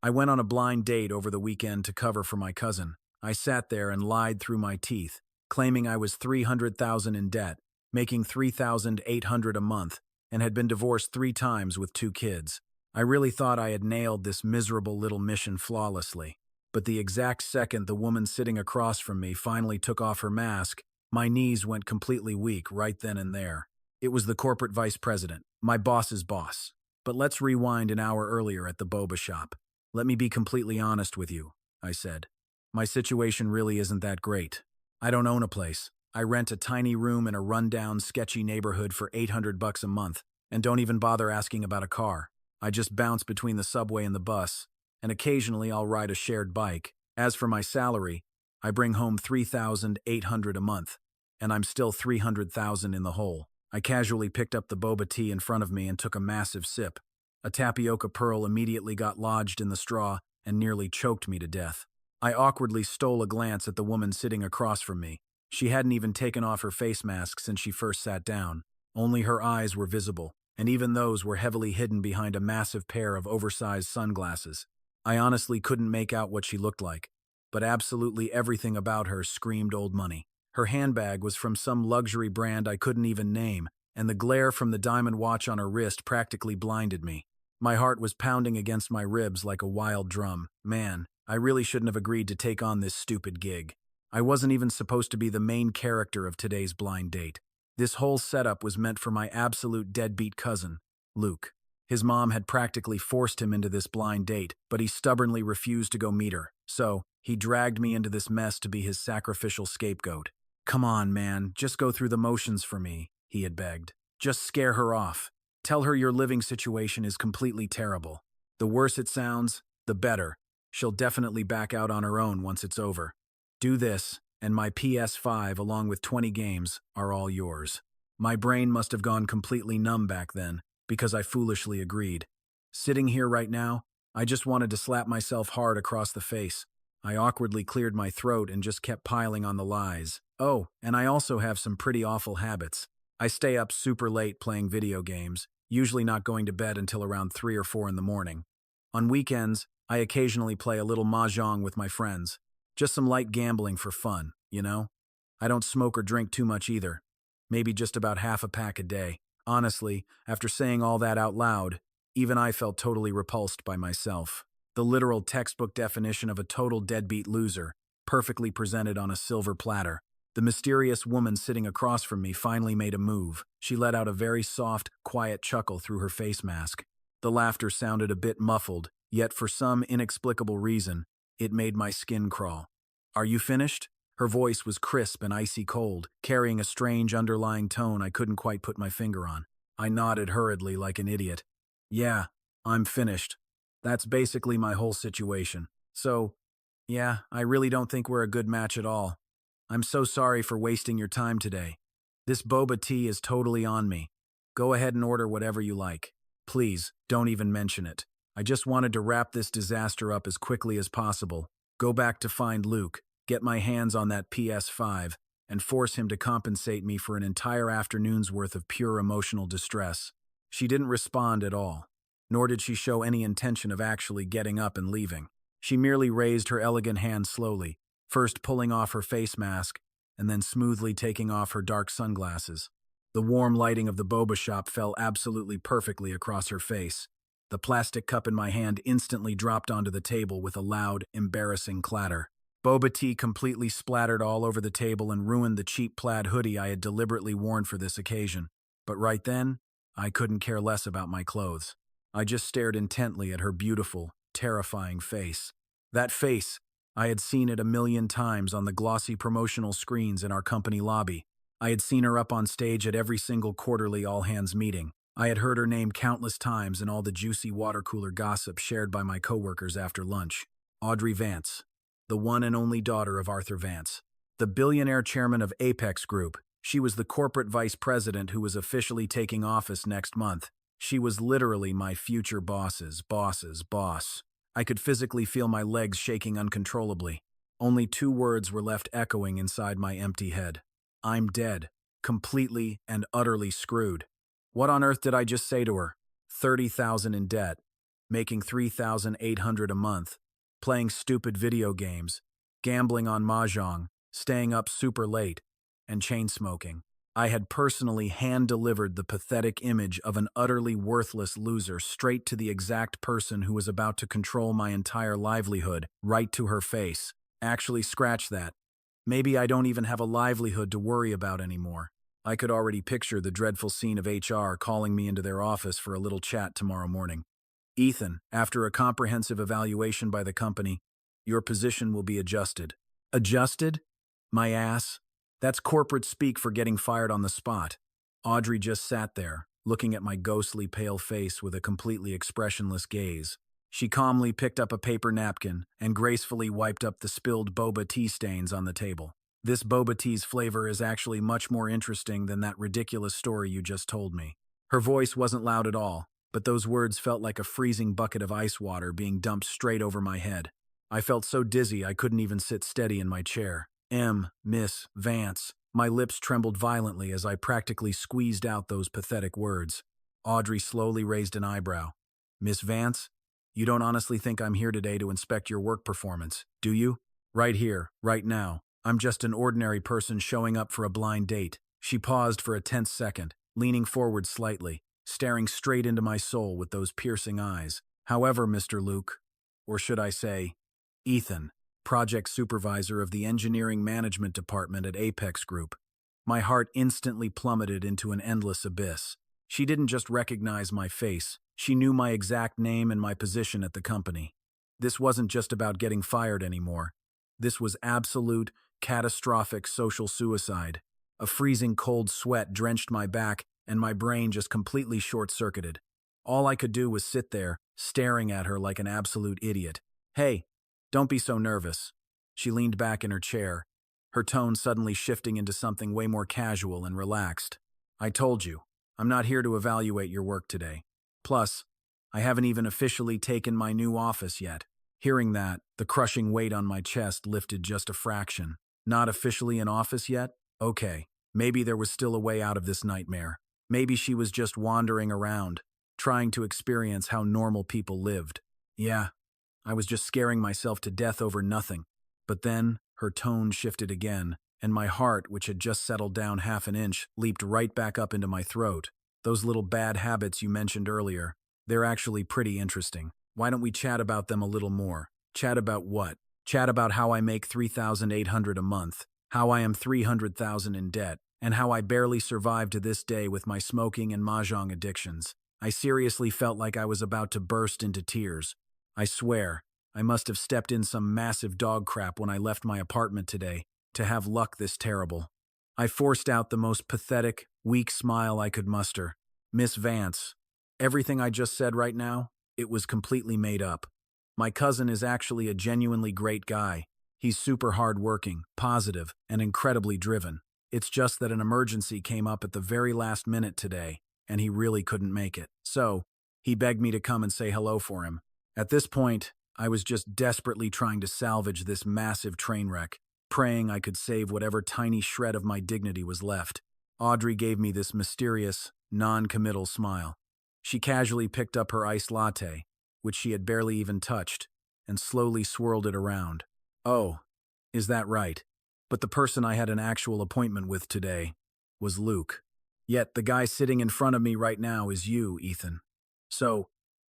I went on a blind date over the weekend to cover for my cousin. I sat there and lied through my teeth, claiming I was 300,000 in debt, making 3,800 a month, and had been divorced 3 times with 2 kids. I really thought I had nailed this miserable little mission flawlessly. But the exact second the woman sitting across from me finally took off her mask, my knees went completely weak right then and there. It was the corporate vice president, my boss's boss. But let's rewind an hour earlier at the boba shop. Let me be completely honest with you, I said. My situation really isn't that great. I don't own a place. I rent a tiny room in a rundown, sketchy neighborhood for $800 a month, and don't even bother asking about a car. I just bounce between the subway and the bus, and occasionally I'll ride a shared bike. As for my salary, I bring home $3,800 a month, and I'm still $300,000 in the hole. I casually picked up the boba tea in front of me and took a massive sip. A tapioca pearl immediately got lodged in the straw and nearly choked me to death. I awkwardly stole a glance at the woman sitting across from me. She hadn't even taken off her face mask since she first sat down. Only her eyes were visible, and even those were heavily hidden behind a massive pair of oversized sunglasses. I honestly couldn't make out what she looked like, but absolutely everything about her screamed old money. Her handbag was from some luxury brand I couldn't even name, and the glare from the diamond watch on her wrist practically blinded me. My heart was pounding against my ribs like a wild drum. Man, I really shouldn't have agreed to take on this stupid gig. I wasn't even supposed to be the main character of today's blind date. This whole setup was meant for my absolute deadbeat cousin, Luke. His mom had practically forced him into this blind date, but he stubbornly refused to go meet her. So, he dragged me into this mess to be his sacrificial scapegoat. Come on, man, just go through the motions for me, he had begged. Just scare her off. Tell her your living situation is completely terrible. The worse it sounds, the better. She'll definitely back out on her own once it's over. Do this, and my PS5 along with 20 games are all yours. My brain must have gone completely numb back then, because I foolishly agreed. Sitting here right now, I just wanted to slap myself hard across the face. I awkwardly cleared my throat and just kept piling on the lies. Oh, and I also have some pretty awful habits. I stay up super late playing video games, usually not going to bed until around 3 or 4 in the morning. On weekends, I occasionally play a little mahjong with my friends. Just some light gambling for fun, you know? I don't smoke or drink too much either. Maybe just about half a pack a day. Honestly, after saying all that out loud, even I felt totally repulsed by myself. The literal textbook definition of a total deadbeat loser, perfectly presented on a silver platter. The mysterious woman sitting across from me finally made a move. She let out a very soft, quiet chuckle through her face mask. The laughter sounded a bit muffled, yet for some inexplicable reason, it made my skin crawl. Are you finished? Her voice was crisp and icy cold, carrying a strange underlying tone I couldn't quite put my finger on. I nodded hurriedly like an idiot. Yeah, I'm finished. That's basically my whole situation. So, yeah, I really don't think we're a good match at all. I'm so sorry for wasting your time today. This boba tea is totally on me. Go ahead and order whatever you like. Please, don't even mention it. I just wanted to wrap this disaster up as quickly as possible, go back to find Luke, get my hands on that PS5, and force him to compensate me for an entire afternoon's worth of pure emotional distress. She didn't respond at all, nor did she show any intention of actually getting up and leaving. She merely raised her elegant hand slowly, first pulling off her face mask, and then smoothly taking off her dark sunglasses. The warm lighting of the boba shop fell absolutely perfectly across her face. The plastic cup in my hand instantly dropped onto the table with a loud, embarrassing clatter. Boba tea completely splattered all over the table and ruined the cheap plaid hoodie I had deliberately worn for this occasion. But right then, I couldn't care less about my clothes. I just stared intently at her beautiful, terrifying face. That face, I had seen it a million times on the glossy promotional screens in our company lobby. I had seen her up on stage at every single quarterly all-hands meeting. I had heard her name countless times in all the juicy water cooler gossip shared by my coworkers after lunch. Audrey Vance, the one and only daughter of Arthur Vance, the billionaire chairman of Apex Group. She was the corporate vice president who was officially taking office next month. She was literally my future boss's boss. I could physically feel my legs shaking uncontrollably. Only 2 words were left echoing inside my empty head. I'm dead, completely and utterly screwed. What on earth did I just say to her? 30,000 in debt. making 3,800 a month, playing stupid video games, gambling on mahjong, staying up super late, and chain smoking. I had personally hand-delivered the pathetic image of an utterly worthless loser straight to the exact person who was about to control my entire livelihood, right to her face. Actually, scratch that. Maybe I don't even have a livelihood to worry about anymore. I could already picture the dreadful scene of HR calling me into their office for a little chat tomorrow morning. Ethan, after a comprehensive evaluation by the company, your position will be adjusted. Adjusted? My ass. That's corporate speak for getting fired on the spot. Audrey just sat there, looking at my ghostly pale face with a completely expressionless gaze. She calmly picked up a paper napkin and gracefully wiped up the spilled boba tea stains on the table. This boba tea's flavor is actually much more interesting than that ridiculous story you just told me. Her voice wasn't loud at all, but those words felt like a freezing bucket of ice water being dumped straight over my head. I felt so dizzy I couldn't even sit steady in my chair. Miss Vance. My lips trembled violently as I practically squeezed out those pathetic words. Audrey slowly raised an eyebrow. Miss Vance? You don't honestly think I'm here today to inspect your work performance, do you? Right here, right now. I'm just an ordinary person showing up for a blind date. She paused for a tense second, leaning forward slightly, staring straight into my soul with those piercing eyes. However, Mr. Luke, or should I say, Ethan, project supervisor of the engineering management department at Apex Group. My heart instantly plummeted into an endless abyss. She didn't just recognize my face, she knew my exact name and my position at the company. This wasn't just about getting fired anymore. This was absolute, catastrophic social suicide. A freezing cold sweat drenched my back, and my brain just completely short-circuited. All I could do was sit there, staring at her like an absolute idiot. Hey, don't be so nervous. She leaned back in her chair, her tone suddenly shifting into something way more casual and relaxed. I told you, I'm not here to evaluate your work today. Plus, I haven't even officially taken my new office yet. Hearing that, the crushing weight on my chest lifted just a fraction. Not officially in office yet? Okay, maybe there was still a way out of this nightmare. Maybe she was just wandering around, trying to experience how normal people lived. Yeah, I was just scaring myself to death over nothing. But then, her tone shifted again, and my heart, which had just settled down half an inch, leaped right back up into my throat. Those little bad habits you mentioned earlier, they're actually pretty interesting. Why don't we chat about them a little more? Chat about what? Chat about how I make 3,800 a month, how I am 300,000 in debt, and how I barely survive to this day with my smoking and mahjong addictions. I seriously felt like I was about to burst into tears. I swear, I must have stepped in some massive dog crap when I left my apartment today to have luck this terrible. I forced out the most pathetic, weak smile I could muster. Miss Vance, everything I just said right now, it was completely made up. My cousin is actually a genuinely great guy. He's super hardworking, positive, and incredibly driven. It's just that an emergency came up at the very last minute today, and he really couldn't make it. So, he begged me to come and say hello for him. At this point, I was just desperately trying to salvage this massive train wreck, praying I could save whatever tiny shred of my dignity was left. Audrey gave me this mysterious, non-committal smile. She casually picked up her iced latte, which she had barely even touched, and slowly swirled it around. Oh, is that right? But the person I had an actual appointment with today was Luke. Yet the guy sitting in front of me right now is you, Ethan. So,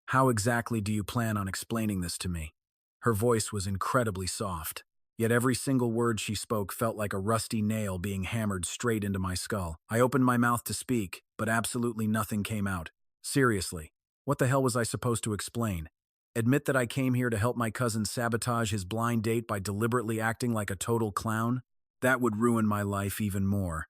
how exactly do you plan on explaining this to me? Her voice was incredibly soft, yet every single word she spoke felt like a rusty nail being hammered straight into my skull. I opened my mouth to speak, but absolutely nothing came out. Seriously, what the hell was I supposed to explain? Admit that I came here to help my cousin sabotage his blind date by deliberately acting like a total clown? That would ruin my life even more.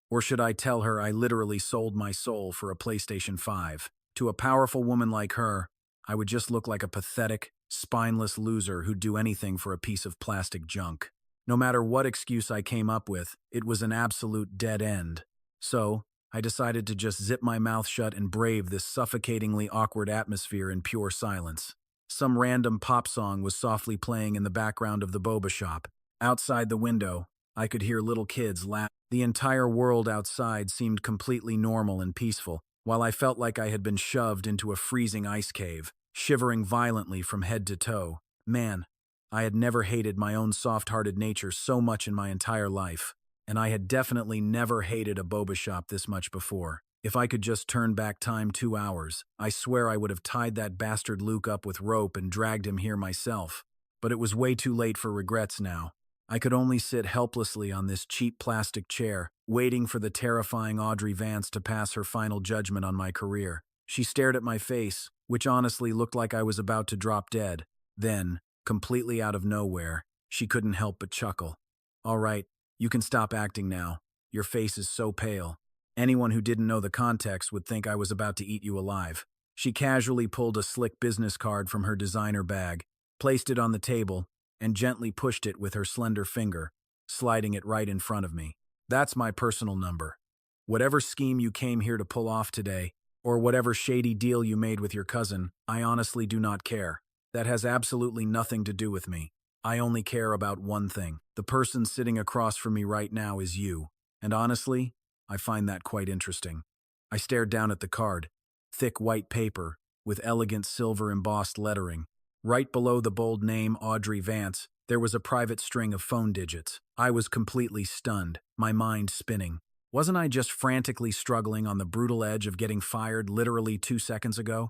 Or should I tell her I literally sold my soul for a PlayStation 5? To a powerful woman like her, I would just look like a pathetic, spineless loser who'd do anything for a piece of plastic junk. No matter what excuse I came up with, it was an absolute dead end. So, I decided to just zip my mouth shut and brave this suffocatingly awkward atmosphere in pure silence. Some random pop song was softly playing in the background of the boba shop. Outside the window, I could hear little kids laugh. The entire world outside seemed completely normal and peaceful, while I felt like I had been shoved into a freezing ice cave. shivering violently from head to toe. Man, I had never hated my own soft-hearted nature so much in my entire life, and I had definitely never hated a boba shop this much before. If I could just turn back time 2 hours, I swear I would have tied that bastard Luke up with rope and dragged him here myself. But it was way too late for regrets now. I could only sit helplessly on this cheap plastic chair, waiting for the terrifying Audrey Vance to pass her final judgment on my career. She stared at my face, which honestly looked like I was about to drop dead. Then, completely out of nowhere, she couldn't help but chuckle. "All right, you can stop acting now. Your face is so pale. Anyone who didn't know the context would think I was about to eat you alive." She casually pulled a slick business card from her designer bag, placed it on the table, and gently pushed it with her slender finger, sliding it right in front of me. "That's my personal number. Whatever scheme you came here to pull off today, or whatever shady deal you made with your cousin, I honestly do not care. That has absolutely nothing to do with me. I only care about one thing. The person sitting across from me right now is you. And honestly, I find that quite interesting." I stared down at the card, thick white paper, with elegant silver embossed lettering. Right below the bold name Audrey Vance, there was a private string of phone digits. I was completely stunned, my mind spinning. Wasn't I just frantically struggling on the brutal edge of getting fired literally 2 seconds ago?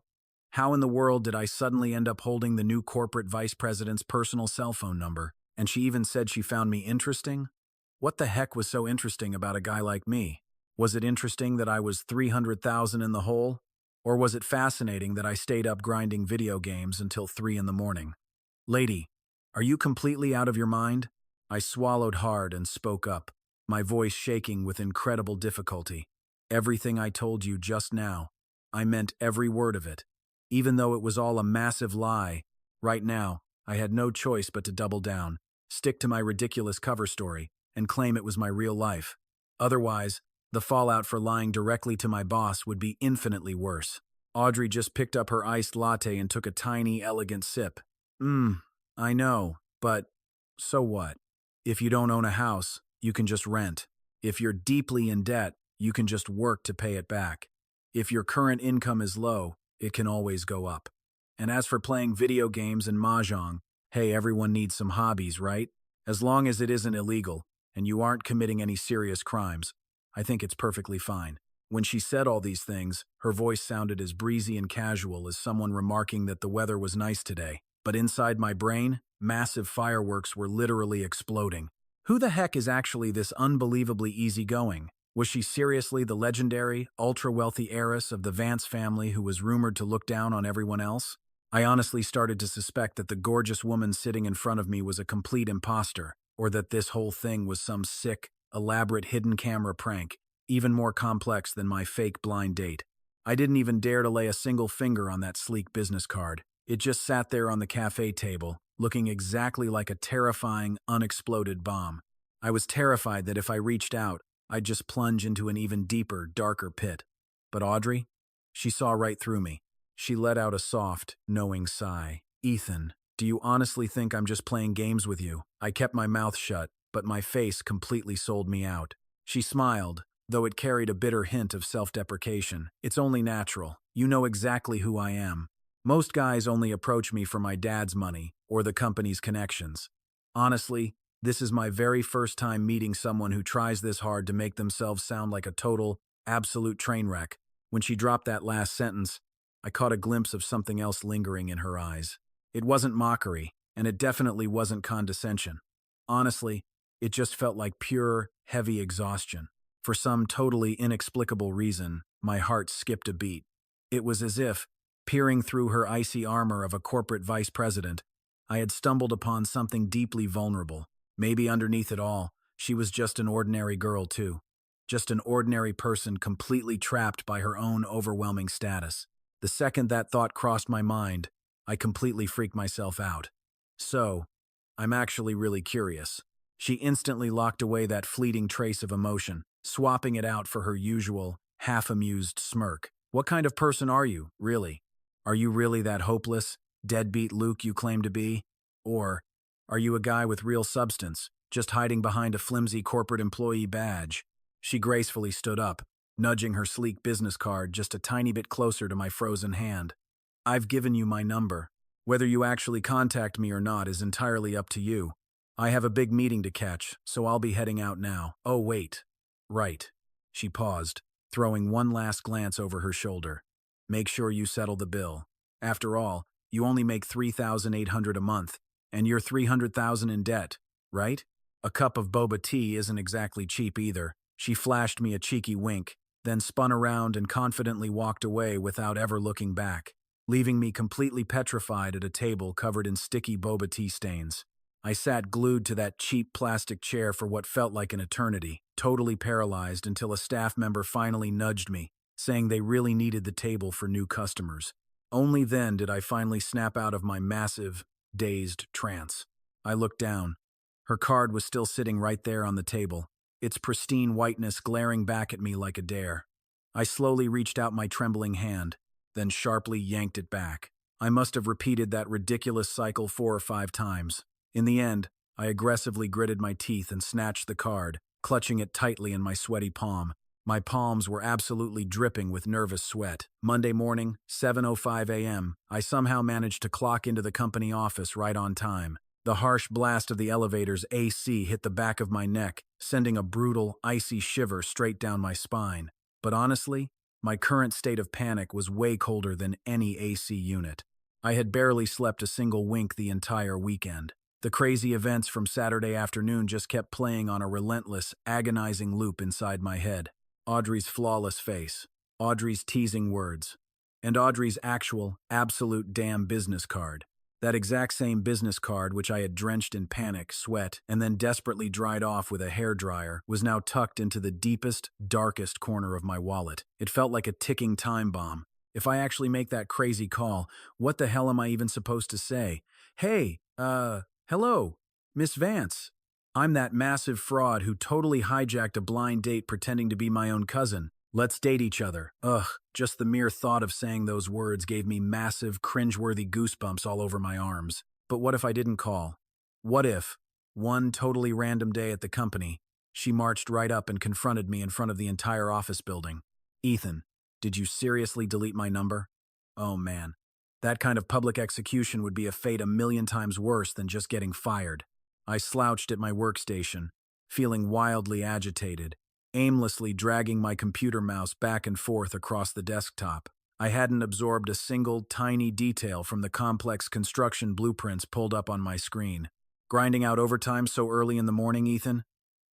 How in the world did I suddenly end up holding the new corporate vice president's personal cell phone number? And she even said she found me interesting? What the heck was so interesting about a guy like me? Was it interesting that I was 300,000 in the hole? Or was it fascinating that I stayed up grinding video games until 3 in the morning? "Lady, are you completely out of your mind?" I swallowed hard and spoke up, my voice shaking with incredible difficulty. "Everything I told you just now, I meant every word of it. Even though it was all a massive lie, right now, I had no choice but to double down, stick to my ridiculous cover story, and claim it was my real life. Otherwise, the fallout for lying directly to my boss would be infinitely worse." Audrey just picked up her iced latte and took a tiny, elegant sip. I know, but so what? If you don't own a house, you can just rent. If you're deeply in debt, you can just work to pay it back. If your current income is low, it can always go up. And as for playing video games and mahjong, hey, everyone needs some hobbies, right? As long as it isn't illegal, and you aren't committing any serious crimes, I think it's perfectly fine. When she said all these things, her voice sounded as breezy and casual as someone remarking that the weather was nice today. But inside my brain, massive fireworks were literally exploding. Who the heck is actually this unbelievably easygoing? Was she seriously the legendary, ultra-wealthy heiress of the Vance family who was rumored to look down on everyone else? I honestly started to suspect that the gorgeous woman sitting in front of me was a complete imposter, or that this whole thing was some sick, elaborate hidden camera prank, even more complex than my fake blind date. I didn't even dare to lay a single finger on that sleek business card. It just sat there on the cafe table, looking exactly like a terrifying, unexploded bomb. I was terrified that if I reached out, I'd just plunge into an even deeper, darker pit. But Audrey? She saw right through me. She let out a soft, knowing sigh. "Ethan, do you honestly think I'm just playing games with you?" I kept my mouth shut, but my face completely sold me out. She smiled, though it carried a bitter hint of self-deprecation. "It's only natural. You know exactly who I am. Most guys only approach me for my dad's money or the company's connections. Honestly, this is my very first time meeting someone who tries this hard to make themselves sound like a total, absolute train wreck." When she dropped that last sentence, I caught a glimpse of something else lingering in her eyes. It wasn't mockery, and it definitely wasn't condescension. Honestly, it just felt like pure, heavy exhaustion. For some totally inexplicable reason, my heart skipped a beat. It was as if, peering through her icy armor of a corporate vice president, I had stumbled upon something deeply vulnerable. Maybe underneath it all, she was just an ordinary girl too. Just an ordinary person completely trapped by her own overwhelming status. The second that thought crossed my mind, I completely freaked myself out. "So, I'm actually really curious." She instantly locked away that fleeting trace of emotion, swapping it out for her usual, half-amused smirk. "What kind of person are you, really? Are you really that hopeless, deadbeat Luke you claim to be? Or are you a guy with real substance, just hiding behind a flimsy corporate employee badge?" She gracefully stood up, nudging her sleek business card just a tiny bit closer to my frozen hand. I've given you my number. Whether you actually contact me or not is entirely up to you. I have a big meeting to catch, so I'll be heading out now. Oh, wait. Right. She paused, throwing one last glance over her shoulder. Make sure you settle the bill. After all, you only make $3,800 a month, and you're $300,000 in debt, right? A cup of boba tea isn't exactly cheap either. She flashed me a cheeky wink, then spun around and confidently walked away without ever looking back, leaving me completely petrified at a table covered in sticky boba tea stains. I sat glued to that cheap plastic chair for what felt like an eternity, totally paralyzed until a staff member finally nudged me, saying they really needed the table for new customers. Only then did I finally snap out of my massive, dazed trance. I looked down. Her card was still sitting right there on the table, its pristine whiteness glaring back at me like a dare. I slowly reached out my trembling hand, then sharply yanked it back. I must have repeated that ridiculous cycle 4 or 5 times. In the end, I aggressively gritted my teeth and snatched the card, clutching it tightly in my sweaty palm. My palms were absolutely dripping with nervous sweat. Monday morning, 7:05 a.m., I somehow managed to clock into the company office right on time. The harsh blast of the elevator's AC hit the back of my neck, sending a brutal, icy shiver straight down my spine. But honestly, my current state of panic was way colder than any AC unit. I had barely slept a single wink the entire weekend. The crazy events from Saturday afternoon just kept playing on a relentless, agonizing loop inside my head. Audrey's flawless face, Audrey's teasing words, and Audrey's actual, absolute damn business card. That exact same business card which I had drenched in panic, sweat, and then desperately dried off with a hairdryer was now tucked into the deepest, darkest corner of my wallet. It felt like a ticking time bomb. If I actually make that crazy call, what the hell am I even supposed to say? Hey, hello, Miss Vance. I'm that massive fraud who totally hijacked a blind date pretending to be my own cousin. Let's date each other. Ugh, just the mere thought of saying those words gave me massive, cringeworthy goosebumps all over my arms. But what if I didn't call? What if, one totally random day at the company, she marched right up and confronted me in front of the entire office building? Ethan, did you seriously delete my number? Oh man, that kind of public execution would be a fate a million times worse than just getting fired. I slouched at my workstation, feeling wildly agitated, aimlessly dragging my computer mouse back and forth across the desktop. I hadn't absorbed a single tiny detail from the complex construction blueprints pulled up on my screen. Grinding out overtime so early in the morning, Ethan?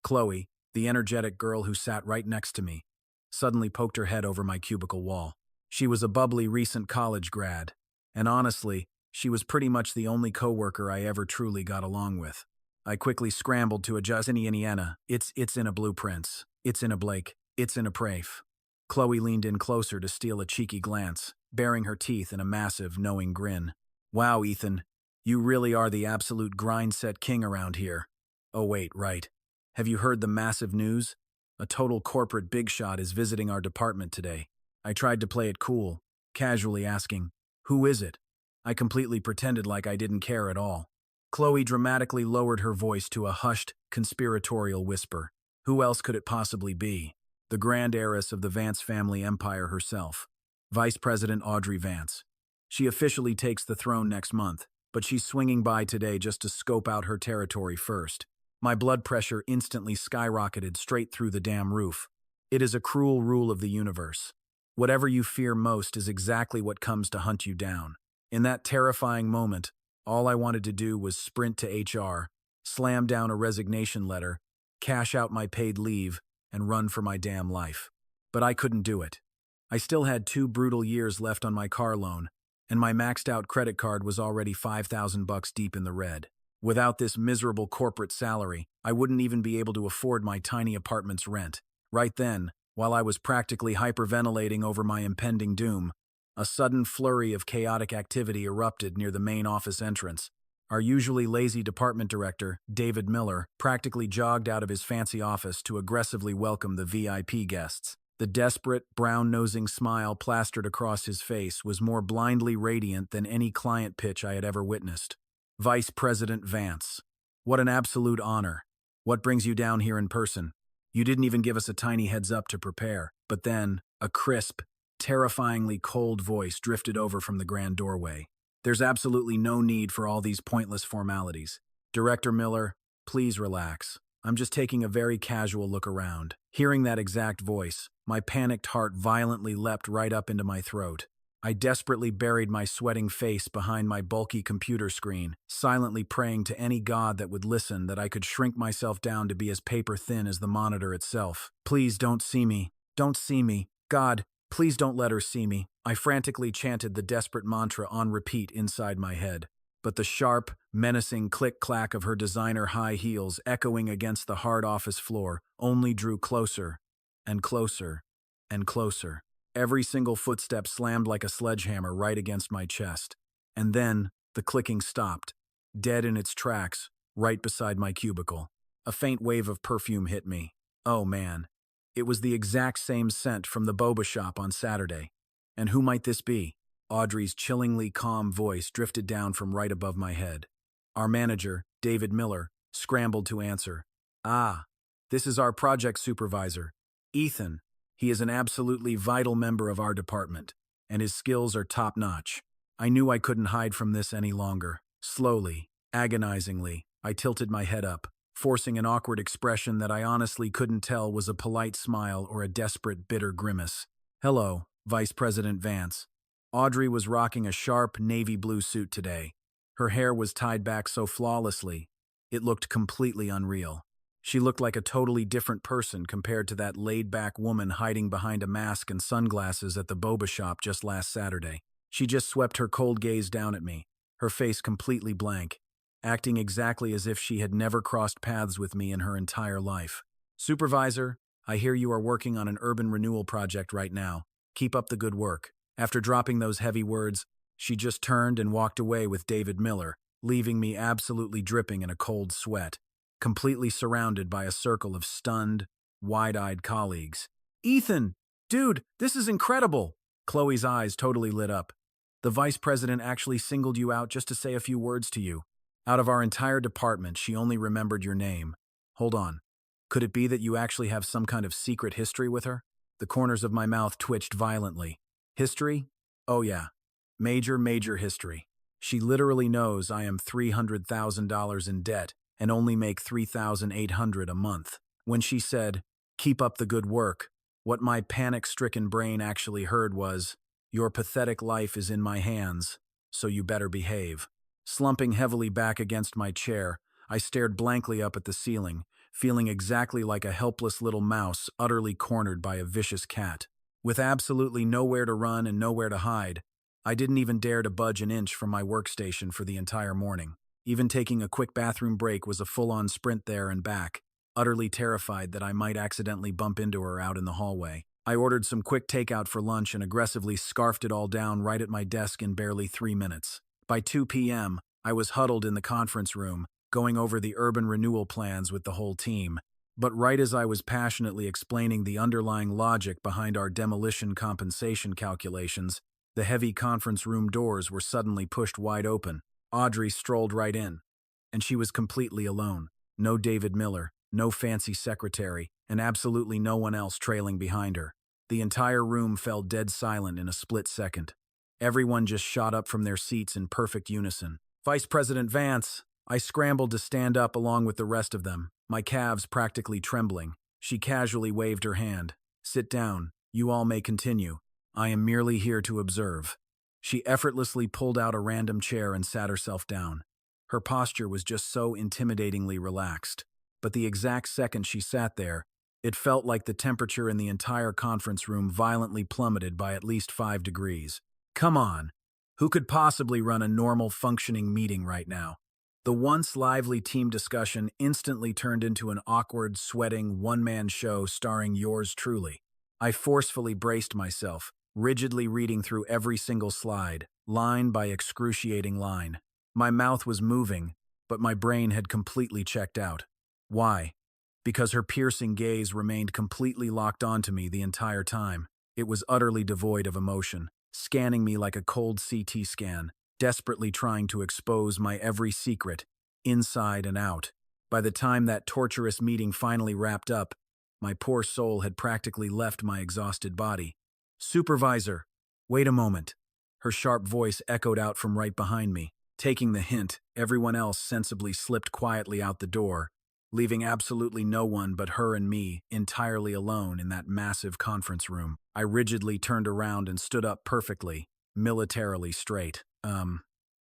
Chloe, the energetic girl who sat right next to me, suddenly poked her head over my cubicle wall. She was a bubbly recent college grad, and honestly, she was pretty much the only coworker I ever truly got along with. I quickly scrambled to adjust Indiana. It's in a blueprints. It's in a Blake. It's in a Prafe. Chloe leaned in closer to steal a cheeky glance, baring her teeth in a massive, knowing grin. Wow, Ethan, you really are the absolute grind-set king around here. Oh wait, right. Have you heard the massive news? A total corporate big shot is visiting our department today. I tried to play it cool, casually asking, who is it? I completely pretended like I didn't care at all. Chloe dramatically lowered her voice to a hushed, conspiratorial whisper. Who else could it possibly be? The grand heiress of the Vance family empire herself, Vice President Audrey Vance. She officially takes the throne next month, but she's swinging by today just to scope out her territory first. My blood pressure instantly skyrocketed straight through the damn roof. It is a cruel rule of the universe. Whatever you fear most is exactly what comes to hunt you down. In that terrifying moment, all I wanted to do was sprint to HR, slam down a resignation letter, cash out my paid leave, and run for my damn life. But I couldn't do it. I still had 2 brutal years left on my car loan, and my maxed out credit card was already $5,000 deep in the red. Without this miserable corporate salary, I wouldn't even be able to afford my tiny apartment's rent. Right then, while I was practically hyperventilating over my impending doom, a sudden flurry of chaotic activity erupted near the main office entrance. Our usually lazy department director, David Miller, practically jogged out of his fancy office to aggressively welcome the VIP guests. The desperate, brown-nosing smile plastered across his face was more blindly radiant than any client pitch I had ever witnessed. Vice President Vance. What an absolute honor. What brings you down here in person? You didn't even give us a tiny heads up to prepare. But then, a crisp, terrifyingly cold voice drifted over from the grand doorway. There's absolutely no need for all these pointless formalities. Director Miller, please relax. I'm just taking a very casual look around. Hearing that exact voice, my panicked heart violently leapt right up into my throat. I desperately buried my sweating face behind my bulky computer screen, silently praying to any god that would listen that I could shrink myself down to be as paper-thin as the monitor itself. Please don't see me. Don't see me. God, please don't let her see me. I frantically chanted the desperate mantra on repeat inside my head. But the sharp, menacing click-clack of her designer high heels echoing against the hard office floor only drew closer and closer and closer. Every single footstep slammed like a sledgehammer right against my chest. And then the clicking stopped, dead in its tracks, right beside my cubicle. A faint wave of perfume hit me. Oh man, it was the exact same scent from the boba shop on Saturday. And who might this be? Audrey's chillingly calm voice drifted down from right above my head. Our manager, David Miller, scrambled to answer. Ah, this is our project supervisor, Ethan. He is an absolutely vital member of our department, and his skills are top-notch. I knew I couldn't hide from this any longer. Slowly, agonizingly, I tilted my head up, forcing an awkward expression that I honestly couldn't tell was a polite smile or a desperate, bitter grimace. Hello, Vice President Vance. Audrey was rocking a sharp navy blue suit today. Her hair was tied back so flawlessly, it looked completely unreal. She looked like a totally different person compared to that laid-back woman hiding behind a mask and sunglasses at the boba shop just last Saturday. She just swept her cold gaze down at me, her face completely blank, acting exactly as if she had never crossed paths with me in her entire life. Supervisor, I hear you are working on an urban renewal project right now. Keep up the good work. After dropping those heavy words, she just turned and walked away with David Miller, leaving me absolutely dripping in a cold sweat, completely surrounded by a circle of stunned, wide-eyed colleagues. Ethan! Dude, this is incredible! Chloe's eyes totally lit up. The vice president actually singled you out just to say a few words to you. Out of our entire department, she only remembered your name. Hold on. Could it be that you actually have some kind of secret history with her? The corners of my mouth twitched violently. History? Oh yeah. Major history. She literally knows I am $300,000 in debt and only make $3,800 a month. When she said, "Keep up the good work," what my panic-stricken brain actually heard was, "Your pathetic life is in my hands, so you better behave." Slumping heavily back against my chair, I stared blankly up at the ceiling, feeling exactly like a helpless little mouse utterly cornered by a vicious cat. With absolutely nowhere to run and nowhere to hide, I didn't even dare to budge an inch from my workstation for the entire morning. Even taking a quick bathroom break was a full-on sprint there and back, utterly terrified that I might accidentally bump into her out in the hallway. I ordered some quick takeout for lunch and aggressively scarfed it all down right at my desk in barely 3 minutes. By 2 p.m., I was huddled in the conference room, going over the urban renewal plans with the whole team. But right as I was passionately explaining the underlying logic behind our demolition compensation calculations, the heavy conference room doors were suddenly pushed wide open. Audrey strolled right in, and she was completely alone. No David Miller, no fancy secretary, and absolutely no one else trailing behind her. The entire room fell dead silent in a split second. Everyone just shot up from their seats in perfect unison. "Vice President Vance!" I scrambled to stand up along with the rest of them, my calves practically trembling. She casually waved her hand. "Sit down. You all may continue. I am merely here to observe." She effortlessly pulled out a random chair and sat herself down. Her posture was just so intimidatingly relaxed. But the exact second she sat there, it felt like the temperature in the entire conference room violently plummeted by at least 5 degrees. Come on, who could possibly run a normal functioning meeting right now? The once lively team discussion instantly turned into an awkward, sweating, one-man show starring yours truly. I forcefully braced myself, rigidly reading through every single slide, line by excruciating line. My mouth was moving, but my brain had completely checked out. Why? Because her piercing gaze remained completely locked onto me the entire time. It was utterly devoid of emotion, scanning me like a cold CT scan, desperately trying to expose my every secret, inside and out. By the time that torturous meeting finally wrapped up, my poor soul had practically left my exhausted body. Supervisor, wait a moment. Her sharp voice echoed out from right behind me. Taking the hint, everyone else sensibly slipped quietly out the door, leaving absolutely no one but her and me entirely alone in that massive conference room. I rigidly turned around and stood up perfectly, militarily straight.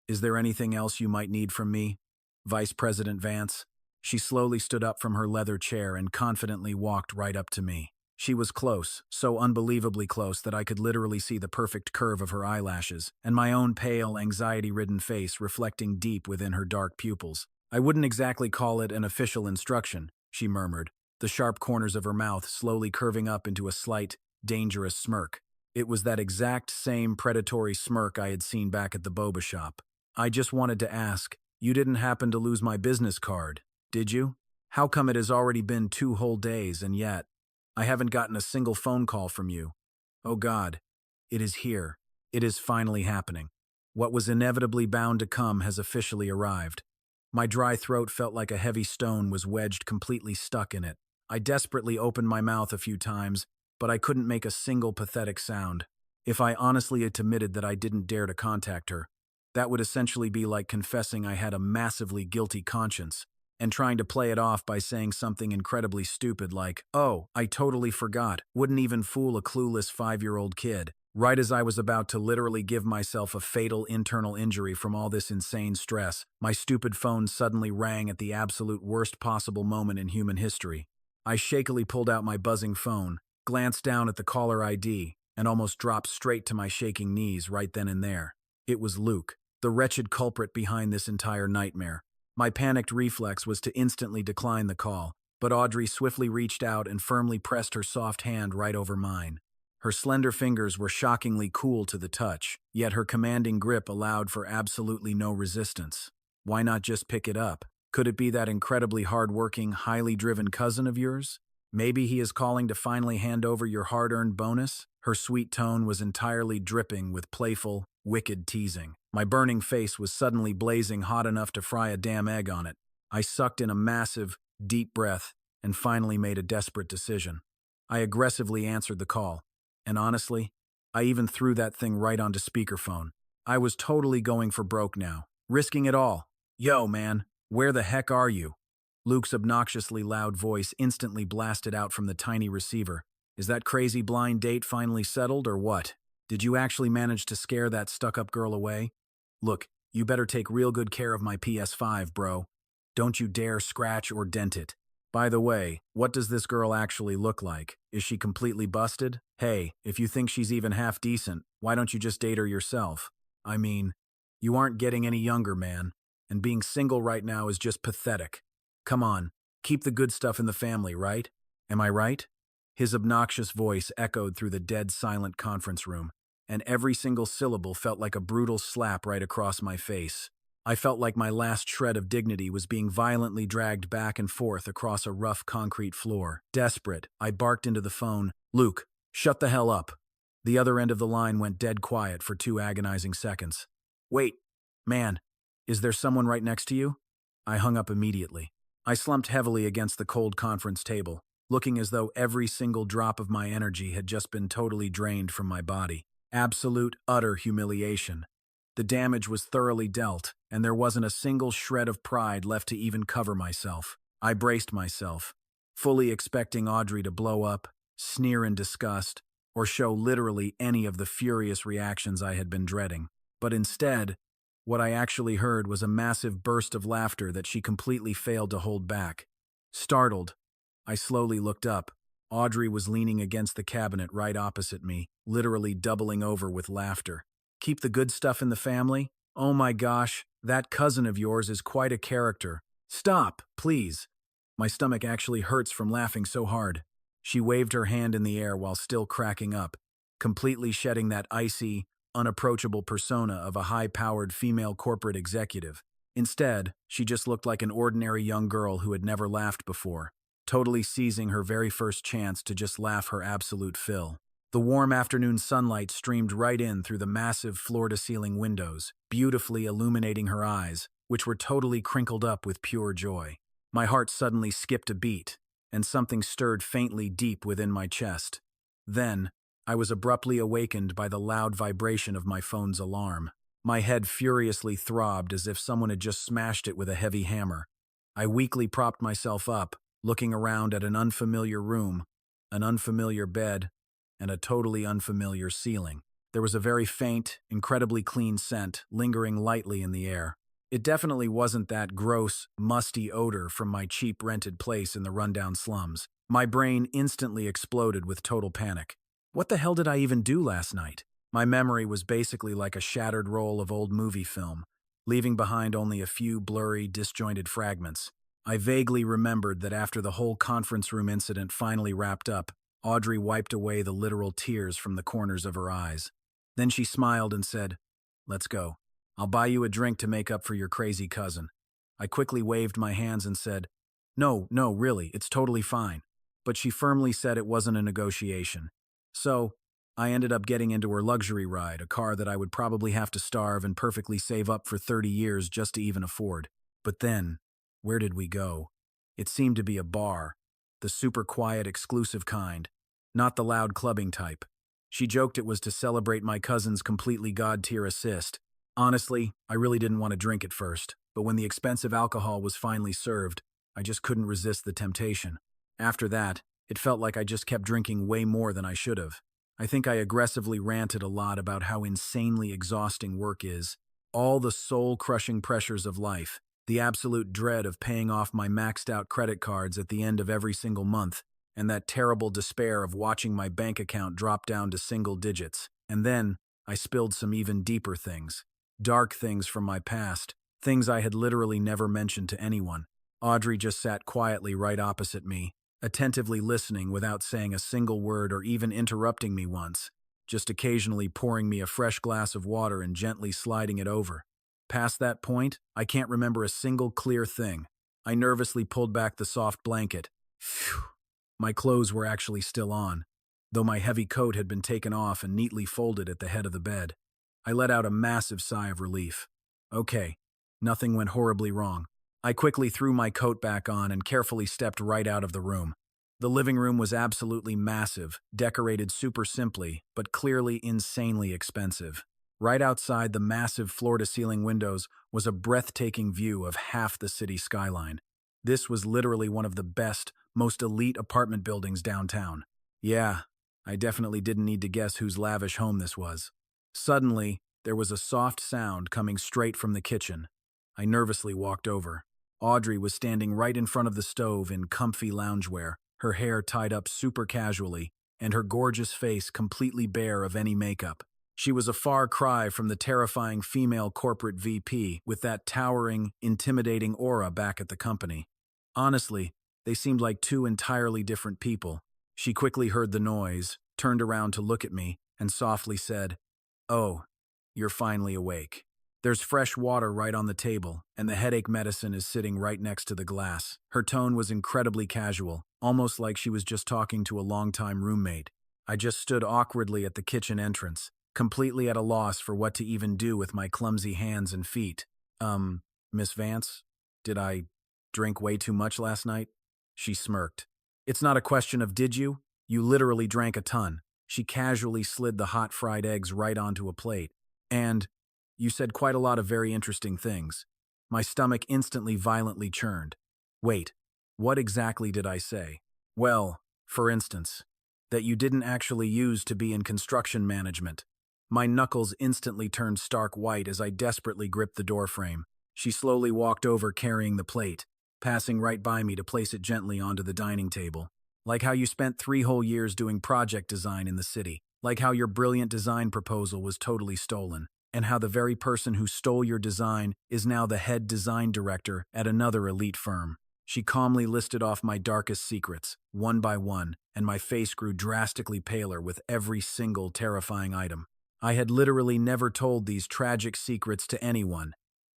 Is there anything else you might need from me? Vice President Vance? She slowly stood up from her leather chair and confidently walked right up to me. She was close, so unbelievably close that I could literally see the perfect curve of her eyelashes, and my own pale, anxiety-ridden face reflecting deep within her dark pupils. I wouldn't exactly call it an official instruction, she murmured, the sharp corners of her mouth slowly curving up into a slight, dangerous smirk. It was that exact same predatory smirk I had seen back at the boba shop. I just wanted to ask, you didn't happen to lose my business card, did you? How come it has already been 2 whole days and yet I haven't gotten a single phone call from you? Oh God, it is here. It is finally happening. What was inevitably bound to come has officially arrived. My dry throat felt like a heavy stone was wedged completely stuck in it. I desperately opened my mouth a few times, but I couldn't make a single pathetic sound. If I honestly admitted that I didn't dare to contact her, that would essentially be like confessing I had a massively guilty conscience and trying to play it off by saying something incredibly stupid like, "Oh, I totally forgot," wouldn't even fool a clueless 5-year-old kid. Right as I was about to literally give myself a fatal internal injury from all this insane stress, my stupid phone suddenly rang at the absolute worst possible moment in human history. I shakily pulled out my buzzing phone, glanced down at the caller ID, and almost dropped straight to my shaking knees right then and there. It was Luke, the wretched culprit behind this entire nightmare. My panicked reflex was to instantly decline the call, but Audrey swiftly reached out and firmly pressed her soft hand right over mine. Her slender fingers were shockingly cool to the touch, yet her commanding grip allowed for absolutely no resistance. Why not just pick it up? Could it be that incredibly hard-working, highly driven cousin of yours? Maybe he is calling to finally hand over your hard-earned bonus? Her sweet tone was entirely dripping with playful, wicked teasing. My burning face was suddenly blazing hot enough to fry a damn egg on it. I sucked in a massive, deep breath and finally made a desperate decision. I aggressively answered the call. And honestly, I even threw that thing right onto speakerphone. I was totally going for broke now, risking it all. "Yo, man, where the heck are you?" Luke's obnoxiously loud voice instantly blasted out from the tiny receiver. "Is that crazy blind date finally settled or what? Did you actually manage to scare that stuck-up girl away? Look, you better take real good care of my PS5, bro. Don't you dare scratch or dent it. By the way, what does this girl actually look like? Is she completely busted? Hey, if you think she's even half decent, why don't you just date her yourself? I mean, you aren't getting any younger, man, and being single right now is just pathetic. Come on, keep the good stuff in the family, right? Am I right?" His obnoxious voice echoed through the dead silent conference room, and every single syllable felt like a brutal slap right across my face. I felt like my last shred of dignity was being violently dragged back and forth across a rough concrete floor. Desperate, I barked into the phone, "Luke, shut the hell up." The other end of the line went dead quiet for 2 agonizing seconds. "Wait, man, is there someone right next to you?" I hung up immediately. I slumped heavily against the cold conference table, looking as though every single drop of my energy had just been totally drained from my body. Absolute, utter humiliation. The damage was thoroughly dealt, and there wasn't a single shred of pride left to even cover myself. I braced myself, fully expecting Audrey to blow up, sneer in disgust, or show literally any of the furious reactions I had been dreading. But instead, what I actually heard was a massive burst of laughter that she completely failed to hold back. Startled, I slowly looked up. Audrey was leaning against the cabinet right opposite me, literally doubling over with laughter. "Keep the good stuff in the family? Oh my gosh, that cousin of yours is quite a character. Stop, please." My stomach actually hurts from laughing so hard. She waved her hand in the air while still cracking up, completely shedding that icy, unapproachable persona of a high-powered female corporate executive. Instead, she just looked like an ordinary young girl who had never laughed before, totally seizing her very first chance to just laugh her absolute fill. The warm afternoon sunlight streamed right in through the massive floor-to-ceiling windows, beautifully illuminating her eyes, which were totally crinkled up with pure joy. My heart suddenly skipped a beat, and something stirred faintly deep within my chest. Then, I was abruptly awakened by the loud vibration of my phone's alarm. My head furiously throbbed as if someone had just smashed it with a heavy hammer. I weakly propped myself up, looking around at an unfamiliar room, an unfamiliar bed, and a totally unfamiliar ceiling. There was a very faint, incredibly clean scent lingering lightly in the air. It definitely wasn't that gross, musty odor from my cheap rented place in the rundown slums. My brain instantly exploded with total panic. What the hell did I even do last night? My memory was basically like a shattered roll of old movie film, leaving behind only a few blurry, disjointed fragments. I vaguely remembered that after the whole conference room incident finally wrapped up, Audrey wiped away the literal tears from the corners of her eyes. Then she smiled and said, "Let's go. I'll buy you a drink to make up for your crazy cousin." I quickly waved my hands and said, "No, really, it's totally fine." But she firmly said it wasn't a negotiation. So, I ended up getting into her luxury ride, a car that I would probably have to starve and perfectly save up for 30 years just to even afford. But then, where did we go? It seemed to be a bar, the super quiet, exclusive kind, not the loud clubbing type. She joked it was to celebrate my cousin's completely god-tier assist. Honestly, I really didn't want to drink at first, but when the expensive alcohol was finally served, I just couldn't resist the temptation. After that, it felt like I just kept drinking way more than I should have. I think I aggressively ranted a lot about how insanely exhausting work is, all the soul-crushing pressures of life, the absolute dread of paying off my maxed-out credit cards at the end of every single month, and that terrible despair of watching my bank account drop down to single digits. And then, I spilled some even deeper things. Dark things from my past, things I had literally never mentioned to anyone. Audrey just sat quietly right opposite me, attentively listening without saying a single word or even interrupting me once, just occasionally pouring me a fresh glass of water and gently sliding it over. Past that point, I can't remember a single clear thing. I nervously pulled back the soft blanket. Phew. My clothes were actually still on, though my heavy coat had been taken off and neatly folded at the head of the bed. I let out a massive sigh of relief. Okay, nothing went horribly wrong. I quickly threw my coat back on and carefully stepped right out of the room. The living room was absolutely massive, decorated super simply, but clearly insanely expensive. Right outside the massive floor-to-ceiling windows was a breathtaking view of half the city skyline. This was literally one of the best, most elite apartment buildings downtown. Yeah, I definitely didn't need to guess whose lavish home this was. Suddenly, there was a soft sound coming straight from the kitchen. I nervously walked over. Audrey was standing right in front of the stove in comfy loungewear, her hair tied up super casually, and her gorgeous face completely bare of any makeup. She was a far cry from the terrifying female corporate VP with that towering, intimidating aura back at the company. Honestly, they seemed like two entirely different people. She quickly heard the noise, turned around to look at me, and softly said, "Oh, you're finally awake. There's fresh water right on the table, and the headache medicine is sitting right next to the glass." Her tone was incredibly casual, almost like she was just talking to a longtime roommate. I just stood awkwardly at the kitchen entrance, completely at a loss for what to even do with my clumsy hands and feet. Miss Vance, did I drink way too much last night?" She smirked. "It's not a question of did you? You literally drank a ton." She casually slid the hot fried eggs right onto a plate. "And you said quite a lot of very interesting things." My stomach instantly violently churned. Wait, what exactly did I say? Well, for instance, that you didn't actually use to be in construction management. My knuckles instantly turned stark white as I desperately gripped the doorframe. She slowly walked over carrying the plate, passing right by me to place it gently onto the dining table. "Like how you spent 3 whole years doing project design in the city. Like how your brilliant design proposal was totally stolen. And how the very person who stole your design is now the head design director at another elite firm." She calmly listed off my darkest secrets, one by one, and my face grew drastically paler with every single terrifying item. I had literally never told these tragic secrets to anyone,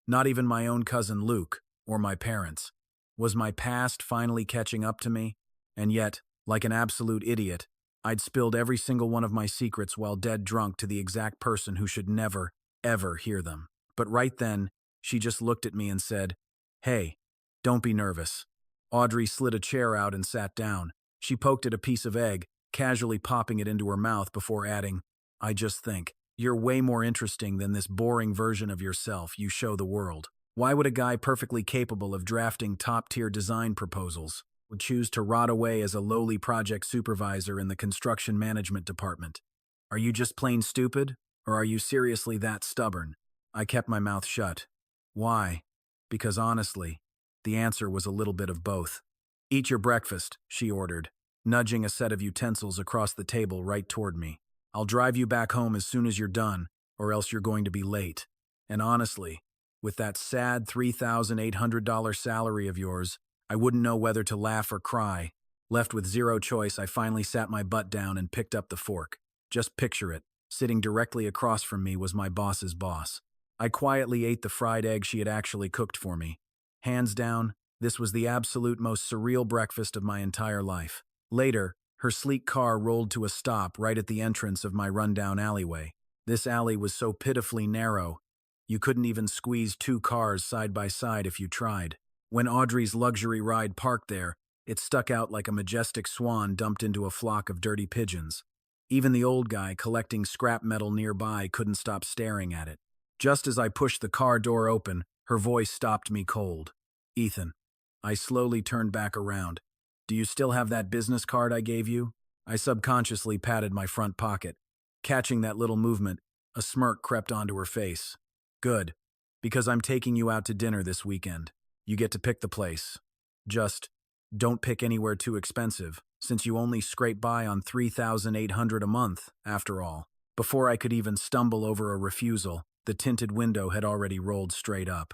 not even my own cousin Luke or my parents. Was my past finally catching up to me? And yet, like an absolute idiot, I'd spilled every single one of my secrets while dead drunk to the exact person who should never, ever hear them. But right then, she just looked at me and said, "Hey, don't be nervous." Audrey slid a chair out and sat down. She poked at a piece of egg, casually popping it into her mouth before adding, I just think, you're way more interesting than this boring version of yourself you show the world. Why would a guy perfectly capable of drafting top-tier design proposals would choose to rot away as a lowly project supervisor in the construction management department? Are you just plain stupid, or are you seriously that stubborn? I kept my mouth shut. Why? Because honestly, the answer was a little bit of both. Eat your breakfast, she ordered, nudging a set of utensils across the table right toward me. I'll drive you back home as soon as you're done, or else you're going to be late. And honestly, with that sad $3,800 salary of yours, I wouldn't know whether to laugh or cry. Left with zero choice, I finally sat my butt down and picked up the fork. Just picture it. Sitting directly across from me was my boss's boss. I quietly ate the fried egg she had actually cooked for me. Hands down, this was the absolute most surreal breakfast of my entire life. Later, her sleek car rolled to a stop right at the entrance of my rundown alleyway. This alley was so pitifully narrow, you couldn't even squeeze two cars side by side if you tried. When Audrey's luxury ride parked there, it stuck out like a majestic swan dumped into a flock of dirty pigeons. Even the old guy collecting scrap metal nearby couldn't stop staring at it. Just as I pushed the car door open, her voice stopped me cold. Ethan. I slowly turned back around. Do you still have that business card I gave you? I subconsciously patted my front pocket. Catching that little movement, a smirk crept onto her face. Good, because I'm taking you out to dinner this weekend. You get to pick the place. Just don't pick anywhere too expensive, since you only scrape by on $3,800 a month, after all. Before I could even stumble over a refusal, the tinted window had already rolled straight up.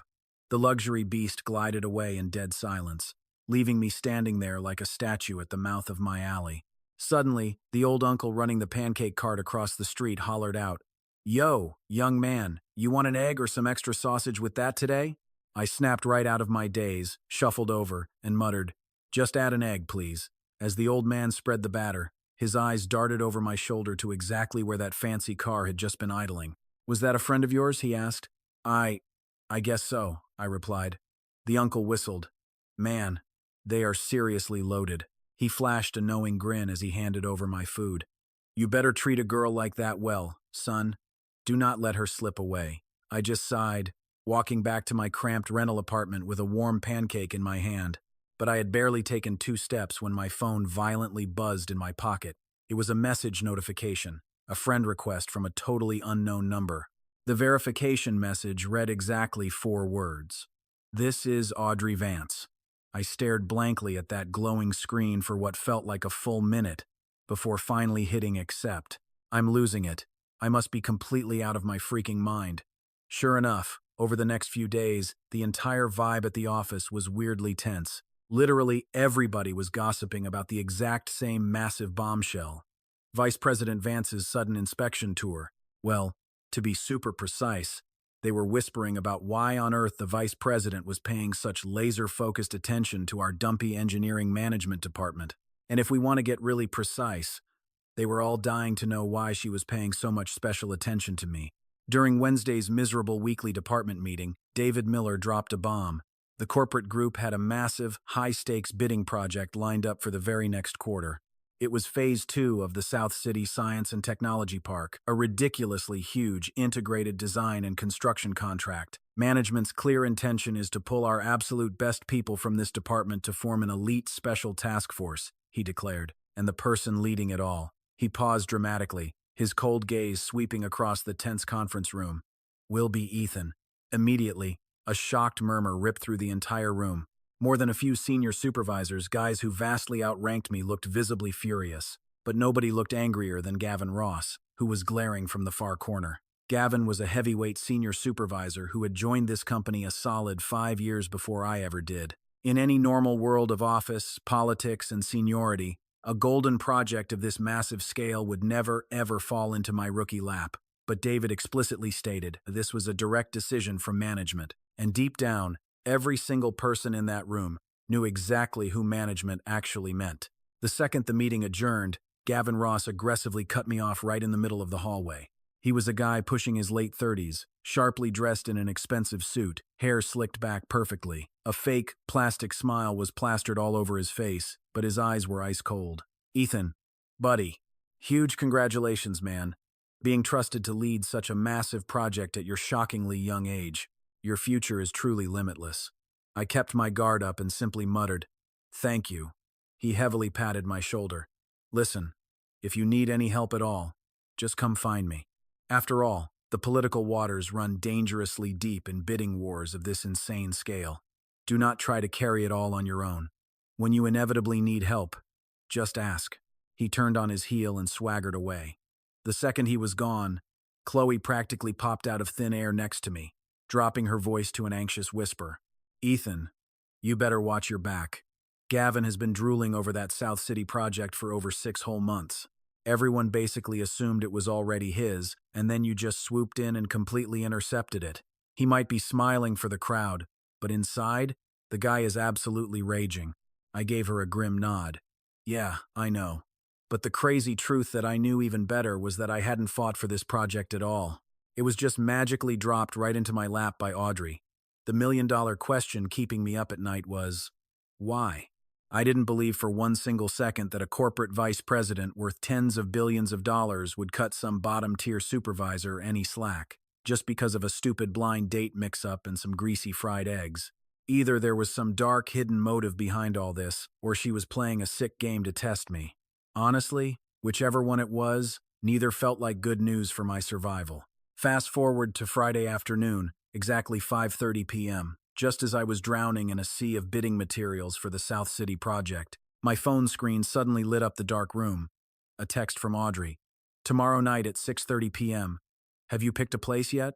The luxury beast glided away in dead silence, leaving me standing there like a statue at the mouth of my alley. Suddenly, the old uncle running the pancake cart across the street hollered out, Yo, young man, you want an egg or some extra sausage with that today? I snapped right out of my daze, shuffled over, and muttered, Just add an egg, please. As the old man spread the batter, his eyes darted over my shoulder to exactly where that fancy car had just been idling. Was that a friend of yours? He asked. I guess so, I replied. The uncle whistled. Man, they are seriously loaded. He flashed a knowing grin as he handed over my food. You better treat a girl like that well, son. Do not let her slip away. I just sighed, walking back to my cramped rental apartment with a warm pancake in my hand. But I had barely taken 2 steps when my phone violently buzzed in my pocket. It was a message notification, a friend request from a totally unknown number. The verification message read exactly 4 words. This is Audrey Vance. I stared blankly at that glowing screen for what felt like a full minute, before finally hitting accept. I'm losing it. I must be completely out of my freaking mind. Sure enough, over the next few days, the entire vibe at the office was weirdly tense. Literally everybody was gossiping about the exact same massive bombshell. Vice President Vance's sudden inspection tour. Well, to be super precise, they were whispering about why on earth the vice president was paying such laser-focused attention to our dumpy engineering management department. And if we want to get really precise, they were all dying to know why she was paying so much special attention to me. During Wednesday's miserable weekly department meeting, David Miller dropped a bomb. The corporate group had a massive, high-stakes bidding project lined up for the very next quarter. It was Phase 2 of the South City Science and Technology Park, a ridiculously huge integrated design and construction contract. Management's clear intention is to pull our absolute best people from this department to form an elite special task force, he declared, and the person leading it all. He paused dramatically, his cold gaze sweeping across the tense conference room. Will be Ethan. Immediately, a shocked murmur ripped through the entire room. More than a few senior supervisors, guys who vastly outranked me, looked visibly furious. But nobody looked angrier than Gavin Ross, who was glaring from the far corner. Gavin was a heavyweight senior supervisor who had joined this company a solid 5 years before I ever did. In any normal world of office, politics, and seniority, a golden project of this massive scale would never, ever fall into my rookie lap. But David explicitly stated this was a direct decision from management. And deep down, every single person in that room knew exactly who management actually meant. The second the meeting adjourned, Gavin Ross aggressively cut me off right in the middle of the hallway. He was a guy pushing his late 30s, sharply dressed in an expensive suit, hair slicked back perfectly. A fake, plastic smile was plastered all over his face, but his eyes were ice cold. Ethan, Buddy, huge congratulations, man. Being trusted to lead such a massive project at your shockingly young age. Your future is truly limitless. I kept my guard up and simply muttered, "Thank you." He heavily patted my shoulder. "Listen, if you need any help at all, just come find me." After all, the political waters run dangerously deep in bidding wars of this insane scale. Do not try to carry it all on your own. When you inevitably need help, just ask. He turned on his heel and swaggered away. The second he was gone, Chloe practically popped out of thin air next to me, dropping her voice to an anxious whisper. "Ethan, you better watch your back. Gavin has been drooling over that South City project for over 6 whole months. Everyone basically assumed it was already his, and then you just swooped in and completely intercepted it. He might be smiling for the crowd, but inside, the guy is absolutely raging." I gave her a grim nod. "Yeah, I know. But the crazy truth that I knew even better was that I hadn't fought for this project at all. It was just magically dropped right into my lap by Audrey. The million-dollar question keeping me up at night was, why? I didn't believe for one single second that a corporate vice president worth tens of billions of dollars would cut some bottom-tier supervisor any slack, just because of a stupid blind date mix-up and some greasy fried eggs. Either there was some dark, hidden motive behind all this, or she was playing a sick game to test me. Honestly, whichever one it was, neither felt like good news for my survival. Fast forward to Friday afternoon, exactly 5:30 p.m., just as I was drowning in a sea of bidding materials for the South City project. My phone screen suddenly lit up the dark room. A text from Audrey. "Tomorrow night at 6:30 p.m. Have you picked a place yet?"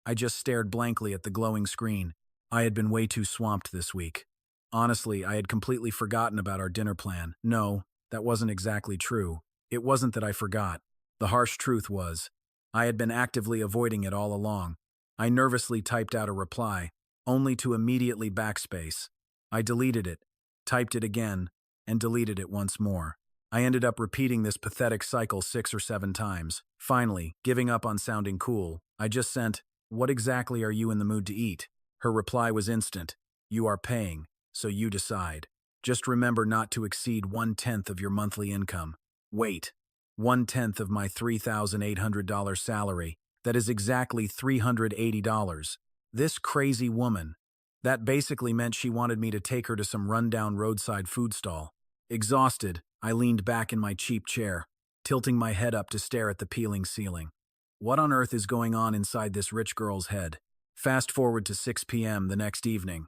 I just stared blankly at the glowing screen. I had been way too swamped this week. Honestly, I had completely forgotten about our dinner plan. No, that wasn't exactly true. It wasn't that I forgot. The harsh truth was, I had been actively avoiding it all along. I nervously typed out a reply, only to immediately backspace. I deleted it, typed it again, and deleted it once more. I ended up repeating this pathetic cycle 6 or 7 times. Finally, giving up on sounding cool, I just sent, "What exactly are you in the mood to eat?" Her reply was instant. "You are paying, so you decide. Just remember not to exceed 1/10 of your monthly income." Wait, 1/10 of my $3,800 salary. That is exactly $380. This crazy woman. That basically meant she wanted me to take her to some rundown roadside food stall. Exhausted, I leaned back in my cheap chair, tilting my head up to stare at the peeling ceiling. What on earth is going on inside this rich girl's head? Fast forward to 6 p.m. the next evening.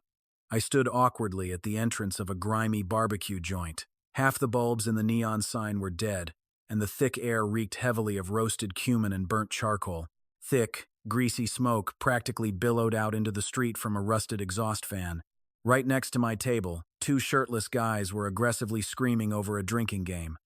I stood awkwardly at the entrance of a grimy barbecue joint. Half the bulbs in the neon sign were dead, and the thick air reeked heavily of roasted cumin and burnt charcoal. Thick, greasy smoke practically billowed out into the street from a rusted exhaust fan. Right next to my table, 2 shirtless guys were aggressively screaming over a drinking game.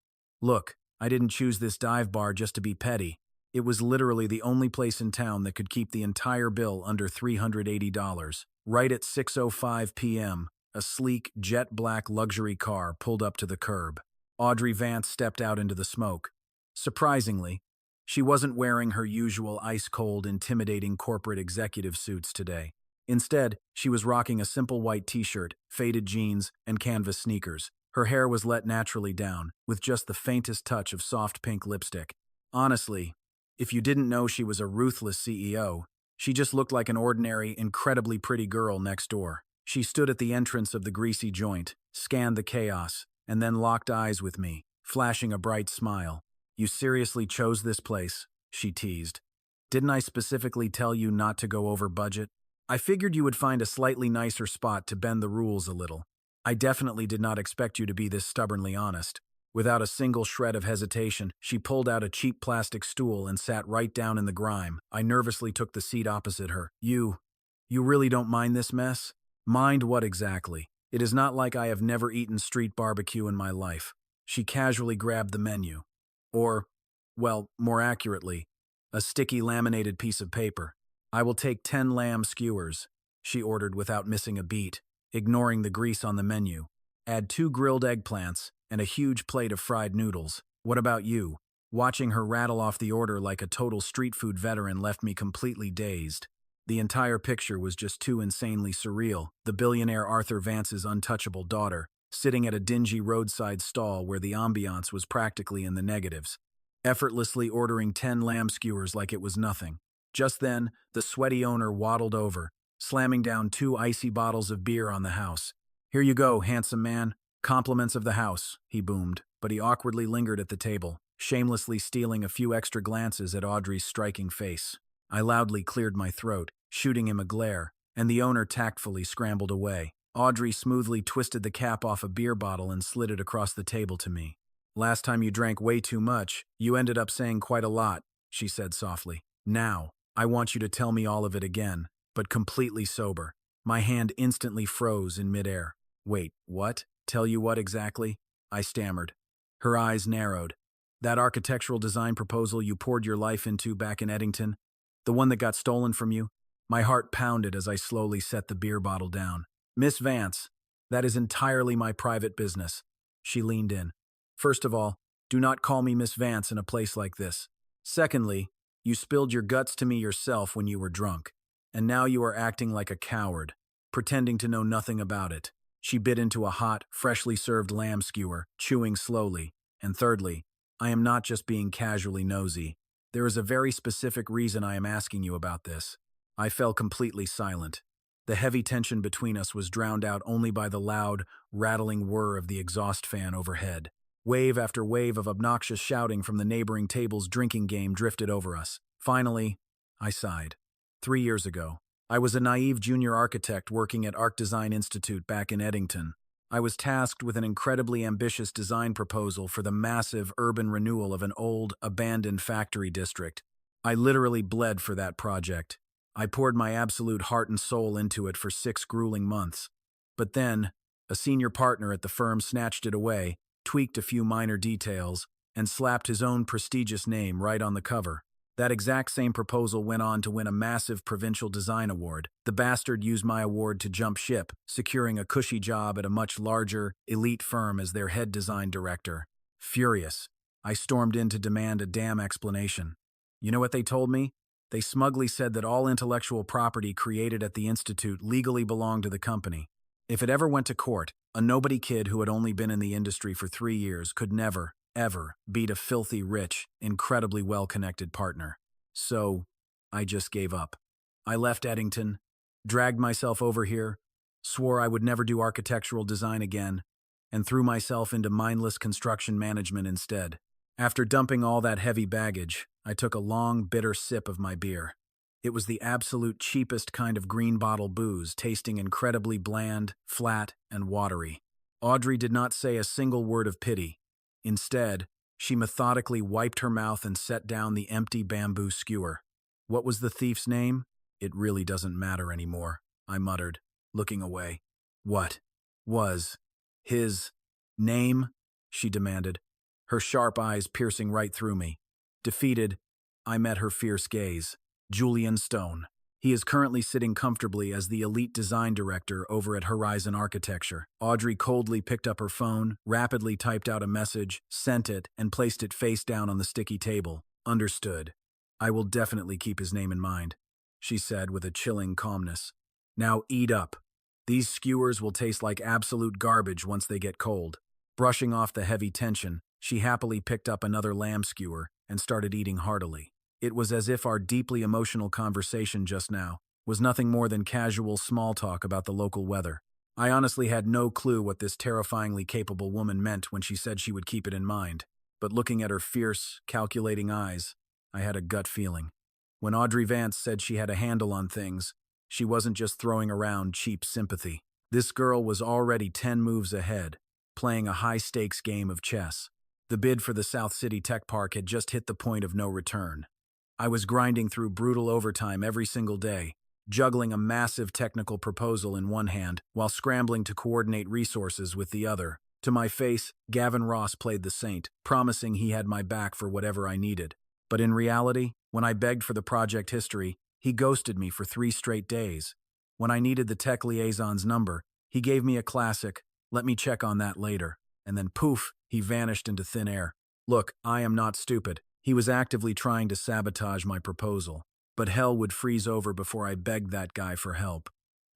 Look, I didn't choose this dive bar just to be petty. It was literally the only place in town that could keep the entire bill under $380. Right at 6:05 p.m., a sleek, jet-black luxury car pulled up to the curb. Audrey Vance stepped out into the smoke. Surprisingly, she wasn't wearing her usual ice-cold, intimidating corporate executive suits today. Instead, she was rocking a simple white t-shirt, faded jeans, and canvas sneakers. Her hair was let naturally down, with just the faintest touch of soft pink lipstick. Honestly, if you didn't know she was a ruthless CEO, she just looked like an ordinary, incredibly pretty girl next door. She stood at the entrance of the greasy joint, scanned the chaos, and then locked eyes with me, flashing a bright smile. "You seriously chose this place?" she teased. "Didn't I specifically tell you not to go over budget? I figured you would find a slightly nicer spot to bend the rules a little. I definitely did not expect you to be this stubbornly honest." Without a single shred of hesitation, she pulled out a cheap plastic stool and sat right down in the grime. I nervously took the seat opposite her. You really don't mind this mess?" "Mind what exactly? It is not like I have never eaten street barbecue in my life." She casually grabbed the menu. Or, well, more accurately, a sticky laminated piece of paper. "I will take 10 lamb skewers," she ordered without missing a beat, ignoring the grease on the menu. "Add 2 grilled eggplants and a huge plate of fried noodles. What about you?" Watching her rattle off the order like a total street food veteran left me completely dazed. The entire picture was just too insanely surreal. The billionaire Arthur Vance's untouchable daughter, sitting at a dingy roadside stall where the ambiance was practically in the negatives, effortlessly ordering 10 lamb skewers like it was nothing. Just then, the sweaty owner waddled over, slamming down 2 icy bottles of beer on the house. "Here you go, handsome man. Compliments of the house," he boomed, but he awkwardly lingered at the table, shamelessly stealing a few extra glances at Audrey's striking face. I loudly cleared my throat, shooting him a glare, and the owner tactfully scrambled away. Audrey smoothly twisted the cap off a beer bottle and slid it across the table to me. "Last time you drank way too much, you ended up saying quite a lot," she said softly. "Now, I want you to tell me all of it again, but completely sober." My hand instantly froze in midair. "Wait, what? Tell you what exactly?" I stammered. Her eyes narrowed. "That architectural design proposal you poured your life into back in Eddington, the one that got stolen from you?" My heart pounded as I slowly set the beer bottle down. "Miss Vance, that is entirely my private business." She leaned in. "First of all, do not call me Miss Vance in a place like this. Secondly, you spilled your guts to me yourself when you were drunk, and now you are acting like a coward, pretending to know nothing about it." She bit into a hot, freshly served lamb skewer, chewing slowly. "And thirdly, I am not just being casually nosy. There is a very specific reason I am asking you about this." I fell completely silent. The heavy tension between us was drowned out only by the loud, rattling whir of the exhaust fan overhead. Wave after wave of obnoxious shouting from the neighboring table's drinking game drifted over us. Finally, I sighed. 3 years ago, I was a naive junior architect working at Arc Design Institute back in Eddington. I was tasked with an incredibly ambitious design proposal for the massive urban renewal of an old, abandoned factory district. I literally bled for that project. I poured my absolute heart and soul into it for 6 grueling months. But then, a senior partner at the firm snatched it away, tweaked a few minor details, and slapped his own prestigious name right on the cover. That exact same proposal went on to win a massive provincial design award. The bastard used my award to jump ship, securing a cushy job at a much larger, elite firm as their head design director. Furious, I stormed in to demand a damn explanation. You know what they told me? They smugly said that all intellectual property created at the Institute legally belonged to the company. If it ever went to court, a nobody kid who had only been in the industry for 3 years could never, ever beat a filthy rich, incredibly well-connected partner. So, I just gave up. I left Eddington, dragged myself over here, swore I would never do architectural design again, and threw myself into mindless construction management instead. After dumping all that heavy baggage, I took a long, bitter sip of my beer. It was the absolute cheapest kind of green bottle booze, tasting incredibly bland, flat, and watery. Audrey did not say a single word of pity. Instead, she methodically wiped her mouth and set down the empty bamboo skewer. "What was the thief's name?" "It really doesn't matter anymore," I muttered, looking away. "What was his name?" she demanded, her sharp eyes piercing right through me. Defeated, I met her fierce gaze. "Julian Stone. He is currently sitting comfortably as the elite design director over at Horizon Architecture." Audrey coldly picked up her phone, rapidly typed out a message, sent it, and placed it face down on the sticky table. "Understood. I will definitely keep his name in mind," she said with a chilling calmness. "Now eat up. These skewers will taste like absolute garbage once they get cold." Brushing off the heavy tension, she happily picked up another lamb skewer and started eating heartily. It was as if our deeply emotional conversation just now was nothing more than casual small talk about the local weather. I honestly had no clue what this terrifyingly capable woman meant when she said she would keep it in mind, but looking at her fierce, calculating eyes, I had a gut feeling. When Audrey Vance said she had a handle on things, she wasn't just throwing around cheap sympathy. This girl was already 10 moves ahead, playing a high-stakes game of chess. The bid for the South City Tech Park had just hit the point of no return. I was grinding through brutal overtime every single day, juggling a massive technical proposal in one hand while scrambling to coordinate resources with the other. To my face, Gavin Ross played the saint, promising he had my back for whatever I needed. But in reality, when I begged for the project history, he ghosted me for 3 straight days. When I needed the tech liaison's number, he gave me a classic, "Let me check on that later," and then poof, he vanished into thin air. Look, I am not stupid. He was actively trying to sabotage my proposal, but hell would freeze over before I begged that guy for help.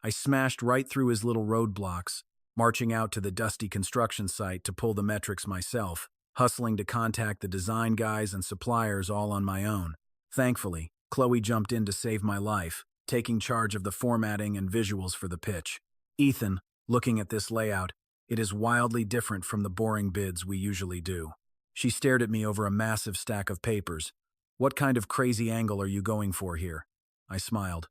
I smashed right through his little roadblocks, marching out to the dusty construction site to pull the metrics myself, hustling to contact the design guys and suppliers all on my own. Thankfully, Chloe jumped in to save my life, taking charge of the formatting and visuals for the pitch. Ethan, looking at this layout, it is wildly different from the boring bids we usually do. She stared at me over a massive stack of papers. What kind of crazy angle are you going for here? I smiled.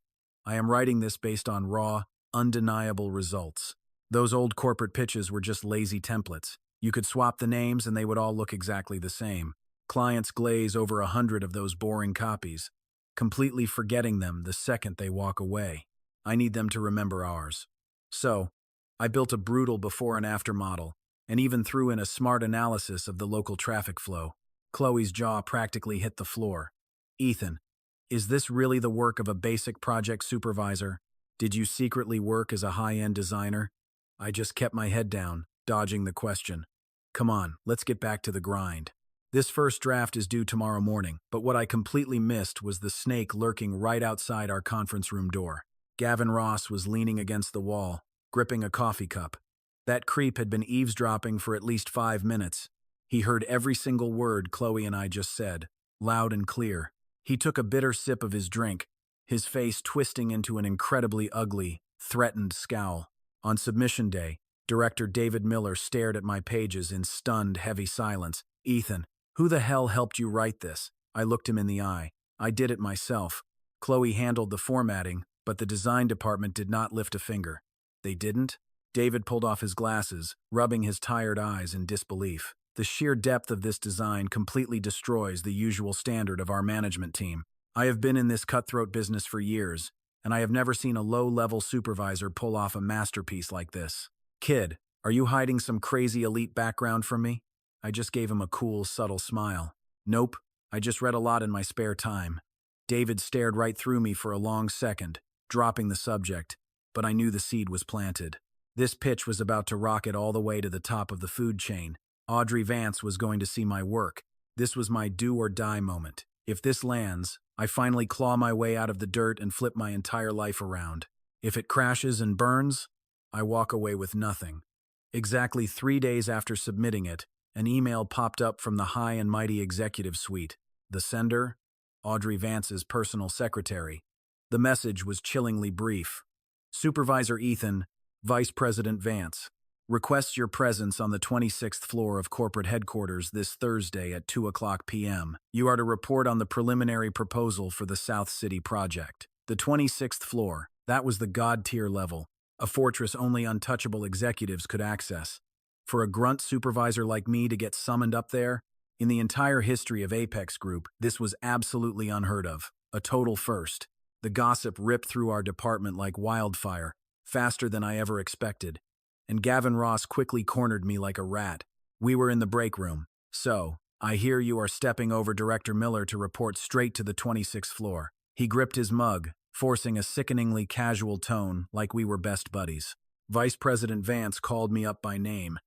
I am writing this based on raw, undeniable results. Those old corporate pitches were just lazy templates. You could swap the names and they would all look exactly the same. Clients glaze over 100 of those boring copies, completely forgetting them the second they walk away. I need them to remember ours. So, I built a brutal before and after model, and even threw in a smart analysis of the local traffic flow. Chloe's jaw practically hit the floor. Ethan, is this really the work of a basic project supervisor? Did you secretly work as a high-end designer? I just kept my head down, dodging the question. Come on, let's get back to the grind. This first draft is due tomorrow morning, but what I completely missed was the snake lurking right outside our conference room door. Gavin Ross was leaning against the wall, gripping a coffee cup. That creep had been eavesdropping for at least 5 minutes. He heard every single word Chloe and I just said, loud and clear. He took a bitter sip of his drink, his face twisting into an incredibly ugly, threatened scowl. On submission day, Director David Miller stared at my pages in stunned, heavy silence. Ethan, who the hell helped you write this? I looked him in the eye. I did it myself. Chloe handled the formatting, but the design department did not lift a finger. They didn't? David pulled off his glasses, rubbing his tired eyes in disbelief. The sheer depth of this design completely destroys the usual standard of our management team. I have been in this cutthroat business for years, and I have never seen a low-level supervisor pull off a masterpiece like this. Kid, are you hiding some crazy elite background from me? I just gave him a cool, subtle smile. Nope, I just read a lot in my spare time. David stared right through me for a long second, dropping the subject, but I knew the seed was planted. This pitch was about to rocket all the way to the top of the food chain. Audrey Vance was going to see my work. This was my do-or-die moment. If this lands, I finally claw my way out of the dirt and flip my entire life around. If it crashes and burns, I walk away with nothing. Exactly 3 days after submitting it, an email popped up from the high and mighty executive suite. The sender? Audrey Vance's personal secretary. The message was chillingly brief. Supervisor Ethan, Vice President Vance, requests your presence on the 26th floor of corporate headquarters this Thursday at 2:00 p.m. You are to report on the preliminary proposal for the South City project. The 26th floor, that was the god-tier level, a fortress only untouchable executives could access. For a grunt supervisor like me to get summoned up there, in the entire history of Apex Group, this was absolutely unheard of, a total first. The gossip ripped through our department like wildfire, faster than I ever expected, and Gavin Ross quickly cornered me like a rat. We were in the break room. So, I hear you are stepping over Director Miller to report straight to the 26th floor. He gripped his mug, forcing a sickeningly casual tone like we were best buddies. Vice President Vance called me up by name.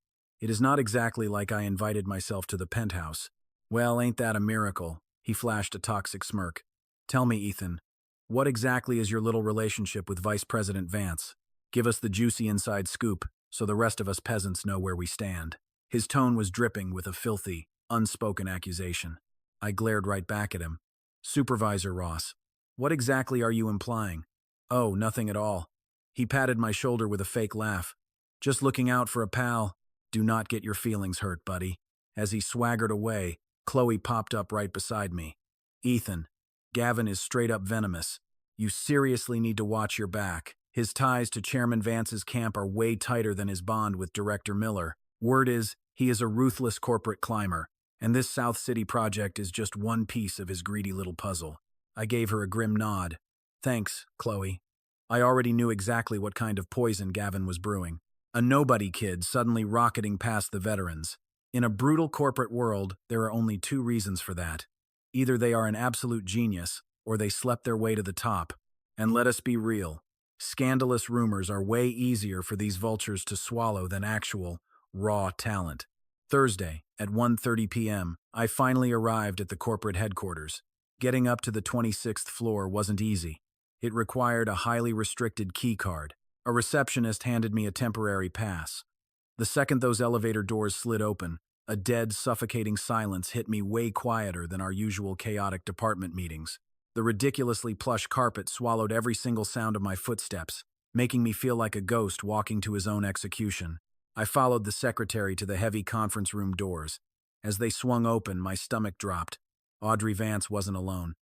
It is not exactly like I invited myself to the penthouse. Well, ain't that a miracle? He flashed a toxic smirk. Tell me, Ethan, what exactly is your little relationship with Vice President Vance? Give us the juicy inside scoop, so the rest of us peasants know where we stand. His tone was dripping with a filthy, unspoken accusation. I glared right back at him. Supervisor Ross, what exactly are you implying? Oh, nothing at all. He patted my shoulder with a fake laugh. Just looking out for a pal. Do not get your feelings hurt, buddy. As he swaggered away, Chloe popped up right beside me. Ethan, Gavin is straight up venomous. You seriously need to watch your back. His ties to Chairman Vance's camp are way tighter than his bond with Director Miller. Word is, he is a ruthless corporate climber, and this South City project is just one piece of his greedy little puzzle. I gave her a grim nod. Thanks, Chloe. I already knew exactly what kind of poison Gavin was brewing. A nobody kid suddenly rocketing past the veterans. In a brutal corporate world, there are only 2 reasons for that. Either they are an absolute genius, or they slept their way to the top. And let us be real. Scandalous rumors are way easier for these vultures to swallow than actual, raw talent. Thursday, at 1:30 p.m., I finally arrived at the corporate headquarters. Getting up to the 26th floor wasn't easy. It required a highly restricted key card. A receptionist handed me a temporary pass. The second those elevator doors slid open, a dead, suffocating silence hit me way quieter than our usual chaotic department meetings. The ridiculously plush carpet swallowed every single sound of my footsteps, making me feel like a ghost walking to his own execution. I followed the secretary to the heavy conference room doors. As they swung open, my stomach dropped. Audrey Vance wasn't alone.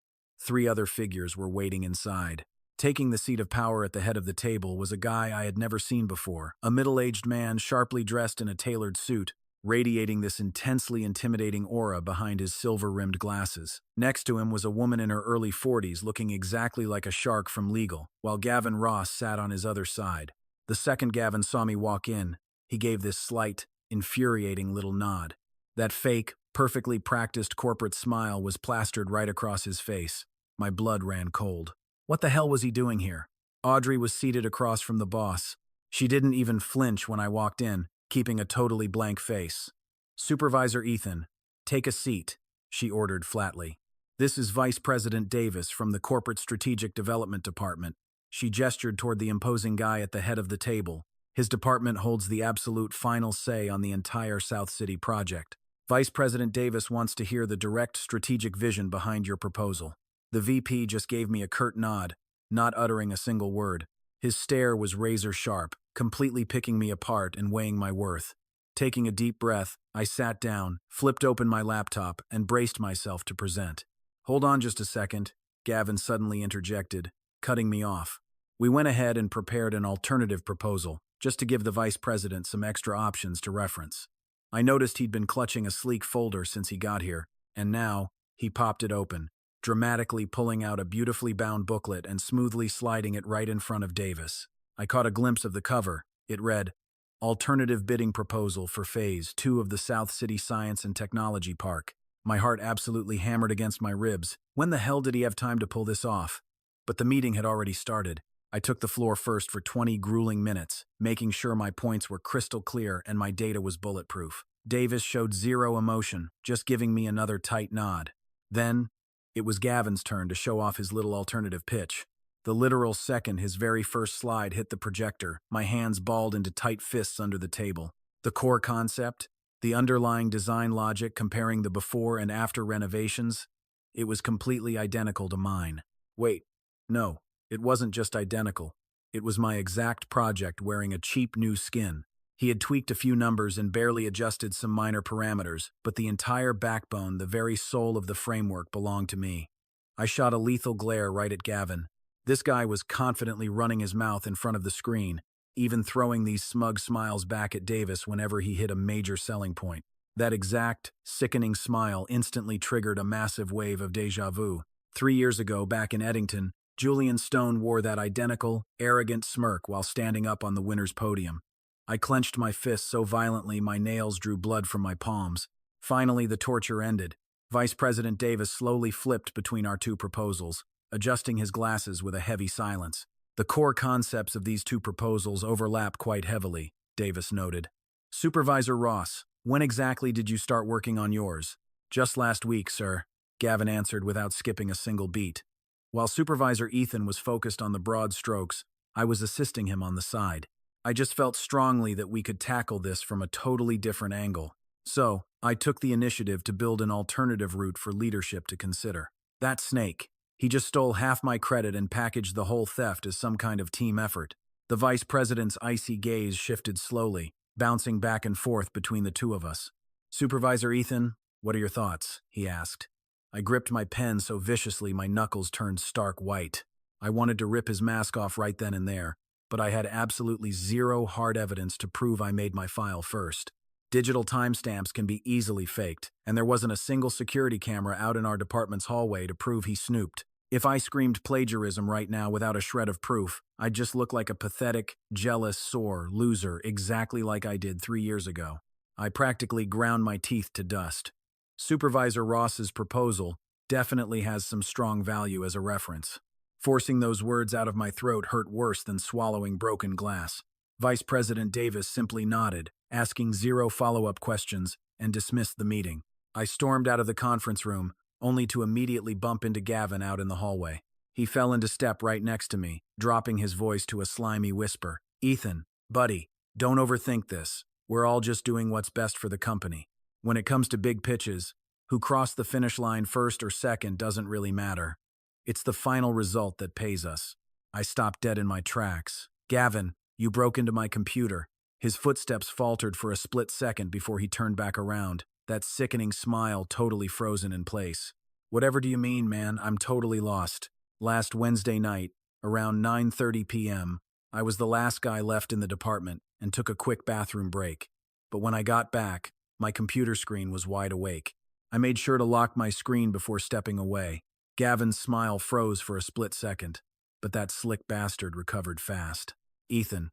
3 other figures were waiting inside. Taking the seat of power at the head of the table was a guy I had never seen before, a middle-aged man sharply dressed in a tailored suit, radiating this intensely intimidating aura behind his silver-rimmed glasses. Next to him was a woman in her early 40s looking exactly like a shark from Legal, while Gavin Ross sat on his other side. The second Gavin saw me walk in, he gave this slight, infuriating little nod. That fake, perfectly practiced corporate smile was plastered right across his face. My blood ran cold. What the hell was he doing here? Audrey was seated across from the boss. She didn't even flinch when I walked in, keeping a totally blank face. "Supervisor Ethan, take a seat," she ordered flatly. "This is Vice President Davis from the Corporate Strategic Development Department." She gestured toward the imposing guy at the head of the table. His department holds the absolute final say on the entire South City project. Vice President Davis wants to hear the direct strategic vision behind your proposal. The VP just gave me a curt nod, not uttering a single word. His stare was razor sharp, completely picking me apart and weighing my worth. Taking a deep breath, I sat down, flipped open my laptop, and braced myself to present. "Hold on just a second," Gavin suddenly interjected, cutting me off. We went ahead and prepared an alternative proposal, just to give the vice president some extra options to reference. I noticed he'd been clutching a sleek folder since he got here, and now, he popped it open, dramatically pulling out a beautifully bound booklet and smoothly sliding it right in front of Davis. I caught a glimpse of the cover. It read, "Alternative Bidding Proposal for Phase 2 of the South City Science and Technology Park." My heart absolutely hammered against my ribs. When the hell did he have time to pull this off? But the meeting had already started. I took the floor first for 20 grueling minutes, making sure my points were crystal clear and my data was bulletproof. Davis showed zero emotion, just giving me another tight nod. Then, it was Gavin's turn to show off his little alternative pitch. The literal second his very first slide hit the projector, my hands balled into tight fists under the table. The core concept, the underlying design logic comparing the before and after renovations, it was completely identical to mine. Wait, no, it wasn't just identical. It was my exact project wearing a cheap new skin. He had tweaked a few numbers and barely adjusted some minor parameters, but the entire backbone, the very soul of the framework, belonged to me. I shot a lethal glare right at Gavin. This guy was confidently running his mouth in front of the screen, even throwing these smug smiles back at Davis whenever he hit a major selling point. That exact, sickening smile instantly triggered a massive wave of déjà vu. 3 years ago, back in Eddington, Julian Stone wore that identical, arrogant smirk while standing up on the winner's podium. I clenched my fists so violently my nails drew blood from my palms. Finally, the torture ended. Vice President Davis slowly flipped between our two proposals, adjusting his glasses with a heavy silence. "The core concepts of these two proposals overlap quite heavily," Davis noted. "Supervisor Ross, when exactly did you start working on yours?" "Just last week, sir," Gavin answered without skipping a single beat. While Supervisor Ethan was focused on the broad strokes, I was assisting him on the side. I just felt strongly that we could tackle this from a totally different angle. So, I took the initiative to build an alternative route for leadership to consider. That snake, he just stole half my credit and packaged the whole theft as some kind of team effort. The vice president's icy gaze shifted slowly, bouncing back and forth between the two of us. "Supervisor Ethan, what are your thoughts?" he asked. I gripped my pen so viciously my knuckles turned stark white. I wanted to rip his mask off right then and there, but I had absolutely zero hard evidence to prove I made my file first. Digital timestamps can be easily faked, and there wasn't a single security camera out in our department's hallway to prove he snooped. If I screamed plagiarism right now without a shred of proof, I'd just look like a pathetic, jealous, sore loser exactly like I did 3 years ago. I practically ground my teeth to dust. Supervisor Ross's proposal definitely has some strong value as a reference. Forcing those words out of my throat hurt worse than swallowing broken glass. Vice President Davis simply nodded, asking zero follow-up questions, and dismissed the meeting. I stormed out of the conference room, only to immediately bump into Gavin out in the hallway. He fell into step right next to me, dropping his voice to a slimy whisper. Ethan, buddy, don't overthink this. We're all just doing what's best for the company. When it comes to big pitches, who crossed the finish line first or second doesn't really matter. It's the final result that pays us. I stopped dead in my tracks. Gavin, you broke into my computer. His footsteps faltered for a split second before he turned back around, that sickening smile totally frozen in place. Whatever do you mean, man? I'm totally lost. Last Wednesday night, around 9:30 p.m., I was the last guy left in the department and took a quick bathroom break. But when I got back, my computer screen was wide awake. I made sure to lock my screen before stepping away. Gavin's smile froze for a split second, but that slick bastard recovered fast. Ethan,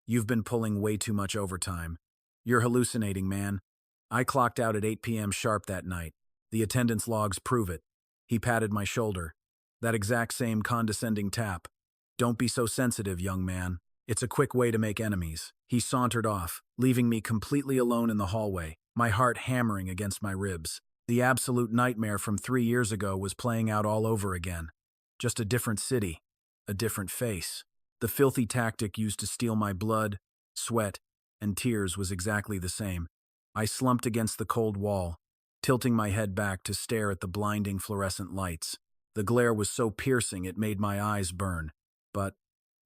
you've been pulling way too much overtime. You're hallucinating, man. I clocked out at 8 p.m. sharp that night. The attendance logs prove it. He patted my shoulder. That exact same condescending tap. Don't be so sensitive, young man. It's a quick way to make enemies. He sauntered off, leaving me completely alone in the hallway, my heart hammering against my ribs. The absolute nightmare from 3 years ago was playing out all over again. Just a different city, a different face. The filthy tactic used to steal my blood, sweat, and tears was exactly the same. I slumped against the cold wall, tilting my head back to stare at the blinding fluorescent lights. The glare was so piercing it made my eyes burn. But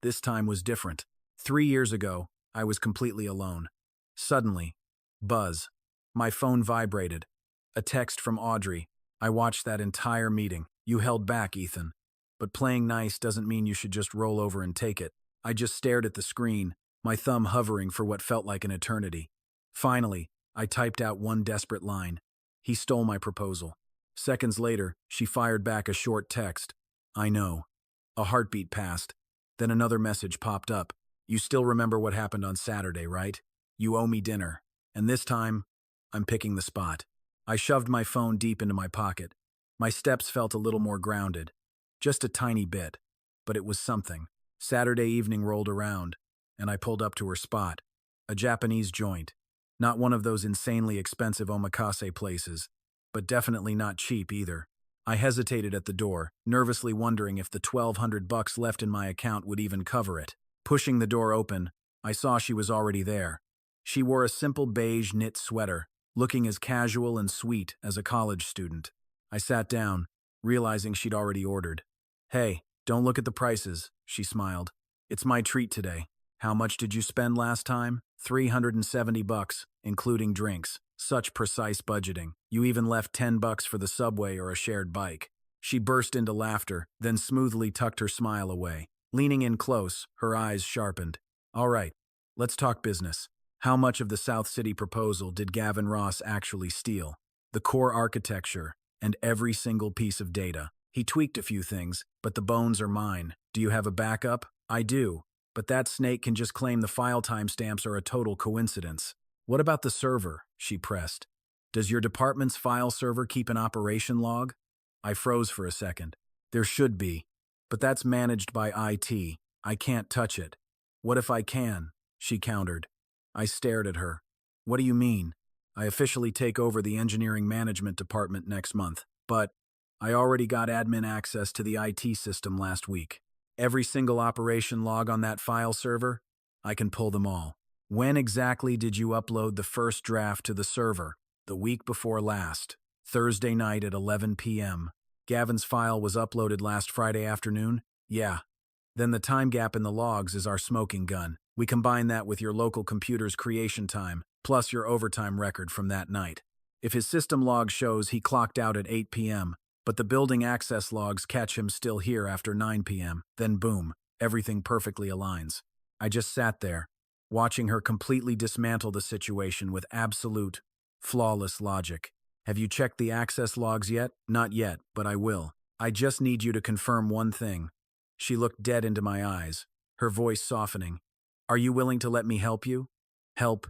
this time was different. 3 years ago, I was completely alone. Suddenly, buzz. My phone vibrated. A text from Audrey. I watched that entire meeting. You held back, Ethan. But playing nice doesn't mean you should just roll over and take it. I just stared at the screen, my thumb hovering for what felt like an eternity. Finally, I typed out one desperate line. He stole my proposal. Seconds later, she fired back a short text. I know. A heartbeat passed. Then another message popped up. You still remember what happened on Saturday, right? You owe me dinner. And this time, I'm picking the spot. I shoved my phone deep into my pocket. My steps felt a little more grounded. Just a tiny bit. But it was something. Saturday evening rolled around, and I pulled up to her spot. A Japanese joint. Not one of those insanely expensive omakase places, but definitely not cheap either. I hesitated at the door, nervously wondering if the $1,200 left in my account would even cover it. Pushing the door open, I saw she was already there. She wore a simple beige knit sweater, looking as casual and sweet as a college student. I sat down, realizing she'd already ordered. Hey, don't look at the prices, she smiled. It's my treat today. How much did you spend last time? $370, including drinks. Such precise budgeting. You even left $10 for the subway or a shared bike. She burst into laughter, then smoothly tucked her smile away. Leaning in close, her eyes sharpened. All right, let's talk business. How much of the South City proposal did Gavin Ross actually steal? The core architecture and every single piece of data. He tweaked a few things, but the bones are mine. Do you have a backup? I do, but that snake can just claim the file timestamps are a total coincidence. What about the server? She pressed. Does your department's file server keep an operation log? I froze for a second. There should be, but that's managed by IT. I can't touch it. What if I can? She countered. I stared at her. What do you mean? I officially take over the engineering management department next month, but I already got admin access to the IT system last week. Every single operation log on that file server, I can pull them all. When exactly did you upload the first draft to the server? The week before last. Thursday night at 11 p.m. Gavin's file was uploaded last Friday afternoon? Yeah. Then the time gap in the logs is our smoking gun. We combine that with your local computer's creation time, plus your overtime record from that night. If his system log shows he clocked out at 8 p.m., but the building access logs catch him still here after 9 p.m., then boom, everything perfectly aligns. I just sat there, watching her completely dismantle the situation with absolute, flawless logic. Have you checked the access logs yet? Not yet, but I will. I just need you to confirm one thing. She looked dead into my eyes, her voice softening. Are you willing to let me help you? Help?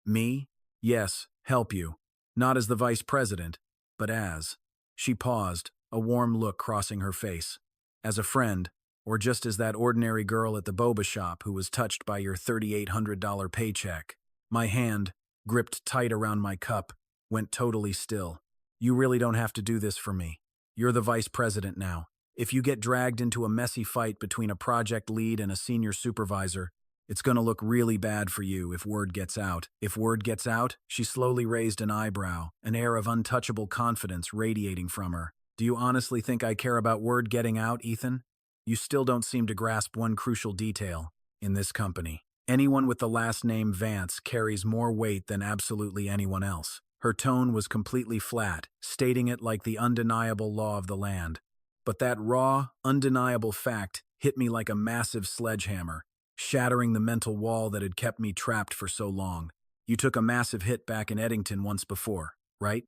Me? Yes, help you. Not as the vice president, but as. She paused, a warm look crossing her face. As a friend, or just as that ordinary girl at the boba shop who was touched by your $3,800 paycheck. My hand, gripped tight around my cup, went totally still. You really don't have to do this for me. You're the vice president now. If you get dragged into a messy fight between a project lead and a senior supervisor, It's gonna look really bad for you if word gets out. If word gets out, she slowly raised an eyebrow, an air of untouchable confidence radiating from her. Do you honestly think I care about word getting out, Ethan? You still don't seem to grasp one crucial detail. In this company, anyone with the last name Vance carries more weight than absolutely anyone else. Her tone was completely flat, stating it like the undeniable law of the land. But that raw, undeniable fact hit me like a massive sledgehammer, shattering the mental wall that had kept me trapped for so long. You took a massive hit back in Eddington once before, right?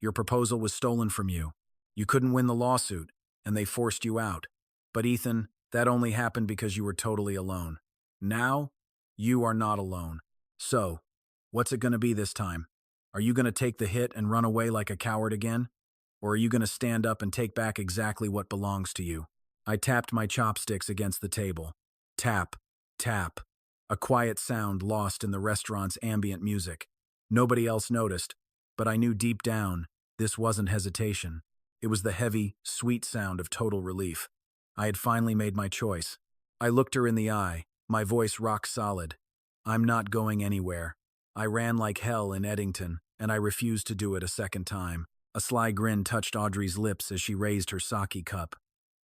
Your proposal was stolen from you. You couldn't win the lawsuit, and they forced you out. But Ethan, that only happened because you were totally alone. Now, you are not alone. So, what's it going to be this time? Are you going to take the hit and run away like a coward again? Or are you going to stand up and take back exactly what belongs to you? I tapped my chopsticks against the table. Tap, tap. A quiet sound lost in the restaurant's ambient music. Nobody else noticed, but I knew deep down this wasn't hesitation. It was the heavy, sweet sound of total relief. I had finally made my choice. I looked her in the eye, my voice rock solid. I'm not going anywhere. I ran like hell in Eddington, and I refused to do it a second time. A sly grin touched Audrey's lips as she raised her sake cup.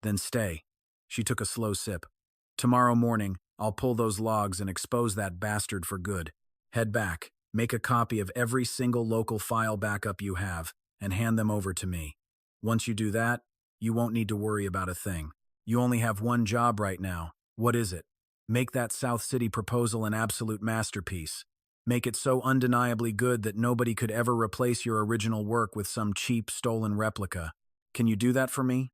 Then stay. She took a slow sip. Tomorrow morning, I'll pull those logs and expose that bastard for good. Head back, make a copy of every single local file backup you have, and hand them over to me. Once you do that, you won't need to worry about a thing. You only have one job right now. What is it? Make that South City proposal an absolute masterpiece. Make it so undeniably good that nobody could ever replace your original work with some cheap, stolen replica. Can you do that for me?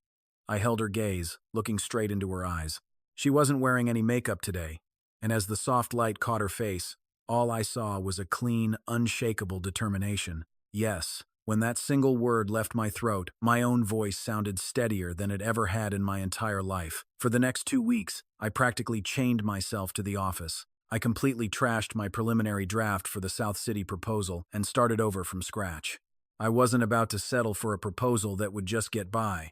I held her gaze, looking straight into her eyes. She wasn't wearing any makeup today, and as the soft light caught her face, all I saw was a clean, unshakable determination. Yes, when that single word left my throat, my own voice sounded steadier than it ever had in my entire life. For the next 2 weeks, I practically chained myself to the office. I completely trashed my preliminary draft for the South City proposal and started over from scratch. I wasn't about to settle for a proposal that would just get by.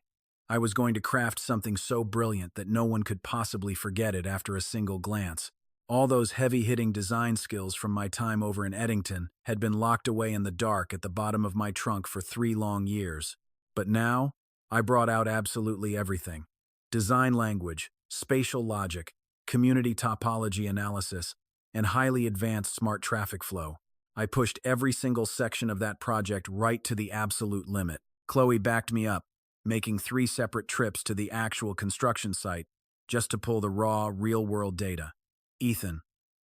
I was going to craft something so brilliant that no one could possibly forget it after a single glance. All those heavy-hitting design skills from my time over in Eddington had been locked away in the dark at the bottom of my trunk for 3 long years. But now, I brought out absolutely everything. Design language, spatial logic, community topology analysis, and highly advanced smart traffic flow. I pushed every single section of that project right to the absolute limit. Chloe backed me up, making 3 separate trips to the actual construction site just to pull the raw, real-world data. Ethan,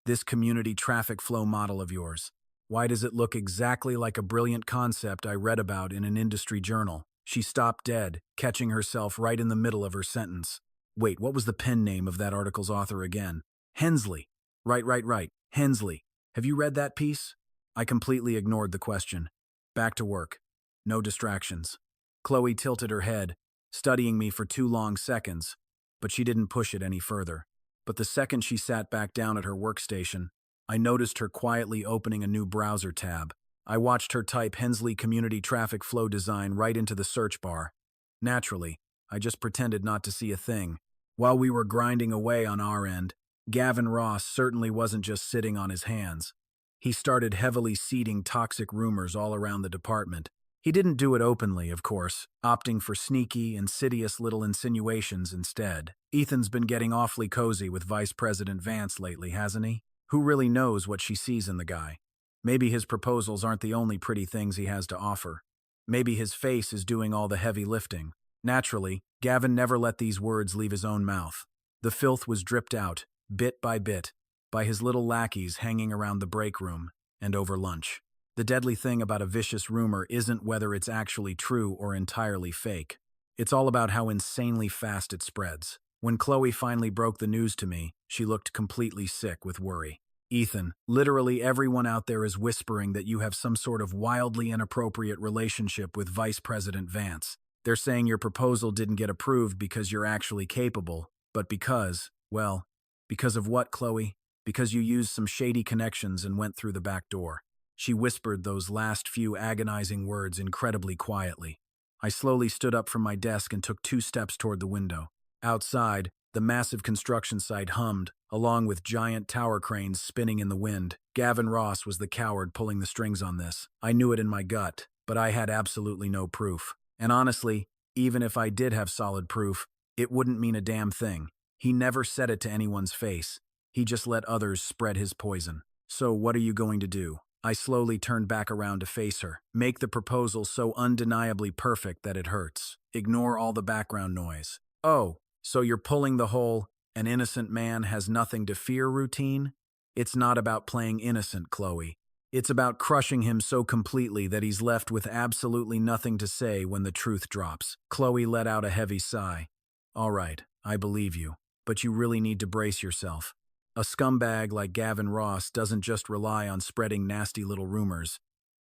this community traffic flow model of yours, why does it look exactly like a brilliant concept I read about in an industry journal? She stopped dead, catching herself right in the middle of her sentence. Wait, what was the pen name of that article's author again? Hensley. Right. Hensley. Have you read that piece? I completely ignored the question. Back to work. No distractions. Chloe tilted her head, studying me for 2 long seconds, but she didn't push it any further. But the second she sat back down at her workstation, I noticed her quietly opening a new browser tab. I watched her type Hensley Community Traffic Flow Design right into the search bar. Naturally, I just pretended not to see a thing. While we were grinding away on our end, Gavin Ross certainly wasn't just sitting on his hands. He started heavily seeding toxic rumors all around the department. He didn't do it openly, of course, opting for sneaky, insidious little insinuations instead. Ethan's been getting awfully cozy with Vice President Vance lately, hasn't he? Who really knows what she sees in the guy? Maybe his proposals aren't the only pretty things he has to offer. Maybe his face is doing all the heavy lifting. Naturally, Gavin never let these words leave his own mouth. The filth was dripped out, bit, by his little lackeys hanging around the break room and over lunch. The deadly thing about a vicious rumor isn't whether it's actually true or entirely fake. It's all about how insanely fast it spreads. When Chloe finally broke the news to me, she looked completely sick with worry. Ethan, literally everyone out there is whispering that you have some sort of wildly inappropriate relationship with Vice President Vance. They're saying your proposal didn't get approved because you're actually capable, but because of what, Chloe? Because you used some shady connections and went through the back door. She whispered those last few agonizing words incredibly quietly. I slowly stood up from my desk and took 2 steps toward the window. Outside, The massive construction site hummed, along with giant tower cranes spinning in the wind. Gavin Ross was the coward pulling the strings on this. I knew it in my gut, but I had absolutely no proof. And honestly, even if I did have solid proof, it wouldn't mean a damn thing. He never said it to anyone's face. He just let others spread his poison. So what are you going to do? I slowly turned back around to face her. Make the proposal so undeniably perfect that it hurts. Ignore all the background noise. Oh, so you're pulling the whole "an innocent man has nothing to fear" routine? It's not about playing innocent, Chloe. It's about crushing him so completely that he's left with absolutely nothing to say when the truth drops. Chloe let out a heavy sigh. All right, I believe you, but you really need to brace yourself. A scumbag like Gavin Ross doesn't just rely on spreading nasty little rumors.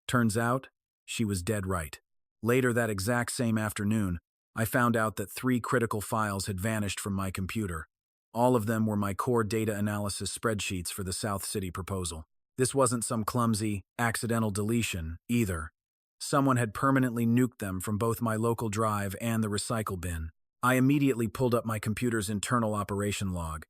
Turns out, she was dead right. Later that exact same afternoon, I found out that 3 critical files had vanished from my computer. All of them were my core data analysis spreadsheets for the South City proposal. This wasn't some clumsy, accidental deletion, either. Someone had permanently nuked them from both my local drive and the recycle bin. I immediately pulled up my computer's internal operation log.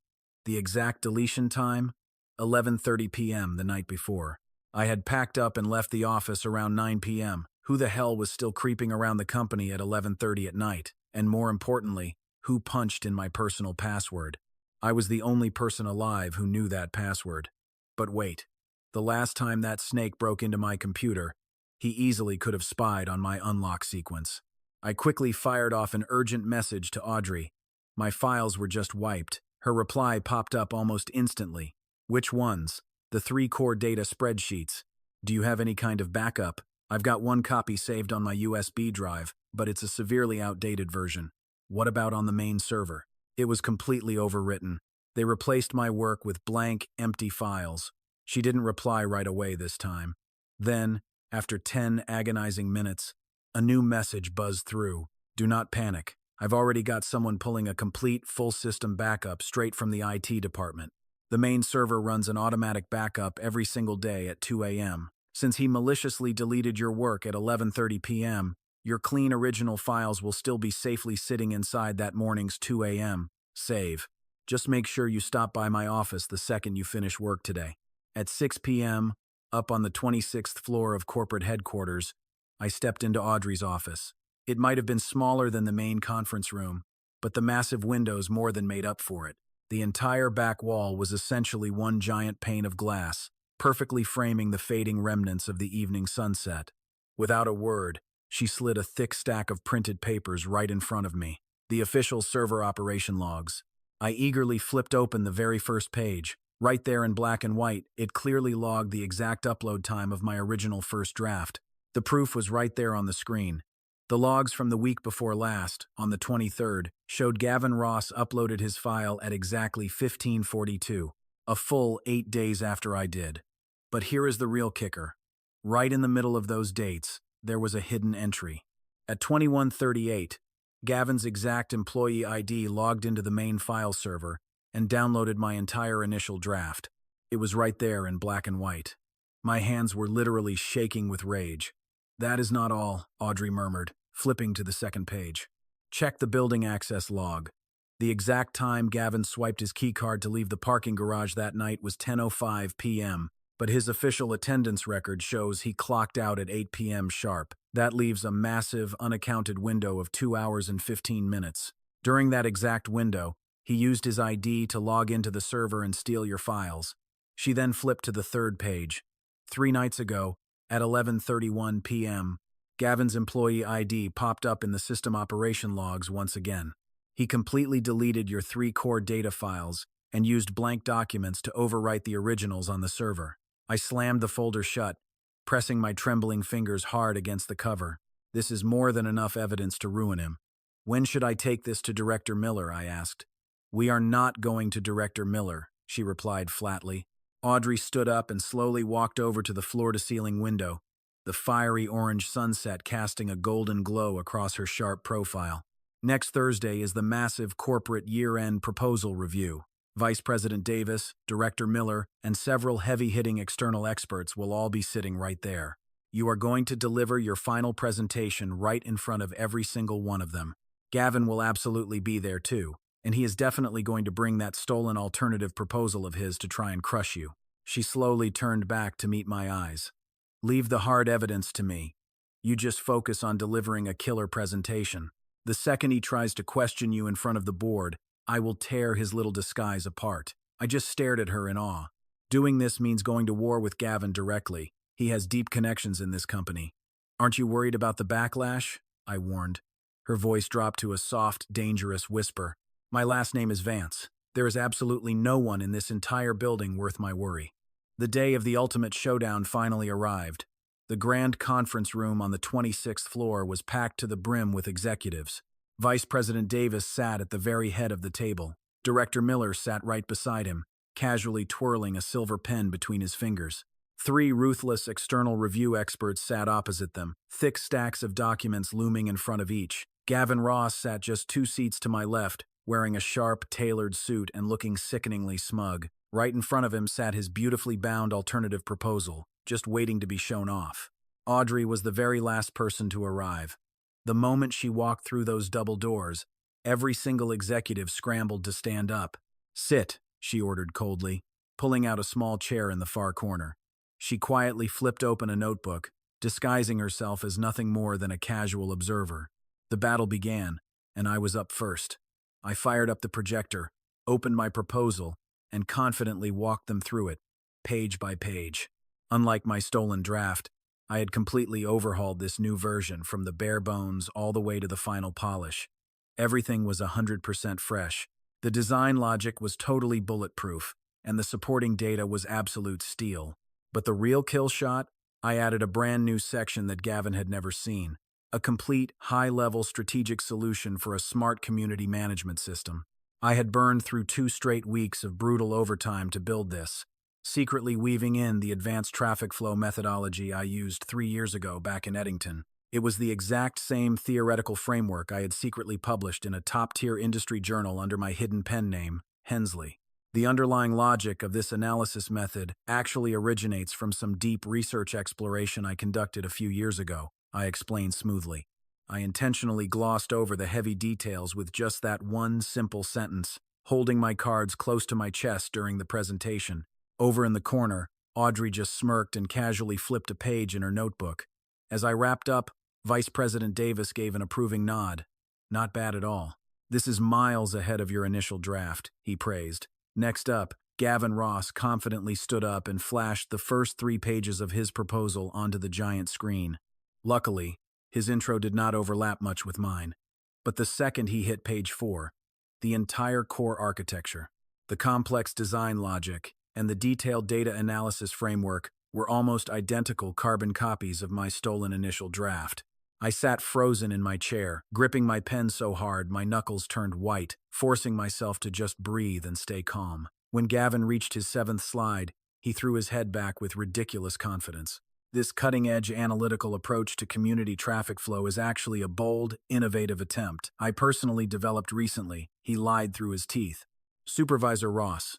The exact deletion time? 11:30 p.m. the night before. I had packed up and left the office around 9 p.m. Who the hell was still creeping around the company at 11:30 at night? And more importantly, who punched in my personal password? I was the only person alive who knew that password. But wait, the last time that snake broke into my computer, he easily could have spied on my unlock sequence. I quickly fired off an urgent message to Audrey. My files were just wiped. Her reply popped up almost instantly. Which ones? The 3 core data spreadsheets. Do you have any kind of backup? I've got 1 copy saved on my USB drive, but it's a severely outdated version. What about on the main server? It was completely overwritten. They replaced my work with blank, empty files. She didn't reply right away this time. Then, after 10 agonizing minutes, a new message buzzed through. Do not panic. I've already got someone pulling a complete, full system backup straight from the IT department. The main server runs an automatic backup every single day at 2 a.m. Since he maliciously deleted your work at 11:30 p.m., your clean original files will still be safely sitting inside that morning's 2 a.m. save. Just make sure you stop by my office the second you finish work today. At 6 p.m., up on the 26th floor of corporate headquarters, I stepped into Audrey's office. It might have been smaller than the main conference room, but the massive windows more than made up for it. The entire back wall was essentially one giant pane of glass, perfectly framing the fading remnants of the evening sunset. Without a word, she slid a thick stack of printed papers right in front of me. The official server operation logs. I eagerly flipped open the very first page. Right there in black and white, it clearly logged the exact upload time of my original first draft. The proof was right there on the screen. The logs from the week before last, on the 23rd, showed Gavin Ross uploaded his file at exactly 15:42, a full 8 days after I did. But here is the real kicker. Right in the middle of those dates, there was a hidden entry. At 21:38, Gavin's exact employee ID logged into the main file server and downloaded my entire initial draft. It was right there in black and white. My hands were literally shaking with rage. That is not all, Audrey murmured, flipping to the second page. Check the building access log. The exact time Gavin swiped his keycard to leave the parking garage that night was 10:05 p.m., but his official attendance record shows he clocked out at 8 p.m. sharp. That leaves a massive, unaccounted window of 2 hours and 15 minutes. During that exact window, he used his ID to log into the server and steal your files. She then flipped to the third page. 3 nights ago, at 11:31 p.m., Gavin's employee ID popped up in the system operation logs once again. He completely deleted your 3 core data files and used blank documents to overwrite the originals on the server. I slammed the folder shut, pressing my trembling fingers hard against the cover. This is more than enough evidence to ruin him. When should I take this to Director Miller? I asked. We are not going to Director Miller, she replied flatly. Audrey stood up and slowly walked over to the floor-to-ceiling window, the fiery orange sunset casting a golden glow across her sharp profile. Next Thursday is the massive corporate year-end proposal review. Vice President Davis, Director Miller, and several heavy-hitting external experts will all be sitting right there. You are going to deliver your final presentation right in front of every single one of them. Gavin will absolutely be there too. and he is definitely going to bring that stolen alternative proposal of his to try and crush you." She slowly turned back to meet my eyes. "Leave the hard evidence to me. You just focus on delivering a killer presentation. The second he tries to question you in front of the board, I will tear his little disguise apart." I just stared at her in awe. Doing this means going to war with Gavin directly. He has deep connections in this company. "Aren't you worried about the backlash?" I warned. Her voice dropped to a soft, dangerous whisper. "My last name is Vance. There is absolutely no one in this entire building worth my worry." The day of the ultimate showdown finally arrived. The grand conference room on the 26th floor was packed to the brim with executives. Vice President Davis sat at the very head of the table. Director Miller sat right beside him, casually twirling a silver pen between his fingers. 3 ruthless external review experts sat opposite them, thick stacks of documents looming in front of each. Gavin Ross sat just 2 seats to my left, wearing a sharp, tailored suit and looking sickeningly smug. Right in front of him sat his beautifully bound alternative proposal, just waiting to be shown off. Audrey was the very last person to arrive. The moment she walked through those double doors, every single executive scrambled to stand up. "Sit," she ordered coldly, pulling out a small chair in the far corner. She quietly flipped open a notebook, disguising herself as nothing more than a casual observer. The battle began, and I was up first. I fired up the projector, opened my proposal, and confidently walked them through it, page by page. Unlike my stolen draft, I had completely overhauled this new version from the bare bones all the way to the final polish. Everything was 100% fresh. The design logic was totally bulletproof, and the supporting data was absolute steel. But the real kill shot, I added a brand new section that Gavin had never seen. A complete, high-level strategic solution for a smart community management system. I had burned through 2 straight weeks of brutal overtime to build this, secretly weaving in the advanced traffic flow methodology I used 3 years ago back in Eddington. It was the exact same theoretical framework I had secretly published in a top-tier industry journal under my hidden pen name, Hensley. The underlying logic of this analysis method actually originates from some deep research exploration I conducted a few years ago, I explained smoothly. I intentionally glossed over the heavy details with just that one simple sentence, holding my cards close to my chest during the presentation. Over in the corner, Audrey just smirked and casually flipped a page in her notebook. As I wrapped up, Vice President Davis gave an approving nod. "Not bad at all. This is miles ahead of your initial draft," he praised. Next up, Gavin Ross confidently stood up and flashed the first 3 pages of his proposal onto the giant screen. Luckily, his intro did not overlap much with mine. But the second he hit page 4, the entire core architecture, the complex design logic, and the detailed data analysis framework were almost identical carbon copies of my stolen initial draft. I sat frozen in my chair, gripping my pen so hard my knuckles turned white, forcing myself to just breathe and stay calm. When Gavin reached his 7th slide, he threw his head back with ridiculous confidence. "This cutting-edge analytical approach to community traffic flow is actually a bold, innovative attempt I personally developed recently," he lied through his teeth. "Supervisor Ross."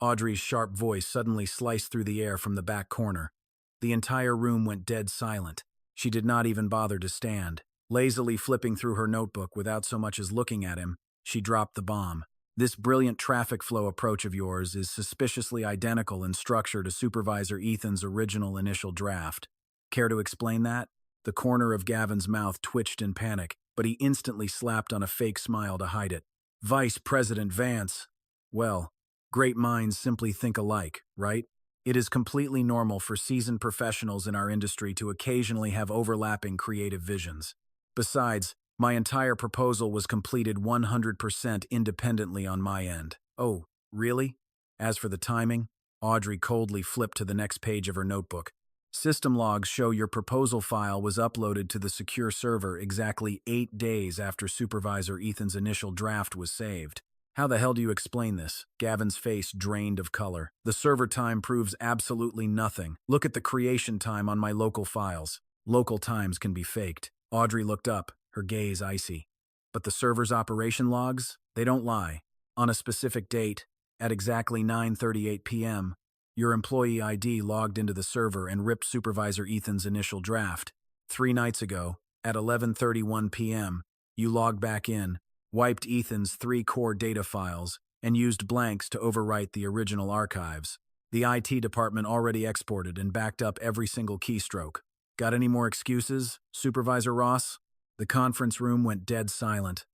Audrey's sharp voice suddenly sliced through the air from the back corner. The entire room went dead silent. She did not even bother to stand. Lazily flipping through her notebook without so much as looking at him, she dropped the bomb. "This brilliant traffic flow approach of yours is suspiciously identical in structure to Supervisor Ethan's original initial draft. Care to explain that?" The corner of Gavin's mouth twitched in panic, but he instantly slapped on a fake smile to hide it. "Vice President Vance. Well, great minds simply think alike, right? It is completely normal for seasoned professionals in our industry to occasionally have overlapping creative visions. Besides, my entire proposal was completed 100% independently on my end." "Oh, really?" As for the timing, Audrey coldly flipped to the next page of her notebook. "System logs show your proposal file was uploaded to the secure server exactly 8 days after Supervisor Ethan's initial draft was saved." "How the hell do you explain this?" Gavin's face drained of color. "The server time proves absolutely nothing. Look at the creation time on my local files. Local times can be faked." Audrey looked up, her gaze icy. "But the server's operation logs? They don't lie. On a specific date, at exactly 9:38 p.m., your employee ID logged into the server and ripped Supervisor Ethan's initial draft. 3 nights ago, at 11:31 p.m., you logged back in, wiped Ethan's 3 core data files, and used blanks to overwrite the original archives. The IT department already exported and backed up every single keystroke. Got any more excuses, Supervisor Ross? The conference room went dead silent.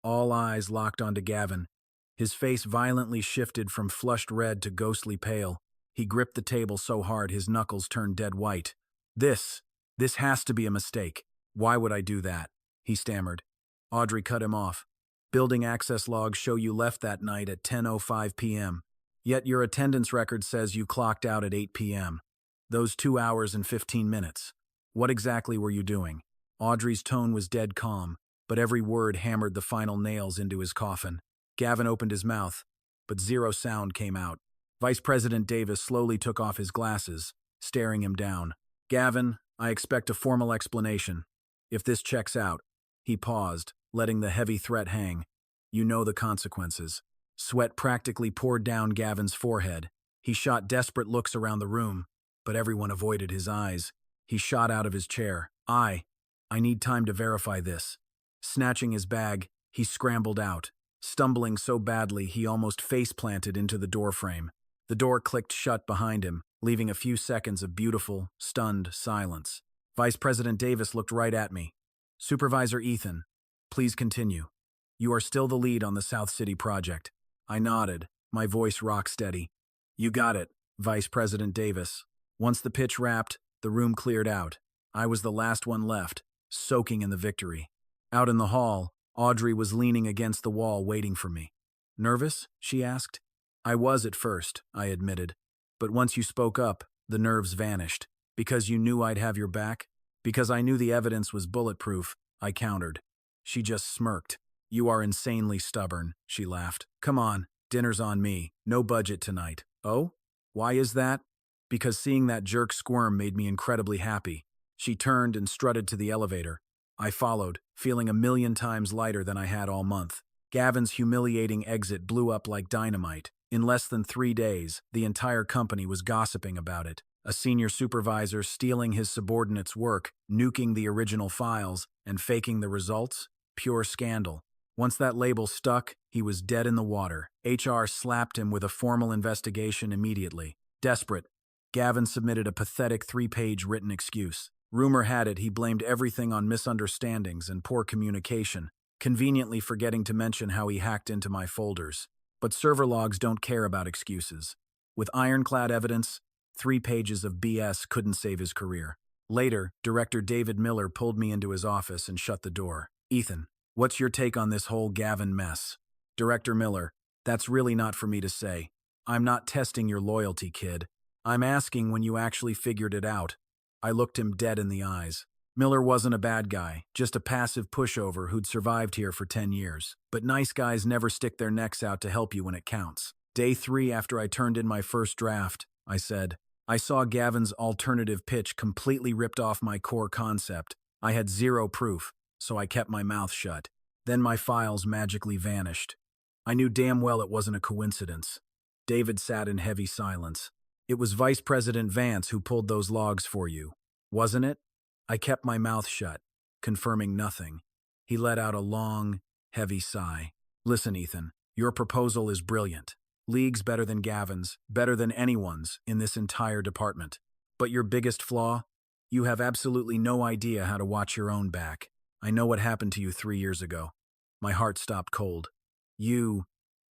All eyes locked onto Gavin. His face violently shifted from flushed red to ghostly pale. He gripped the table so hard his knuckles turned dead white. This has to be a mistake. Why would I do that? He stammered. Audrey cut him off. Building access logs show you left that night at 10:05 p.m. Yet your attendance record says you clocked out at 8 p.m. Those 2 hours and 15 minutes. What exactly were you doing? Audrey's tone was dead calm, but every word hammered the final nails into his coffin. Gavin opened his mouth, but zero sound came out. Vice President Davis slowly took off his glasses, staring him down. Gavin, I expect a formal explanation. If this checks out. He paused, letting the heavy threat hang. You know the consequences. Sweat practically poured down Gavin's forehead. He shot desperate looks around the room, but everyone avoided his eyes. He shot out of his chair. I need time to verify this. Snatching his bag, he scrambled out, stumbling so badly he almost face-planted into the doorframe. The door clicked shut behind him, leaving a few seconds of beautiful, stunned silence. Vice President Davis looked right at me. Supervisor Ethan, please continue. You are still the lead on the South City project. I nodded, my voice rock steady. You got it, Vice President Davis. Once the pitch wrapped, the room cleared out. I was the last one left, soaking in the victory. Out in the hall, Audrey was leaning against the wall waiting for me. Nervous? She asked. I was at first, I admitted. But once you spoke up, the nerves vanished. Because you knew I'd have your back? Because I knew the evidence was bulletproof, I countered. She just smirked. You are insanely stubborn, she laughed. Come on, dinner's on me. No budget tonight. Oh? Why is that? Because seeing that jerk squirm made me incredibly happy. She turned and strutted to the elevator. I followed, feeling 1,000,000 times lighter than I had all month. Gavin's humiliating exit blew up like dynamite. In less than 3 days, the entire company was gossiping about it. A senior supervisor stealing his subordinate's work, nuking the original files, and faking the results? Pure scandal. Once that label stuck, he was dead in the water. HR slapped him with a formal investigation immediately. Desperate, Gavin submitted a pathetic 3-page written excuse. Rumor had it he blamed everything on misunderstandings and poor communication, conveniently forgetting to mention how he hacked into my folders. But server logs don't care about excuses. With ironclad evidence, 3 pages of BS couldn't save his career. Later, Director David Miller pulled me into his office and shut the door. Ethan, what's your take on this whole Gavin mess? Director Miller, that's really not for me to say. I'm not testing your loyalty, kid. I'm asking when you actually figured it out. I looked him dead in the eyes. Miller wasn't a bad guy, just a passive pushover who'd survived here for 10 years. But nice guys never stick their necks out to help you when it counts. Day 3 after I turned in my first draft, I said, I saw Gavin's alternative pitch completely ripped off my core concept. I had 0 proof, so I kept my mouth shut. Then my files magically vanished. I knew damn well it wasn't a coincidence. David sat in heavy silence. It was Vice President Vance who pulled those logs for you, wasn't it? I kept my mouth shut, confirming nothing. He let out a long, heavy sigh. Listen, Ethan, your proposal is brilliant. Leagues better than Gavin's, better than anyone's in this entire department. But your biggest flaw? You have absolutely no idea how to watch your own back. I know what happened to you 3 years ago. My heart stopped cold. You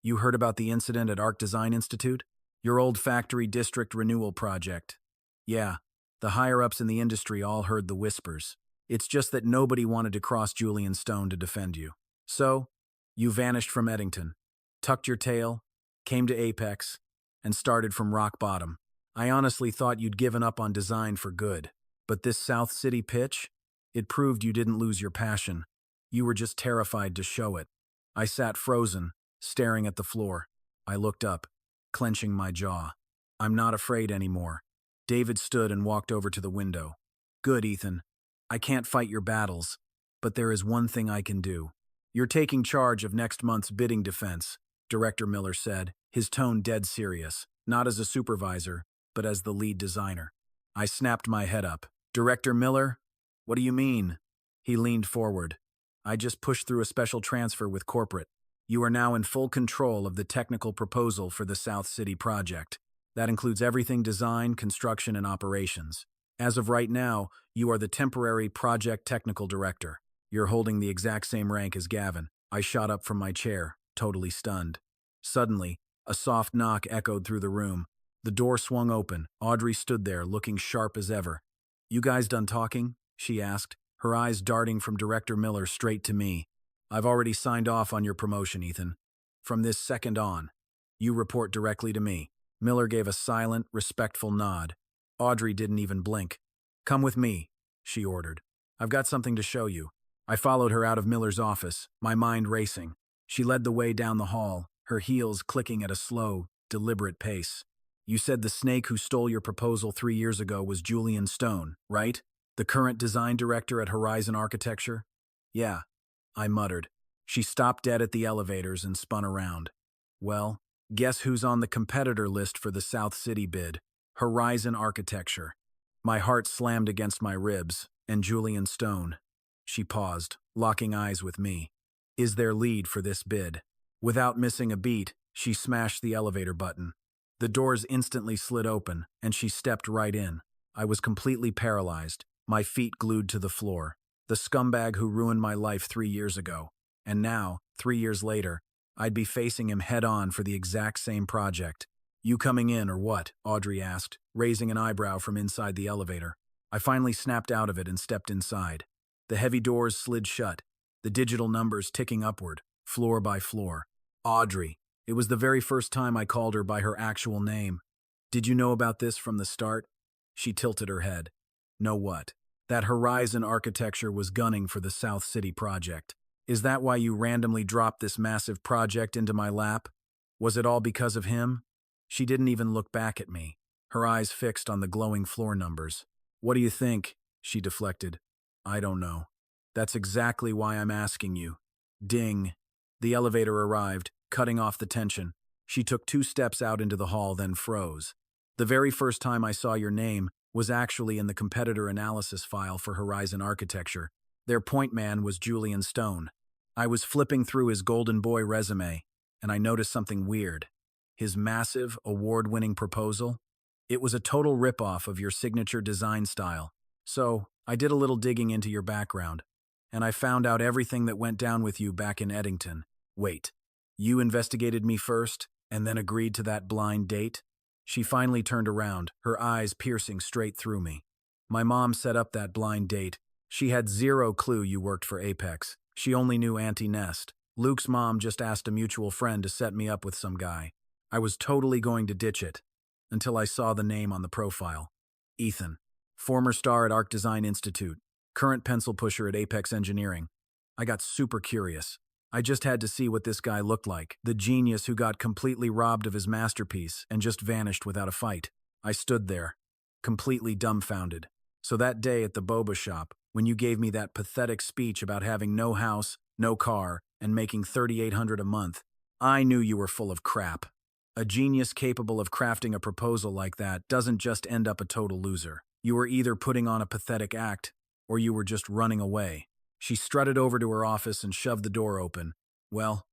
heard about the incident at Arc Design Institute? Your old factory district renewal project. Yeah, the higher-ups in the industry all heard the whispers. It's just that nobody wanted to cross Julian Stone to defend you. So, you vanished from Eddington, tucked your tail, came to Apex, and started from rock bottom. I honestly thought you'd given up on design for good. But this South City pitch? It proved you didn't lose your passion. You were just terrified to show it. I sat frozen, staring at the floor. I looked up, clenching my jaw. I'm not afraid anymore. David stood and walked over to the window. Good, Ethan. I can't fight your battles, but there is one thing I can do. You're taking charge of next month's bidding defense, Director Miller said, his tone dead serious, not as a supervisor, but as the lead designer. I snapped my head up. Director Miller? What do you mean? He leaned forward. I just pushed through a special transfer with corporate. You are now in full control of the technical proposal for the South City project. That includes everything design, construction, and operations. As of right now, you are the temporary project technical director. You're holding the exact same rank as Gavin. I shot up from my chair, totally stunned. Suddenly, a soft knock echoed through the room. The door swung open. Audrey stood there, looking sharp as ever. "You guys done talking?" she asked, her eyes darting from Director Miller straight to me. "I've already signed off on your promotion, Ethan. From this second on, you report directly to me." Miller gave a silent, respectful nod. Audrey didn't even blink. "Come with me," she ordered. "I've got something to show you." I followed her out of Miller's office, my mind racing. She led the way down the hall, her heels clicking at a slow, deliberate pace. "You said the snake who stole your proposal 3 years ago was Julian Stone, right? The current design director at Horizon Architecture?" "Yeah," I muttered. She stopped dead at the elevators and spun around. "Well, guess who's on the competitor list for the South City bid? Horizon Architecture." My heart slammed against my ribs, and Julian Stone. She paused, locking eyes with me. "Is their lead for this bid." Without missing a beat, she smashed the elevator button. The doors instantly slid open, and she stepped right in. I was completely paralyzed, my feet glued to the floor. The scumbag who ruined my life 3 years ago. And now, 3 years later, I'd be facing him head-on for the exact same project. "You coming in, or what?" Audrey asked, raising an eyebrow from inside the elevator. I finally snapped out of it and stepped inside. The heavy doors slid shut, the digital numbers ticking upward, floor by floor. Audrey. It was the very first time I called her by her actual name. "Did you know about this from the start?" She tilted her head. "Know what?" "That Horizon Architecture was gunning for the South City project. Is that why you randomly dropped this massive project into my lap? Was it all because of him?" She didn't even look back at me, her eyes fixed on the glowing floor numbers. "What do you think?" she deflected. "I don't know. That's exactly why I'm asking you." Ding. The elevator arrived, cutting off the tension. She took 2 steps out into the hall, then froze. "The very first time I saw your name was actually in the competitor analysis file for Horizon Architecture. Their point man was Julian Stone. I was flipping through his Golden Boy resume, and I noticed something weird. His massive, award-winning proposal? It was a total ripoff of your signature design style. So, I did a little digging into your background, and I found out everything that went down with you back in Eddington. Wait, you investigated me first, and then agreed to that blind date?" She finally turned around, her eyes piercing straight through me. "My mom set up that blind date. She had zero clue you worked for Apex. She only knew Auntie Nest. Luke's mom just asked a mutual friend to set me up with some guy. I was totally going to ditch it, until I saw the name on the profile. Ethan, former star at Arc Design Institute, current pencil pusher at Apex Engineering. I got super curious. I just had to see what this guy looked like, the genius who got completely robbed of his masterpiece and just vanished without a fight. I stood there, completely dumbfounded. So that day at the boba shop, when you gave me that pathetic speech about having no house, no car, and making $3,800 a month, I knew you were full of crap. A genius capable of crafting a proposal like that doesn't just end up a total loser. You were either putting on a pathetic act, or you were just running away. She strutted over to her office and shoved the door open. "Well,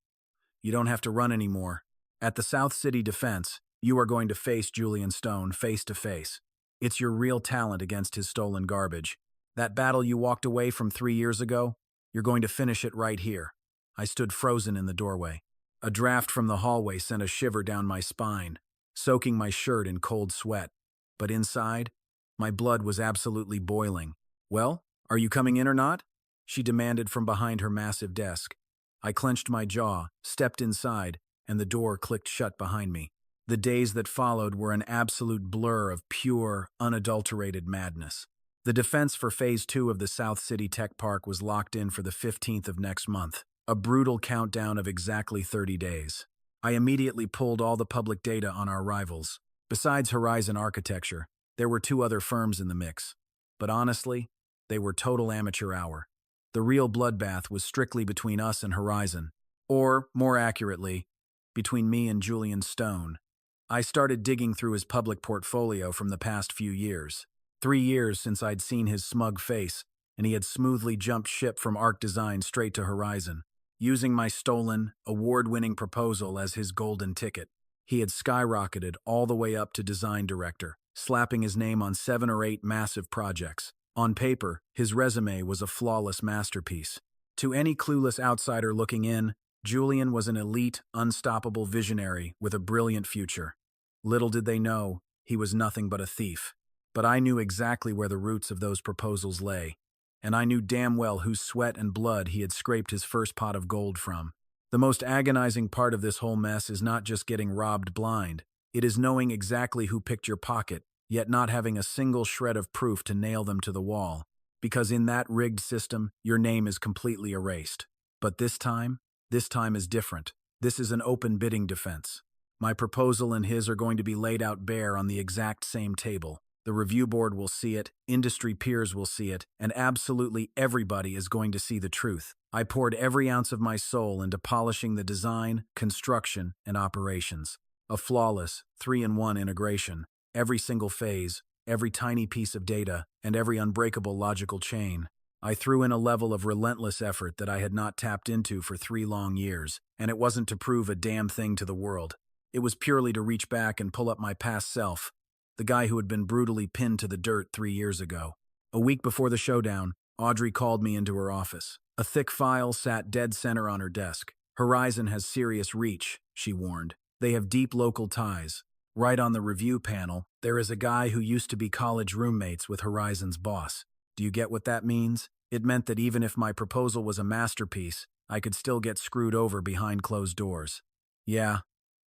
you don't have to run anymore. At the South City Defense, you are going to face Julian Stone face to face. It's your real talent against his stolen garbage. That battle you walked away from 3 years ago, you're going to finish it right here." I stood frozen in the doorway. A draft from the hallway sent a shiver down my spine, soaking my shirt in cold sweat. But inside, my blood was absolutely boiling. "Well, are you coming in or not?" she demanded from behind her massive desk. I clenched my jaw, stepped inside, and the door clicked shut behind me. The days that followed were an absolute blur of pure, unadulterated madness. The defense for Phase 2 of the South City Tech Park was locked in for the 15th of next month, a brutal countdown of exactly 30 days. I immediately pulled all the public data on our rivals. Besides Horizon Architecture, there were 2 other firms in the mix. But honestly, they were total amateur hour. The real bloodbath was strictly between us and Horizon. Or, more accurately, between me and Julian Stone. I started digging through his public portfolio from the past few years. 3 years since I'd seen his smug face, and he had smoothly jumped ship from Arc Design straight to Horizon. Using my stolen, award-winning proposal as his golden ticket, he had skyrocketed all the way up to design director, slapping his name on 7 or 8 massive projects. On paper, his resume was a flawless masterpiece. To any clueless outsider looking in, Julian was an elite, unstoppable visionary with a brilliant future. Little did they know, he was nothing but a thief. But I knew exactly where the roots of those proposals lay, and I knew damn well whose sweat and blood he had scraped his first pot of gold from. The most agonizing part of this whole mess is not just getting robbed blind. It is knowing exactly who picked your pocket, yet not having a single shred of proof to nail them to the wall. Because in that rigged system, your name is completely erased. But this time is different. This is an open bidding defense. My proposal and his are going to be laid out bare on the exact same table. The review board will see it, industry peers will see it, and absolutely everybody is going to see the truth. I poured every ounce of my soul into polishing the design, construction, and operations. A flawless, 3-in-1 integration. Every single phase, every tiny piece of data, and every unbreakable logical chain. I threw in a level of relentless effort that I had not tapped into for 3 long years, and it wasn't to prove a damn thing to the world. It was purely to reach back and pull up my past self, the guy who had been brutally pinned to the dirt 3 years ago. A week before the showdown, Audrey called me into her office. A thick file sat dead center on her desk. Horizon has serious reach, she warned. They have deep local ties. Right on the review panel, there is a guy who used to be college roommates with Horizon's boss. Do you get what that means? It meant that even if my proposal was a masterpiece, I could still get screwed over behind closed doors. Yeah,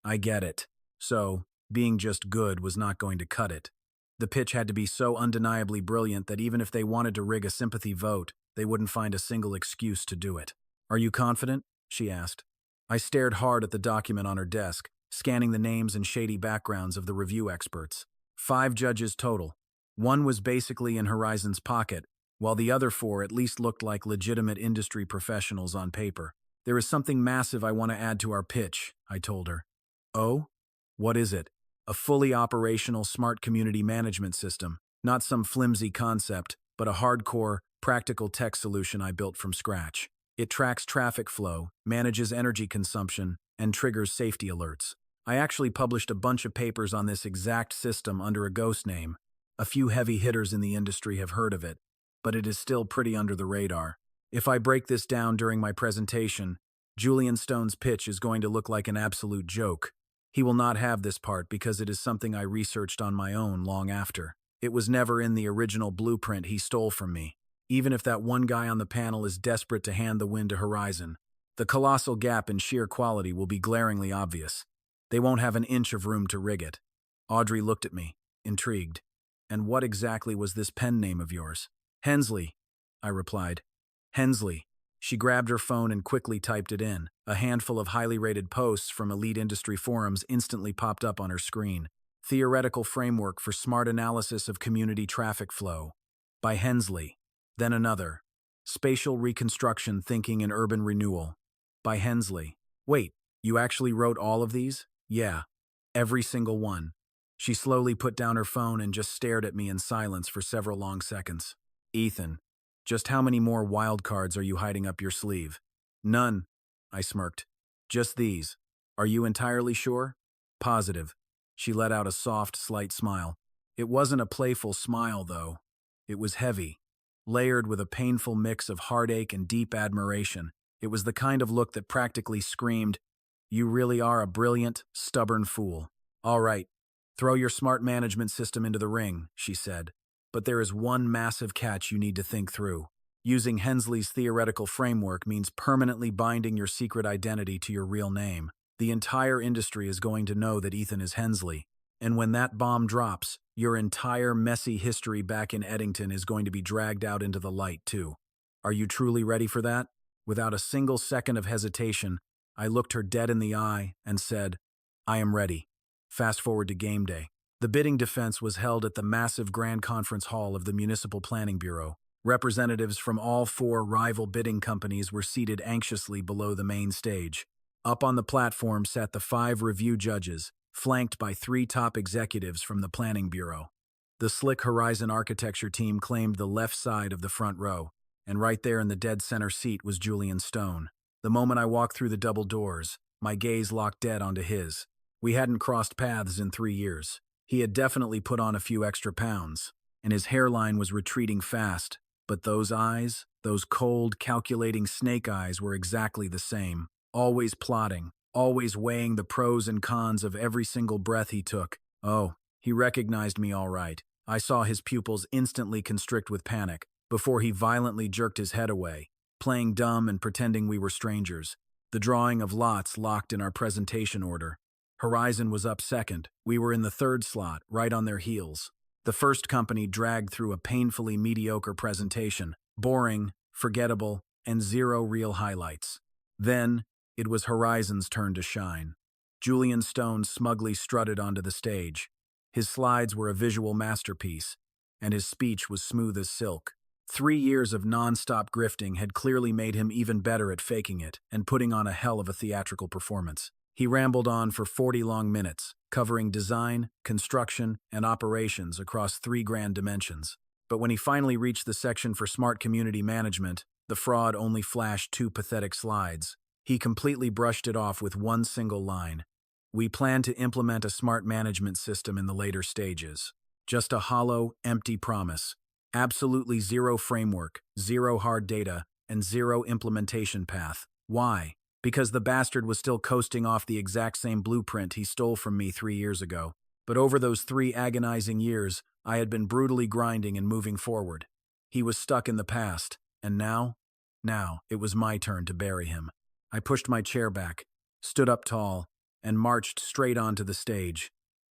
I get it. So, being just good was not going to cut it. The pitch had to be so undeniably brilliant that even if they wanted to rig a sympathy vote, they wouldn't find a single excuse to do it. Are you confident? She asked. I stared hard at the document on her desk, scanning the names and shady backgrounds of the review experts. 5 judges total. 1 was basically in Horizon's pocket, while the other 4 at least looked like legitimate industry professionals on paper. There is something massive I want to add to our pitch, I told her. Oh? What is it? A fully operational smart community management system. Not some flimsy concept, but a hardcore, practical tech solution I built from scratch. It tracks traffic flow, manages energy consumption, and triggers safety alerts. I actually published a bunch of papers on this exact system under a ghost name. A few heavy hitters in the industry have heard of it, but it is still pretty under the radar. If I break this down during my presentation, Julian Stone's pitch is going to look like an absolute joke. He will not have this part because it is something I researched on my own long after. It was never in the original blueprint he stole from me. Even if that one guy on the panel is desperate to hand the win to Horizon, the colossal gap in sheer quality will be glaringly obvious. They won't have an inch of room to rig it. Audrey looked at me, intrigued. And what exactly was this pen name of yours? Hensley, I replied. Hensley. She grabbed her phone and quickly typed it in. A handful of highly rated posts from elite industry forums instantly popped up on her screen. Theoretical Framework for Smart Analysis of Community Traffic Flow, by Hensley. Then another. Spatial Reconstruction Thinking and Urban Renewal, by Hensley. Wait, you actually wrote all of these? Yeah, every single one. She slowly put down her phone and just stared at me in silence for several long seconds. Ethan, just how many more wild cards are you hiding up your sleeve? None, I smirked. Just these. Are you entirely sure? Positive. She let out a soft, slight smile. It wasn't a playful smile, though. It was heavy, layered with a painful mix of heartache and deep admiration. It was the kind of look that practically screamed, "You really are a brilliant, stubborn fool." All right, throw your smart management system into the ring, she said. But there is one massive catch you need to think through. Using Hensley's theoretical framework means permanently binding your secret identity to your real name. The entire industry is going to know that Ethan is Hensley. And when that bomb drops, your entire messy history back in Eddington is going to be dragged out into the light, too. Are you truly ready for that? Without a single second of hesitation, I looked her dead in the eye and said, I am ready. Fast forward to game day. The bidding defense was held at the massive Grand Conference Hall of the Municipal Planning Bureau. Representatives from all 4 rival bidding companies were seated anxiously below the main stage. Up on the platform sat the 5 review judges, flanked by 3 top executives from the Planning Bureau. The slick Horizon architecture team claimed the left side of the front row. and right there in the dead center seat was Julian Stone. The moment I walked through the double doors, my gaze locked dead onto his. We hadn't crossed paths in 3 years. He had definitely put on a few extra pounds, and his hairline was retreating fast, but those eyes, those cold, calculating snake eyes were exactly the same, always plotting, always weighing the pros and cons of every single breath he took. Oh, he recognized me all right. I saw his pupils instantly constrict with panic, before he violently jerked his head away, playing dumb and pretending we were strangers. The drawing of lots locked in our presentation order. Horizon was up second. We were in the third slot, right on their heels. The first company dragged through a painfully mediocre presentation, boring, forgettable, and zero real highlights. Then, it was Horizon's turn to shine. Julian Stone smugly strutted onto the stage. His slides were a visual masterpiece, and his speech was smooth as silk. 3 years of non-stop grifting had clearly made him even better at faking it and putting on a hell of a theatrical performance. He rambled on for 40 long minutes, covering design, construction, and operations across 3 grand dimensions. But when he finally reached the section for smart community management, the fraud only flashed 2 pathetic slides. He completely brushed it off with one single line. We plan to implement a smart management system in the later stages. Just a hollow, empty promise. Absolutely zero framework, zero hard data, and zero implementation path. Why? Because the bastard was still coasting off the exact same blueprint he stole from me 3 years ago. But over those 3 agonizing years, I had been brutally grinding and moving forward. He was stuck in the past, and now, it was my turn to bury him. I pushed my chair back, stood up tall, and marched straight onto the stage.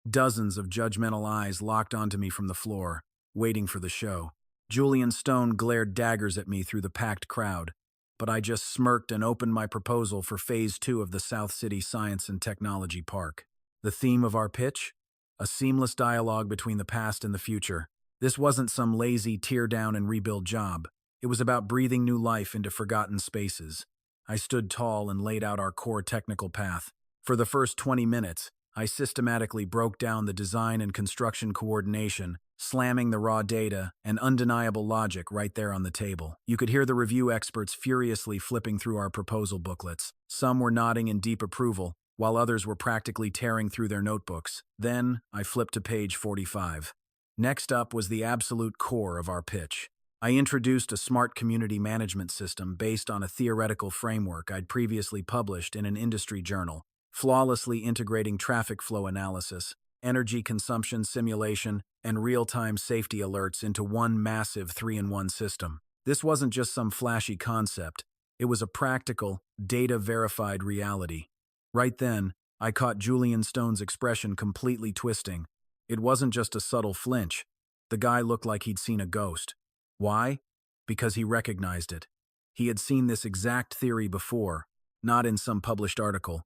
Dozens of judgmental eyes locked onto me from the floor, waiting for the show. Julian Stone glared daggers at me through the packed crowd, but I just smirked and opened my proposal for Phase 2 of the South City Science and Technology Park. The theme of our pitch? A seamless dialogue between the past and the future. This wasn't some lazy tear-down and rebuild job. It was about breathing new life into forgotten spaces. I stood tall and laid out our core technical path. For the first 20 minutes, I systematically broke down the design and construction coordination, slamming the raw data and undeniable logic right there on the table. You could hear the review experts furiously flipping through our proposal booklets. Some were nodding in deep approval, while others were practically tearing through their notebooks. Then, I flipped to page 45. Next up was the absolute core of our pitch. I introduced a smart community management system based on a theoretical framework I'd previously published in an industry journal, flawlessly integrating traffic flow analysis, energy consumption simulation, and real-time safety alerts into one massive 3-in-1 system. This wasn't just some flashy concept. It was a practical, data-verified reality. Right then, I caught Julian Stone's expression completely twisting. It wasn't just a subtle flinch. The guy looked like he'd seen a ghost. Why? Because he recognized it. He had seen this exact theory before, not in some published article,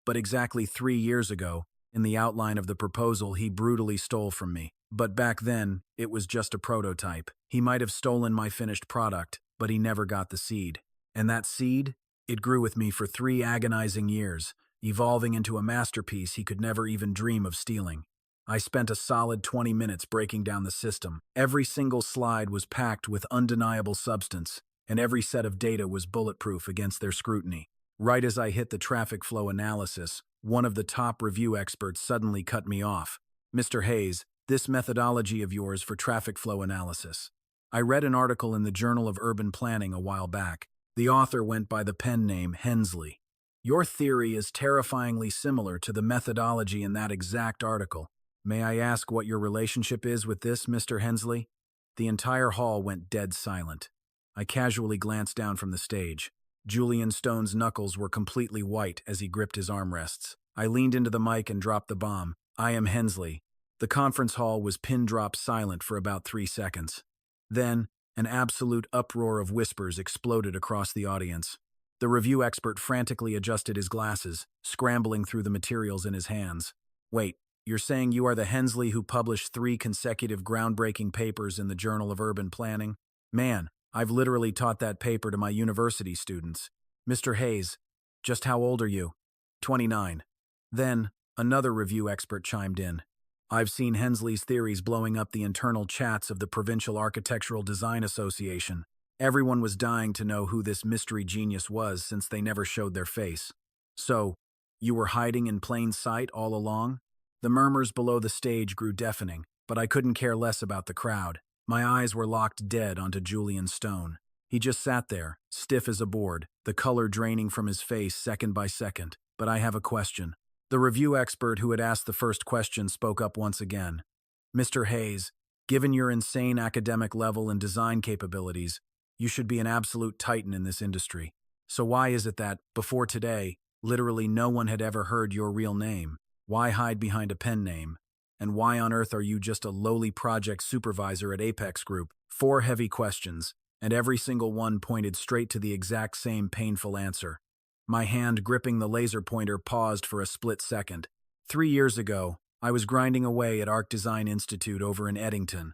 but exactly 3 years ago, in the outline of the proposal he brutally stole from me. But back then, it was just a prototype. He might have stolen my finished product, but he never got the seed. And that seed? It grew with me for 3 agonizing years, evolving into a masterpiece he could never even dream of stealing. I spent a solid 20 minutes breaking down the system. Every single slide was packed with undeniable substance, and every set of data was bulletproof against their scrutiny. Right as I hit the traffic flow analysis, one of the top review experts suddenly cut me off. "Mr. Hayes, this methodology of yours for traffic flow analysis. I read an article in the Journal of Urban Planning a while back. The author went by the pen name Hensley. Your theory is terrifyingly similar to the methodology in that exact article. May I ask what your relationship is with this, Mr. Hensley?" The entire hall went dead silent. I casually glanced down from the stage. Julian Stone's knuckles were completely white as he gripped his armrests. I leaned into the mic and dropped the bomb. "I am Hensley." The conference hall was pin-drop silent for about 3 seconds. Then, an absolute uproar of whispers exploded across the audience. The review expert frantically adjusted his glasses, scrambling through the materials in his hands. "Wait, you're saying you are the Hensley who published 3 consecutive groundbreaking papers in the Journal of Urban Planning? Man, I've literally taught that paper to my university students. Mr. Hayes, just how old are you?" 29. Then, another review expert chimed in. "I've seen Hensley's theories blowing up the internal chats of the Provincial Architectural Design Association. Everyone was dying to know who this mystery genius was since they never showed their face. So, you were hiding in plain sight all along? The murmurs below the stage grew deafening, but I couldn't care less about the crowd. My eyes were locked dead onto Julian Stone. He just sat there, stiff as a board, the color draining from his face second by second. But I have a question. The review expert who had asked the first question spoke up once again. Mr. Hayes, given your insane academic level and design capabilities, you should be an absolute titan in this industry. So why is it that, before today, literally no one had ever heard your real name? Why hide behind a pen name? And why on earth are you just a lowly project supervisor at Apex Group? 4 heavy questions, and every single one pointed straight to the exact same painful answer. My hand gripping the laser pointer paused for a split second. 3 years ago, I was grinding away at Arc Design Institute over in Eddington.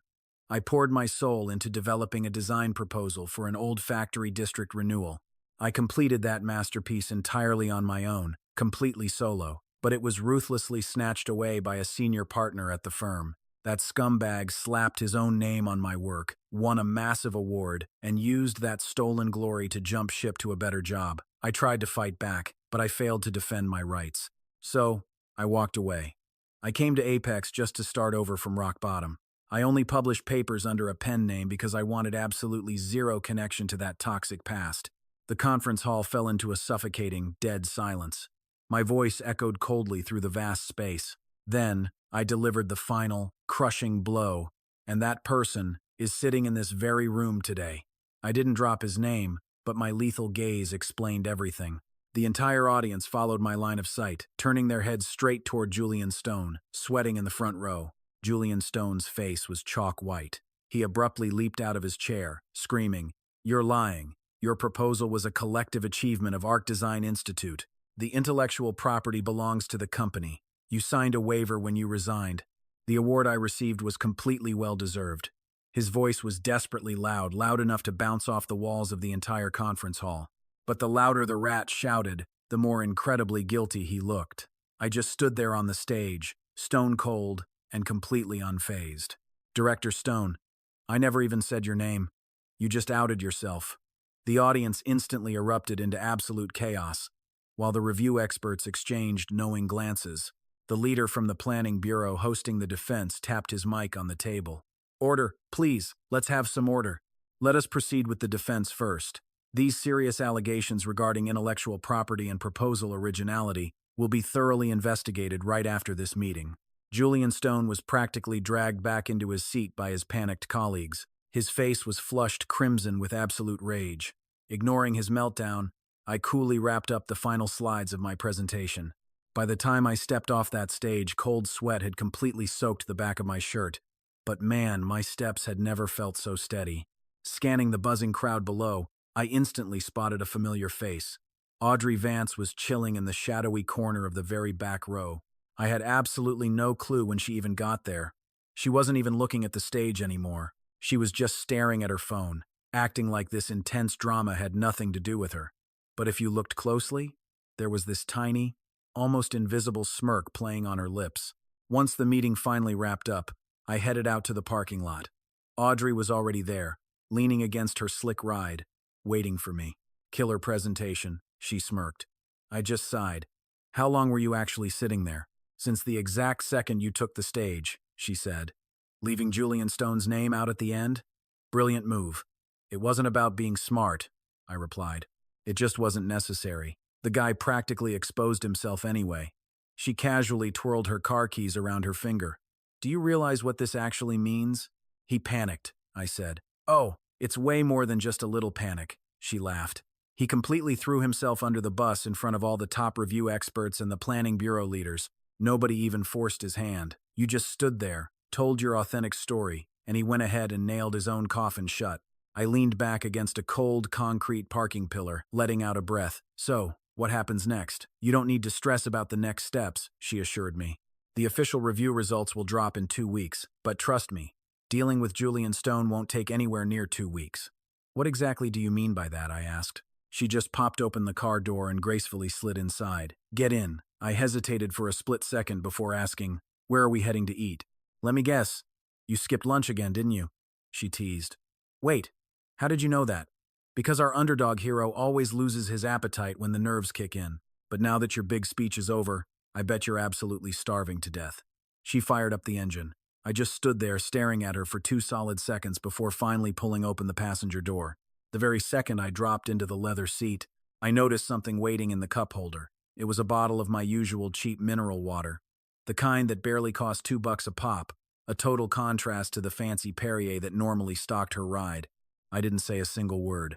I poured my soul into developing a design proposal for an old factory district renewal. I completed that masterpiece entirely on my own, completely solo, but it was ruthlessly snatched away by a senior partner at the firm. That scumbag slapped his own name on my work, won a massive award, and used that stolen glory to jump ship to a better job. I tried to fight back, but I failed to defend my rights. So, I walked away. I came to Apex just to start over from rock bottom. I only published papers under a pen name because I wanted absolutely zero connection to that toxic past. The conference hall fell into a suffocating, dead silence. My voice echoed coldly through the vast space. Then, I delivered the final, crushing blow, and that person is sitting in this very room today. I didn't drop his name, but my lethal gaze explained everything. The entire audience followed my line of sight, turning their heads straight toward Julian Stone, sweating in the front row. Julian Stone's face was chalk white. He abruptly leaped out of his chair, screaming, "You're lying. Your proposal was a collective achievement of Arc Design Institute. The intellectual property belongs to the company. You signed a waiver when you resigned. The award I received was completely well-deserved." His voice was desperately loud, loud enough to bounce off the walls of the entire conference hall. But the louder the rat shouted, the more incredibly guilty he looked. I just stood there on the stage, stone cold and completely unfazed. "Director Stone, I never even said your name. You just outed yourself." The audience instantly erupted into absolute chaos, while the review experts exchanged knowing glances. The leader from the planning bureau hosting the defense tapped his mic on the table. "Order, please, let's have some order. Let us proceed with the defense first. These serious allegations regarding intellectual property and proposal originality will be thoroughly investigated right after this meeting." Julian Stone was practically dragged back into his seat by his panicked colleagues. His face was flushed crimson with absolute rage. Ignoring his meltdown, I coolly wrapped up the final slides of my presentation. By the time I stepped off that stage, cold sweat had completely soaked the back of my shirt. But man, my steps had never felt so steady. Scanning the buzzing crowd below, I instantly spotted a familiar face. Audrey Vance was chilling in the shadowy corner of the very back row. I had absolutely no clue when she even got there. She wasn't even looking at the stage anymore. She was just staring at her phone, acting like this intense drama had nothing to do with her. But if you looked closely, there was this tiny, almost invisible smirk playing on her lips. Once the meeting finally wrapped up, I headed out to the parking lot. Audrey was already there, leaning against her slick ride, waiting for me. "Killer presentation," she smirked. I just sighed. "How long were you actually sitting there?" "Since the exact second you took the stage," she said. "Leaving Julian Stone's name out at the end? Brilliant move." "It wasn't about being smart," I replied. "It just wasn't necessary. The guy practically exposed himself anyway." She casually twirled her car keys around her finger. "Do you realize what this actually means?" "He panicked," I said. "Oh, it's way more than just a little panic," she laughed. "He completely threw himself under the bus in front of all the top review experts and the planning bureau leaders. Nobody even forced his hand. You just stood there, told your authentic story, and he went ahead and nailed his own coffin shut." I leaned back against a cold, concrete parking pillar, letting out a breath. "So, what happens next?" "You don't need to stress about the next steps," she assured me. "The official review results will drop in 2 weeks, but trust me, dealing with Julian Stone won't take anywhere near 2 weeks." "What exactly do you mean by that?" I asked. She just popped open the car door and gracefully slid inside. "Get in." I hesitated for a split second before asking, "Where are we heading to eat?" "Let me guess. You skipped lunch again, didn't you?" she teased. "Wait, how did you know that?" Because our underdog hero always loses his appetite when the nerves kick in. But now that your big speech is over, I bet you're absolutely starving to death. She fired up the engine. I just stood there staring at her for 2 solid seconds before finally pulling open the passenger door. The very second I dropped into the leather seat, I noticed something waiting in the cup holder. It was a bottle of my usual cheap mineral water. The kind that barely cost $2 a pop, a total contrast to the fancy Perrier that normally stocked her ride. I didn't say a single word.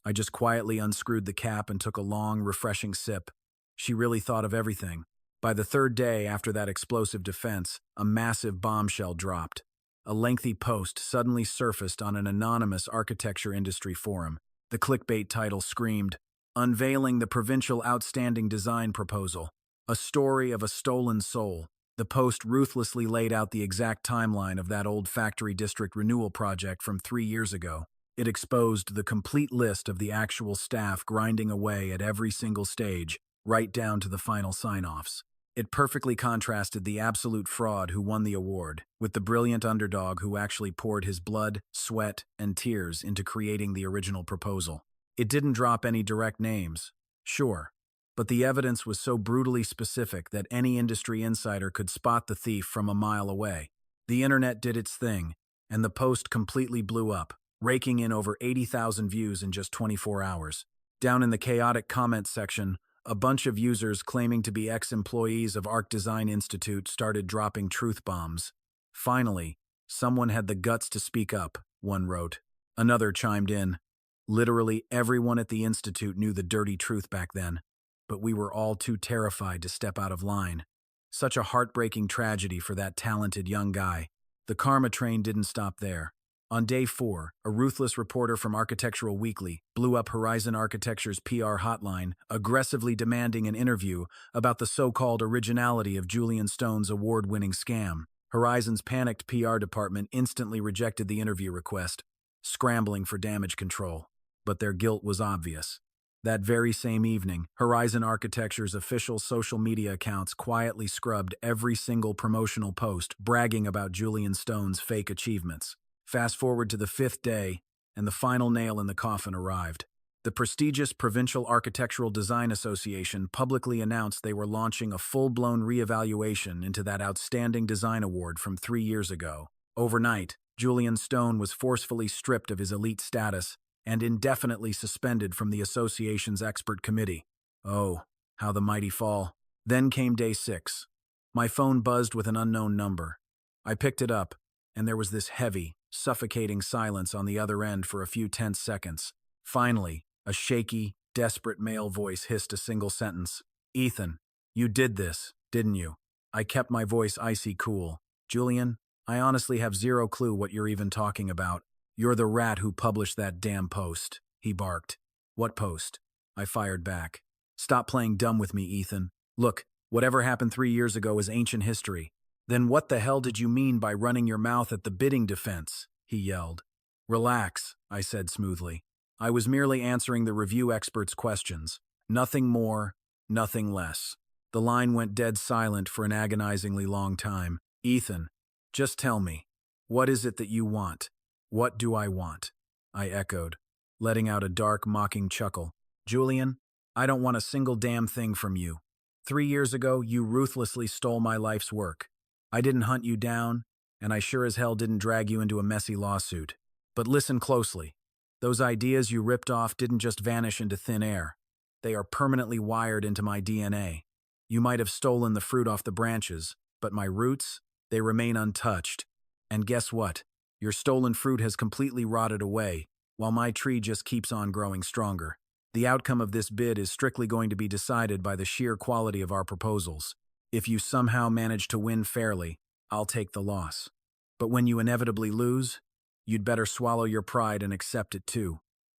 I just quietly unscrewed the cap and took a long, refreshing sip. She really thought of everything. By the 3rd day after that explosive defense, a massive bombshell dropped. A lengthy post suddenly surfaced on an anonymous architecture industry forum. The clickbait title screamed, "Unveiling the Provincial Outstanding Design Proposal, a story of a stolen soul." The post ruthlessly laid out the exact timeline of that old factory district renewal project from 3 years ago. It exposed the complete list of the actual staff grinding away at every single stage, right down to the final sign-offs. It perfectly contrasted the absolute fraud who won the award with the brilliant underdog who actually poured his blood, sweat, and tears into creating the original proposal. It didn't drop any direct names, sure, but the evidence was so brutally specific that any industry insider could spot the thief from a mile away. The internet did its thing, and the post completely blew up, raking in over 80,000 views in just 24 hours. Down in the chaotic comments section, a bunch of users claiming to be ex-employees of Arc Design Institute started dropping truth bombs. Finally, someone had the guts to speak up, one wrote. Another chimed in. Literally everyone at the institute knew the dirty truth back then, but we were all too terrified to step out of line. Such a heartbreaking tragedy for that talented young guy. The karma train didn't stop there. On day 4, a ruthless reporter from Architectural Weekly blew up Horizon Architecture's PR hotline, aggressively demanding an interview about the so-called originality of Julian Stone's award-winning scam. Horizon's panicked PR department instantly rejected the interview request, scrambling for damage control. But their guilt was obvious. That very same evening, Horizon Architecture's official social media accounts quietly scrubbed every single promotional post bragging about Julian Stone's fake achievements. Fast forward to the 5th day, and the final nail in the coffin arrived. The prestigious Provincial Architectural Design Association publicly announced they were launching a full-blown reevaluation into that outstanding design award from 3 years ago. Overnight, Julian Stone was forcefully stripped of his elite status and indefinitely suspended from the association's expert committee. Oh, how the mighty fall. Then came day 6. My phone buzzed with an unknown number. I picked it up, and there was this heavy, suffocating silence on the other end for a few tense seconds. Finally, a shaky, desperate male voice hissed a single sentence. "Ethan, you did this, didn't you?" I kept my voice icy cool. "Julian, I honestly have zero clue what you're even talking about. You're the rat who published that damn post," he barked. "What post?" I fired back. "Stop playing dumb with me, Ethan. Look, whatever happened 3 years ago is ancient history. Then what the hell did you mean by running your mouth at the bidding defense?" he yelled. "Relax," I said smoothly. "I was merely answering the review expert's questions. Nothing more, nothing less." The line went dead silent for an agonizingly long time. "Ethan, just tell me, what is it that you want?" "What do I want?" I echoed, letting out a dark, mocking chuckle. "Julian, I don't want a single damn thing from you. 3 years ago, you ruthlessly stole my life's work. I didn't hunt you down, and I sure as hell didn't drag you into a messy lawsuit. But listen closely. Those ideas you ripped off didn't just vanish into thin air. They are permanently wired into my DNA. You might have stolen the fruit off the branches, but my roots, they remain untouched. And guess what? Your stolen fruit has completely rotted away, while my tree just keeps on growing stronger. The outcome of this bid is strictly going to be decided by the sheer quality of our proposals. If you somehow manage to win fairly, I'll take the loss. But when you inevitably lose, you'd better swallow your pride and accept it too."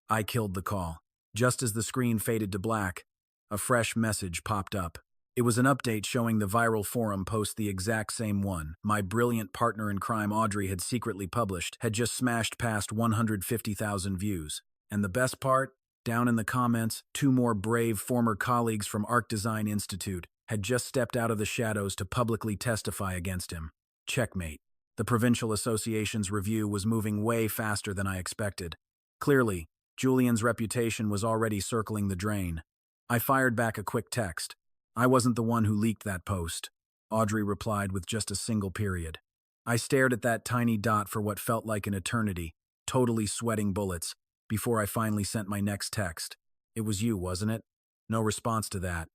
I killed the call. Just as the screen faded to black, a fresh message popped up. It was an update showing the viral forum post the exact same one my brilliant partner in crime Audrey had secretly published had just smashed past 150,000 views. And the best part? Down in the comments, 2 more brave former colleagues from Arc Design Institute had just stepped out of the shadows to publicly testify against him. Checkmate. The Provincial Association's review was moving way faster than I expected. Clearly, Julian's reputation was already circling the drain. I fired back a quick text. I wasn't the one who leaked that post. Audrey replied with just a single period. I stared at that tiny dot for what felt like an eternity, totally sweating bullets, before I finally sent my next text. It was you, wasn't it? No response to that.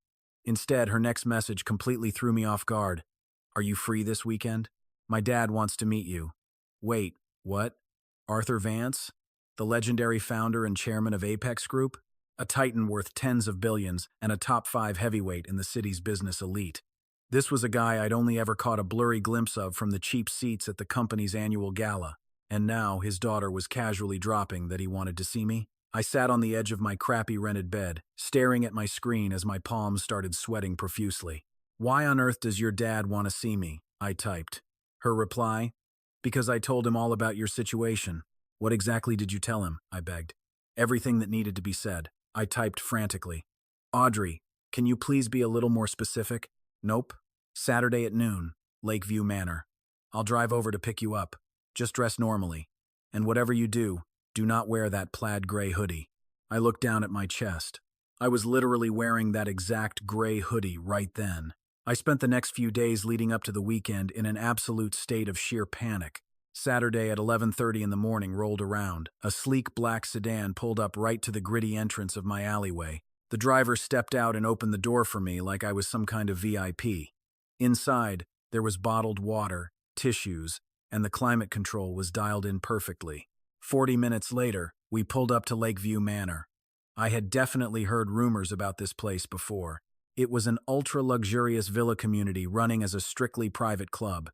Instead, her next message completely threw me off guard. Are you free this weekend? My dad wants to meet you. Wait, what? Arthur Vance? The legendary founder and chairman of Apex Group? A titan worth tens of billions and a top 5 heavyweight in the city's business elite. This was a guy I'd only ever caught a blurry glimpse of from the cheap seats at the company's annual gala, and now his daughter was casually dropping that he wanted to see me. I sat on the edge of my crappy rented bed, staring at my screen as my palms started sweating profusely. Why on earth does your dad want to see me? I typed. Her reply? Because I told him all about your situation. What exactly did you tell him? I begged. Everything that needed to be said. I typed frantically. Audrey, can you please be a little more specific? Nope. Saturday at noon, Lakeview Manor. I'll drive over to pick you up. Just dress normally. And whatever you do, do not wear that plaid gray hoodie. I looked down at my chest. I was literally wearing that exact gray hoodie right then. I spent the next few days leading up to the weekend in an absolute state of sheer panic. Saturday at 11:30 in the morning rolled around. A sleek black sedan pulled up right to the gritty entrance of my alleyway. The driver stepped out and opened the door for me like I was some kind of VIP. Inside, there was bottled water, tissues, and the climate control was dialed in perfectly. 40 minutes later, we pulled up to Lakeview Manor. I had definitely heard rumors about this place before. It was an ultra-luxurious villa community running as a strictly private club.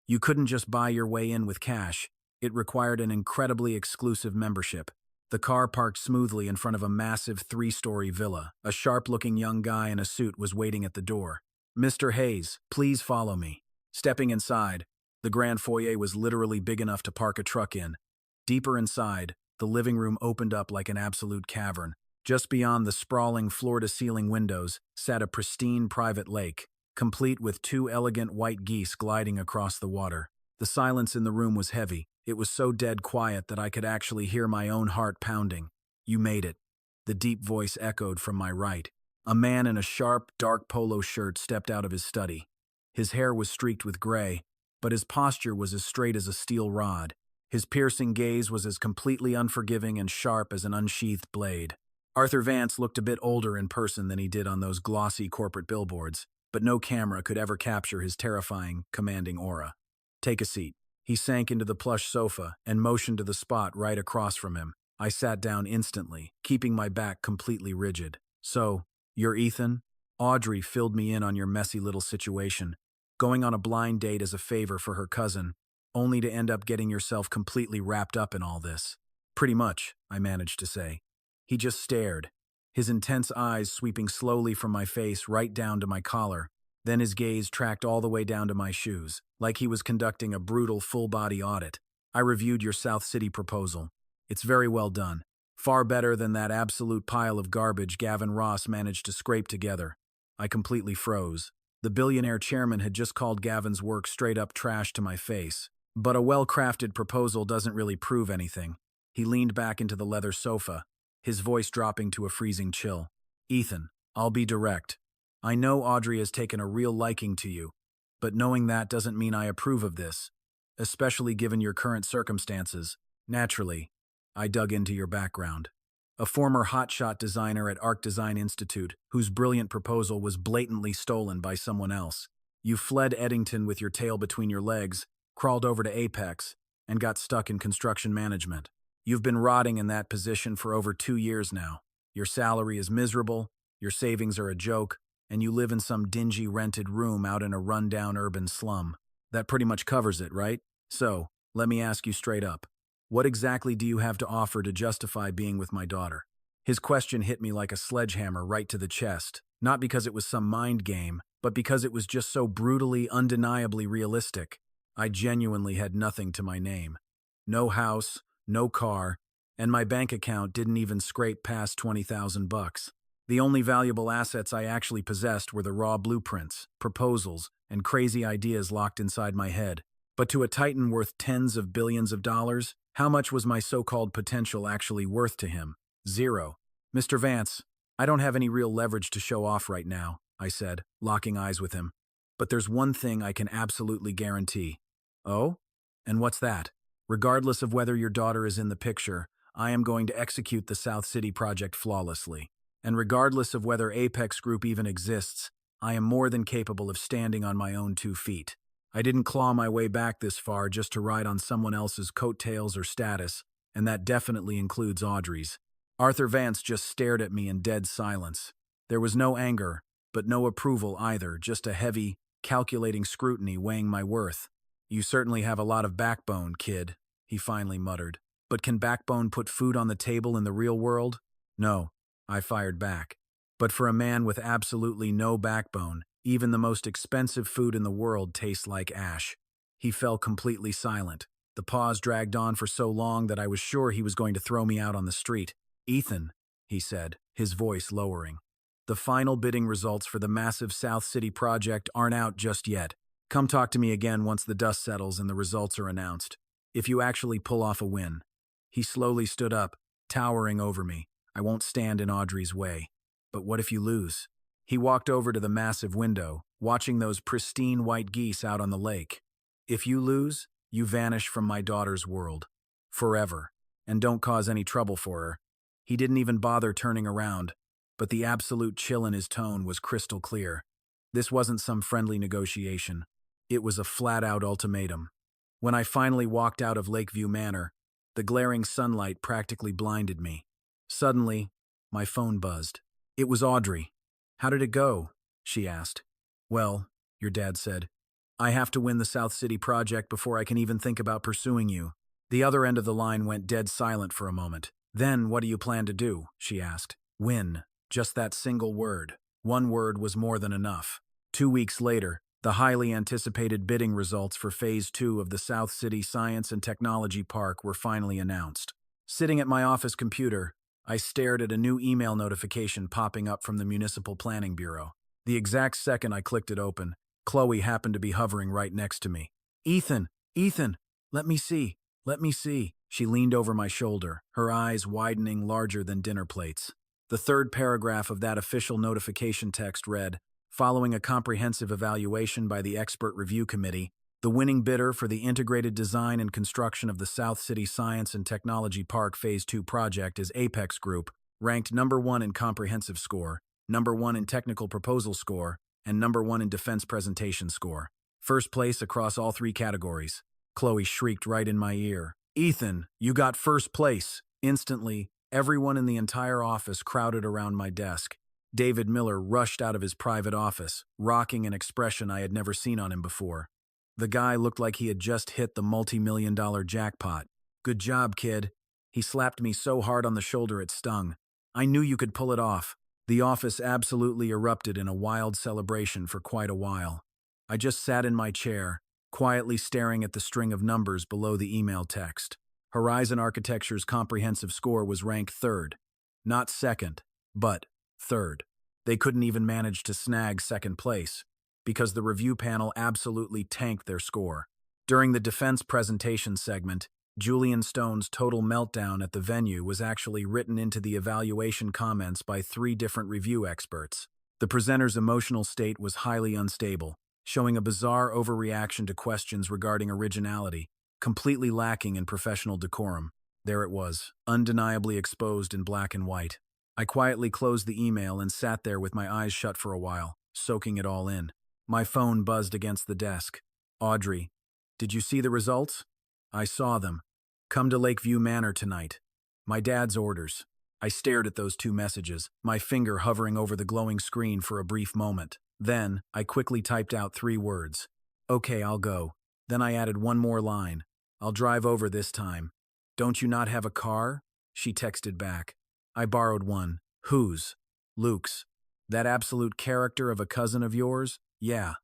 You couldn't just buy your way in with cash. It required an incredibly exclusive membership. The car parked smoothly in front of a massive 3-story villa. A sharp-looking young guy in a suit was waiting at the door. Mr. Hayes, please follow me. Stepping inside, the grand foyer was literally big enough to park a truck in. Deeper inside, the living room opened up like an absolute cavern. Just beyond the sprawling floor-to-ceiling windows sat a pristine private lake, complete with 2 elegant white geese gliding across the water. The silence in the room was heavy. It was so dead quiet that I could actually hear my own heart pounding. You made it. The deep voice echoed from my right. A man in a sharp, dark polo shirt stepped out of his study. His hair was streaked with gray, but his posture was as straight as a steel rod. His piercing gaze was as completely unforgiving and sharp as an unsheathed blade. Arthur Vance looked a bit older in person than he did on those glossy corporate billboards, but no camera could ever capture his terrifying, commanding aura. Take a seat. He sank into the plush sofa and motioned to the spot right across from him. I sat down instantly, keeping my back completely rigid. So, you're Ethan? Audrey filled me in on your messy little situation, going on a blind date as a favor for her cousin, only to end up getting yourself completely wrapped up in all this. Pretty much, I managed to say. He just stared, his intense eyes sweeping slowly from my face right down to my collar. Then his gaze tracked all the way down to my shoes, like he was conducting a brutal full-body audit. I reviewed your South City proposal. It's very well done. Far better than that absolute pile of garbage Gavin Ross managed to scrape together. I completely froze. The billionaire chairman had just called Gavin's work straight-up trash to my face. But a well-crafted proposal doesn't really prove anything. He leaned back into the leather sofa, his voice dropping to a freezing chill. Ethan, I'll be direct. I know Audrey has taken a real liking to you, but knowing that doesn't mean I approve of this, especially given your current circumstances. Naturally, I dug into your background. A former hotshot designer at Arc Design Institute, whose brilliant proposal was blatantly stolen by someone else. You fled Eddington with your tail between your legs, crawled over to Apex, and got stuck in construction management. You've been rotting in that position for over 2 years now. Your salary is miserable, your savings are a joke, and you live in some dingy rented room out in a rundown urban slum. That pretty much covers it, right? So, let me ask you straight up. What exactly do you have to offer to justify being with my daughter? His question hit me like a sledgehammer right to the chest, not because it was some mind game, but because it was just so brutally, undeniably realistic. I genuinely had nothing to my name. No house, no car, and my bank account didn't even scrape past $20,000. The only valuable assets I actually possessed were the raw blueprints, proposals, and crazy ideas locked inside my head. But to a titan worth tens of billions of dollars, how much was my so-called potential actually worth to him? 0. Mr. Vance, I don't have any real leverage to show off right now, I said, locking eyes with him. But there's one thing I can absolutely guarantee. Oh? And what's that? Regardless of whether your daughter is in the picture, I am going to execute the South City project flawlessly. And regardless of whether Apex Group even exists, I am more than capable of standing on my own 2 feet. I didn't claw my way back this far just to ride on someone else's coattails or status, and that definitely includes Audrey's. Arthur Vance just stared at me in dead silence. There was no anger, but no approval either, just a heavy, calculating scrutiny weighing my worth. You certainly have a lot of backbone, kid, he finally muttered. But can backbone put food on the table in the real world? No, I fired back. But for a man with absolutely no backbone, even the most expensive food in the world tastes like ash. He fell completely silent. The pause dragged on for so long that I was sure he was going to throw me out on the street. Ethan, he said, his voice lowering. The final bidding results for the massive South City project aren't out just yet. Come talk to me again once the dust settles and the results are announced. If you actually pull off a win. He slowly stood up, towering over me. I won't stand in Audrey's way. But what if you lose? He walked over to the massive window, watching those pristine white geese out on the lake. If you lose, you vanish from my daughter's world. Forever. And don't cause any trouble for her. He didn't even bother turning around, but the absolute chill in his tone was crystal clear. This wasn't some friendly negotiation. It was a flat-out ultimatum. When I finally walked out of Lakeview Manor, the glaring sunlight practically blinded me. Suddenly, my phone buzzed. It was Audrey. How did it go? She asked. Well, your dad said, I have to win the South City project before I can even think about pursuing you. The other end of the line went dead silent for a moment. Then, what do you plan to do? She asked. Win. Just that single word. One word was more than enough. 2 weeks later, the highly anticipated bidding results for Phase 2 of the South City Science and Technology Park were finally announced. Sitting at my office computer, I stared at a new email notification popping up from the Municipal Planning Bureau. The exact second I clicked it open, Chloe happened to be hovering right next to me. Ethan, let me see. She leaned over my shoulder, her eyes widening larger than dinner plates. The third paragraph of that official notification text read, following a comprehensive evaluation by the Expert Review Committee, the winning bidder for the integrated design and construction of the South City Science and Technology Park Phase 2 project is Apex Group, ranked number 1 in comprehensive score, number 1 in technical proposal score, and number 1 in defense presentation score. First place across all 3 categories. Chloe shrieked right in my ear. Ethan, you got first place. Instantly, everyone in the entire office crowded around my desk. David Miller rushed out of his private office, rocking an expression I had never seen on him before. The guy looked like he had just hit the multi-million-dollar jackpot. Good job, kid. He slapped me so hard on the shoulder it stung. I knew you could pull it off. The office absolutely erupted in a wild celebration for quite a while. I just sat in my chair, quietly staring at the string of numbers below the email text. Horizon Architecture's comprehensive score was ranked 3rd. Not 2nd, but 3rd. They couldn't even manage to snag 2nd place, because the review panel absolutely tanked their score. During the defense presentation segment, Julian Stone's total meltdown at the venue was actually written into the evaluation comments by 3 different review experts. The presenter's emotional state was highly unstable, showing a bizarre overreaction to questions regarding originality, completely lacking in professional decorum. There it was, undeniably exposed in black and white. I quietly closed the email and sat there with my eyes shut for a while, soaking it all in. My phone buzzed against the desk. Audrey, did you see the results? I saw them. Come to Lakeview Manor tonight. My dad's orders. I stared at those 2 messages, my finger hovering over the glowing screen for a brief moment. Then, I quickly typed out 3 words. Okay, I'll go. Then I added one more line. I'll drive over this time. Don't you not have a car? She texted back. I borrowed one. Whose? Luke's. That absolute character of a cousin of yours? Yeah.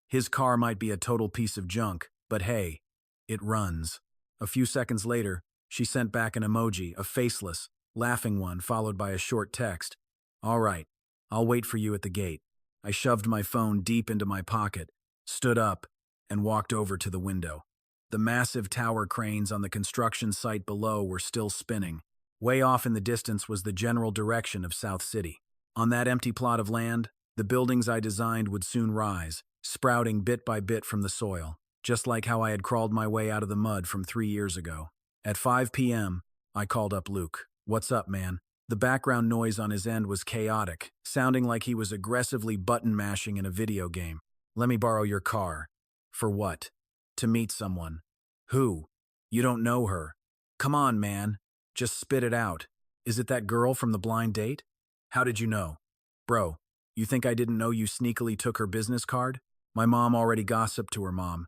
His car might be a total piece of junk, but hey, it runs. A few seconds later, she sent back an emoji, a faceless, laughing one followed by a short text. All right, I'll wait for you at the gate. I shoved my phone deep into my pocket, stood up, and walked over to the window. The massive tower cranes on the construction site below were still spinning, Way off in the distance was the general direction of South City. On that empty plot of land, the buildings I designed would soon rise, sprouting bit by bit from the soil, just like how I had crawled my way out of the mud from 3 years ago. At 5 p.m., I called up Luke. "What's up, man?" The background noise on his end was chaotic, sounding like he was aggressively button-mashing in a video game. "Let me borrow your car." "For what?" "To meet someone." "Who?" "You don't know her." "Come on, man. Just spit it out. Is it that girl from the blind date?" "How did you know?" "Bro, you think I didn't know you sneakily took her business card? My mom already gossiped to her mom.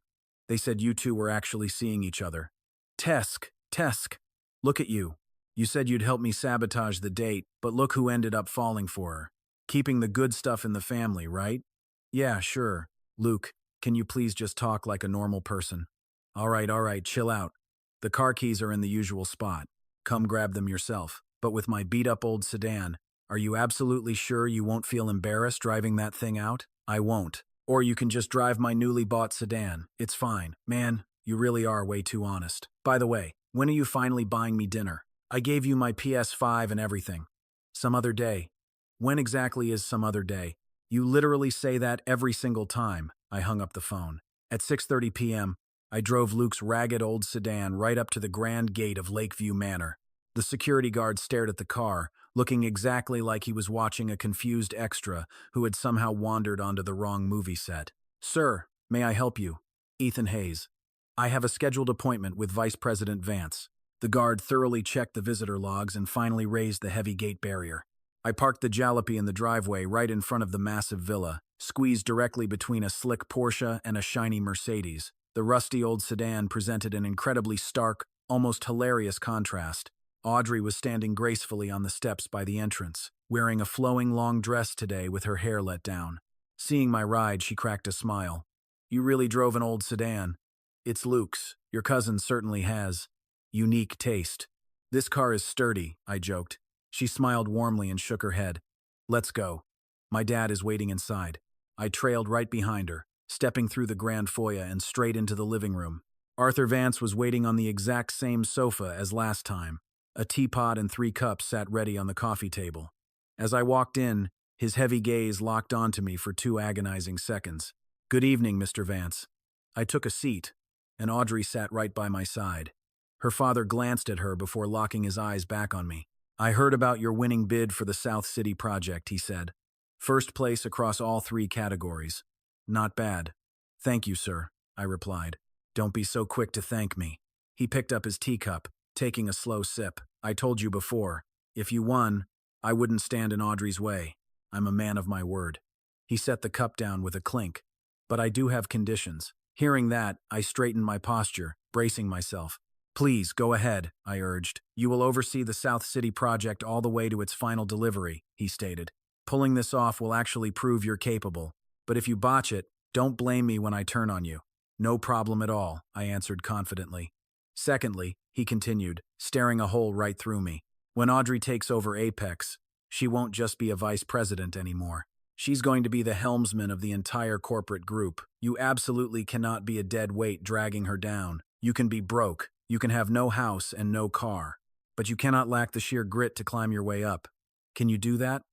They said you two were actually seeing each other." Tesk, look at you. You said you'd help me sabotage the date, but look who ended up falling for her. Keeping the good stuff in the family, right?" "Yeah, sure." "Luke, can you please just talk like a normal person?" All right, chill out. The car keys are in the usual spot. Come grab them yourself. But with my beat-up old sedan, are you absolutely sure you won't feel embarrassed driving that thing out?" "I won't. Or you can just drive my newly bought sedan. It's fine." "Man, you really are way too honest. By the way, when are you finally buying me dinner? I gave you my PS5 and everything." "Some other day." "When exactly is some other day? You literally say that every single time." I hung up the phone. At 6:30 p.m., I drove Luke's ragged old sedan right up to the grand gate of Lakeview Manor. The security guard stared at the car, looking exactly like he was watching a confused extra who had somehow wandered onto the wrong movie set. "Sir, may I help you?" "Ethan Hayes. I have a scheduled appointment with Vice President Vance." The guard thoroughly checked the visitor logs and finally raised the heavy gate barrier. I parked the jalopy in the driveway right in front of the massive villa, squeezed directly between a slick Porsche and a shiny Mercedes. The rusty old sedan presented an incredibly stark, almost hilarious contrast. Audrey was standing gracefully on the steps by the entrance, wearing a flowing long dress today with her hair let down. Seeing my ride, she cracked a smile. "You really drove an old sedan." "It's Luke's. Your cousin certainly has unique taste." "This car is sturdy," I joked. She smiled warmly and shook her head. "Let's go. My dad is waiting inside." I trailed right behind her, stepping through the grand foyer and straight into the living room. Arthur Vance was waiting on the exact same sofa as last time. A teapot and 3 cups sat ready on the coffee table. As I walked in, his heavy gaze locked onto me for 2 agonizing seconds. "Good evening, Mr. Vance." I took a seat, and Audrey sat right by my side. Her father glanced at her before locking his eyes back on me. "I heard about your winning bid for the South City project," he said. "First place across all 3 categories. Not bad." "Thank you, sir," I replied. "Don't be so quick to thank me." He picked up his teacup, taking a slow sip. "I told you before, if you won, I wouldn't stand in Audrey's way. I'm a man of my word." He set the cup down with a clink. "But I do have conditions." Hearing that, I straightened my posture, bracing myself. "Please, go ahead," I urged. "You will oversee the South City project all the way to its final delivery," he stated. "Pulling this off will actually prove you're capable. But if you botch it, don't blame me when I turn on you." "No problem at all," I answered confidently. "Secondly," he continued, staring a hole right through me, "when Audrey takes over Apex, she won't just be a vice president anymore. She's going to be the helmsman of the entire corporate group. You absolutely cannot be a dead weight dragging her down. You can be broke, you can have no house and no car, but you cannot lack the sheer grit to climb your way up. Can you do that?"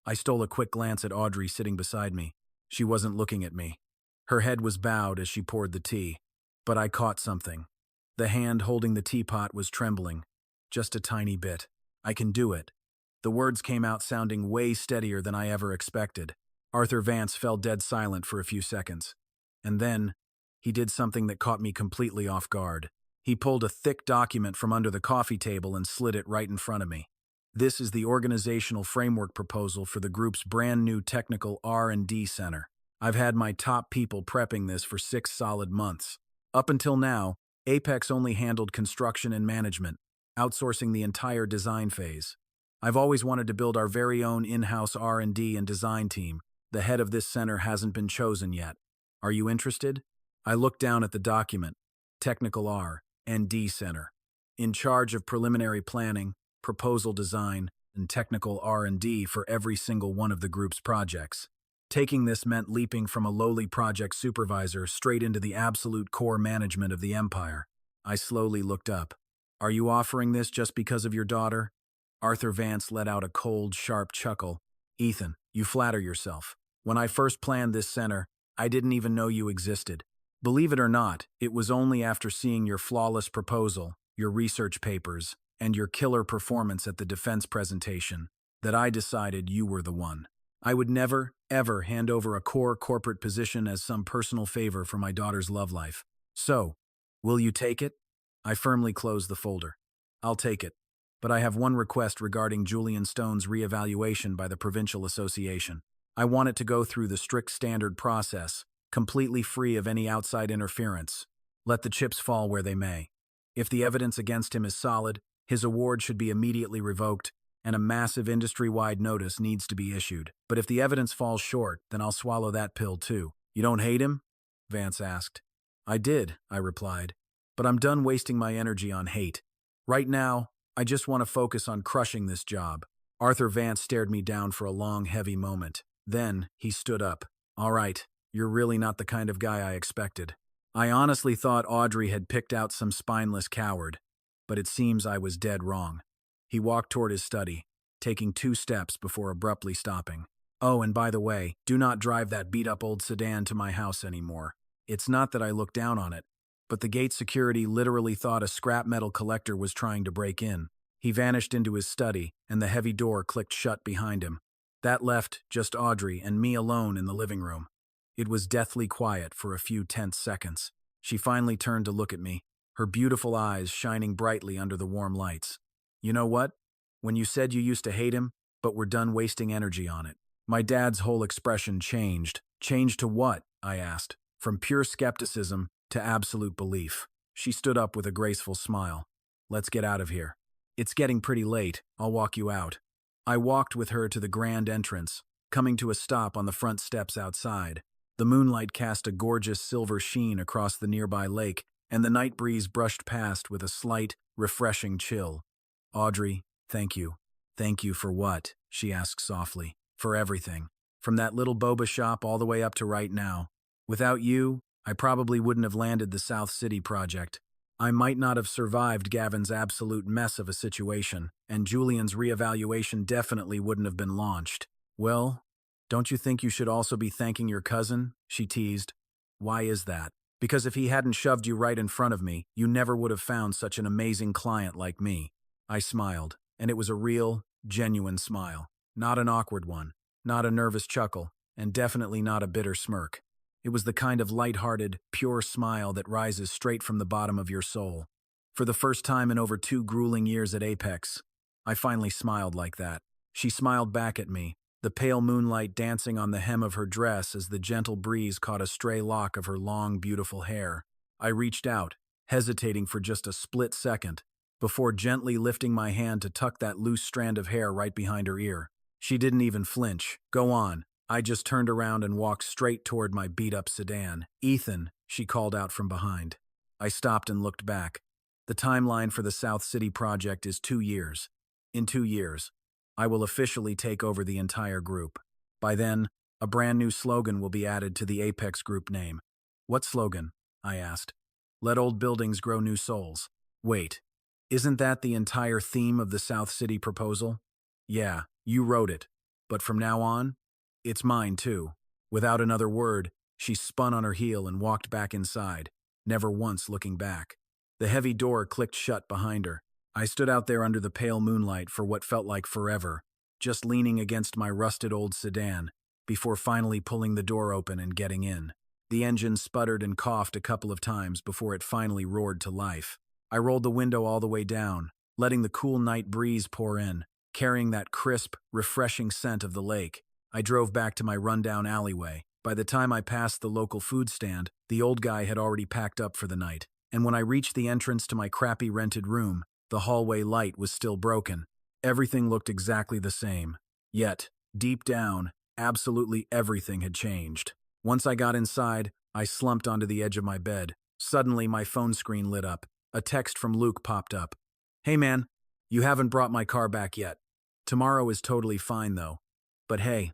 I stole a quick glance at Audrey sitting beside me. She wasn't looking at me. Her head was bowed as she poured the tea. But I caught something. The hand holding the teapot was trembling. Just a tiny bit. "I can do it." The words came out sounding way steadier than I ever expected. Arthur Vance fell dead silent for a few seconds. And then, he did something that caught me completely off guard. He pulled a thick document from under the coffee table and slid it right in front of me. "This is the organizational framework proposal for the group's brand new technical R&D center. I've had my top people prepping this for 6 solid months. Up until now, Apex only handled construction and management, outsourcing the entire design phase. I've always wanted to build our very own in-house R&D and design team. The head of this center hasn't been chosen yet. Are you interested?" I looked down at the document. Technical R&D Center. In charge of preliminary planning, proposal design, and technical R&D for every single one of the group's projects. Taking this meant leaping from a lowly project supervisor straight into the absolute core management of the empire. I slowly looked up. "Are you offering this just because of your daughter?" Arthur Vance let out a cold, sharp chuckle. Ethan, you flatter yourself. When I first planned this center, I didn't even know you existed. Believe it or not, it was only after seeing your flawless proposal, your research papers, and your killer performance at the defense presentation that I decided you were the one. I would never, ever hand over a core corporate position as some personal favor for my daughter's love life. So, will you take it? I firmly closed the folder. I'll take it. But I have one request regarding Julian Stone's reevaluation by the Provincial Association. I want it to go through the strict standard process, completely free of any outside interference. Let the chips fall where they may. If the evidence against him is solid, his award should be immediately revoked, and a massive industry-wide notice needs to be issued. But if the evidence falls short, then I'll swallow that pill too. You don't hate him? Vance asked. I did, I replied. But I'm done wasting my energy on hate. Right now, I just want to focus on crushing this job. Arthur Vance stared me down for a long, heavy moment. Then, he stood up. All right, you're really not the kind of guy I expected. I honestly thought Audrey had picked out some spineless coward, but it seems I was dead wrong. He walked toward his study, taking 2 steps before abruptly stopping. Oh, and by the way, do not drive that beat-up old sedan to my house anymore. It's not that I look down on it, but the gate security literally thought a scrap metal collector was trying to break in. He vanished into his study, and the heavy door clicked shut behind him. That left just Audrey and me alone in the living room. It was deathly quiet for a few tense seconds. She finally turned to look at me, her beautiful eyes shining brightly under the warm lights. You know what? When you said you used to hate him, but were done wasting energy on it. My dad's whole expression changed. Changed to what? I asked. From pure skepticism to absolute belief. She stood up with a graceful smile. Let's get out of here. It's getting pretty late. I'll walk you out. I walked with her to the grand entrance, coming to a stop on the front steps outside. The moonlight cast a gorgeous silver sheen across the nearby lake, and the night breeze brushed past with a slight, refreshing chill. Audrey, thank you. Thank you for what? She asked softly. For everything. From that little boba shop all the way up to right now. Without you, I probably wouldn't have landed the South City project. I might not have survived Gavin's absolute mess of a situation, and Julian's reevaluation definitely wouldn't have been launched. Well, don't you think you should also be thanking your cousin? She teased. Why is that? Because if he hadn't shoved you right in front of me, you never would have found such an amazing client like me. I smiled, and it was a real, genuine smile. Not an awkward one, not a nervous chuckle, and definitely not a bitter smirk. It was the kind of light-hearted, pure smile that rises straight from the bottom of your soul. For the first time in over 2 grueling years at Apex, I finally smiled like that. She smiled back at me, the pale moonlight dancing on the hem of her dress as the gentle breeze caught a stray lock of her long, beautiful hair. I reached out, hesitating for just a split second, before gently lifting my hand to tuck that loose strand of hair right behind her ear. She didn't even flinch. Go on. I just turned around and walked straight toward my beat-up sedan. Ethan, she called out from behind. I stopped and looked back. The timeline for the South City project is 2 years. In 2 years, I will officially take over the entire group. By then, a brand new slogan will be added to the Apex group name. What slogan? I asked. Let old buildings grow new souls. Wait, isn't that the entire theme of the South City proposal? Yeah, you wrote it. But from now on, it's mine too. Without another word, she spun on her heel and walked back inside, never once looking back. The heavy door clicked shut behind her. I stood out there under the pale moonlight for what felt like forever, just leaning against my rusted old sedan, before finally pulling the door open and getting in. The engine sputtered and coughed a couple of times before it finally roared to life. I rolled the window all the way down, letting the cool night breeze pour in, carrying that crisp, refreshing scent of the lake. I drove back to my rundown alleyway. By the time I passed the local food stand, the old guy had already packed up for the night. And when I reached the entrance to my crappy rented room, the hallway light was still broken. Everything looked exactly the same. Yet, deep down, absolutely everything had changed. Once I got inside, I slumped onto the edge of my bed. Suddenly, my phone screen lit up. A text from Luke popped up. Hey man, you haven't brought my car back yet. Tomorrow is totally fine though. But hey,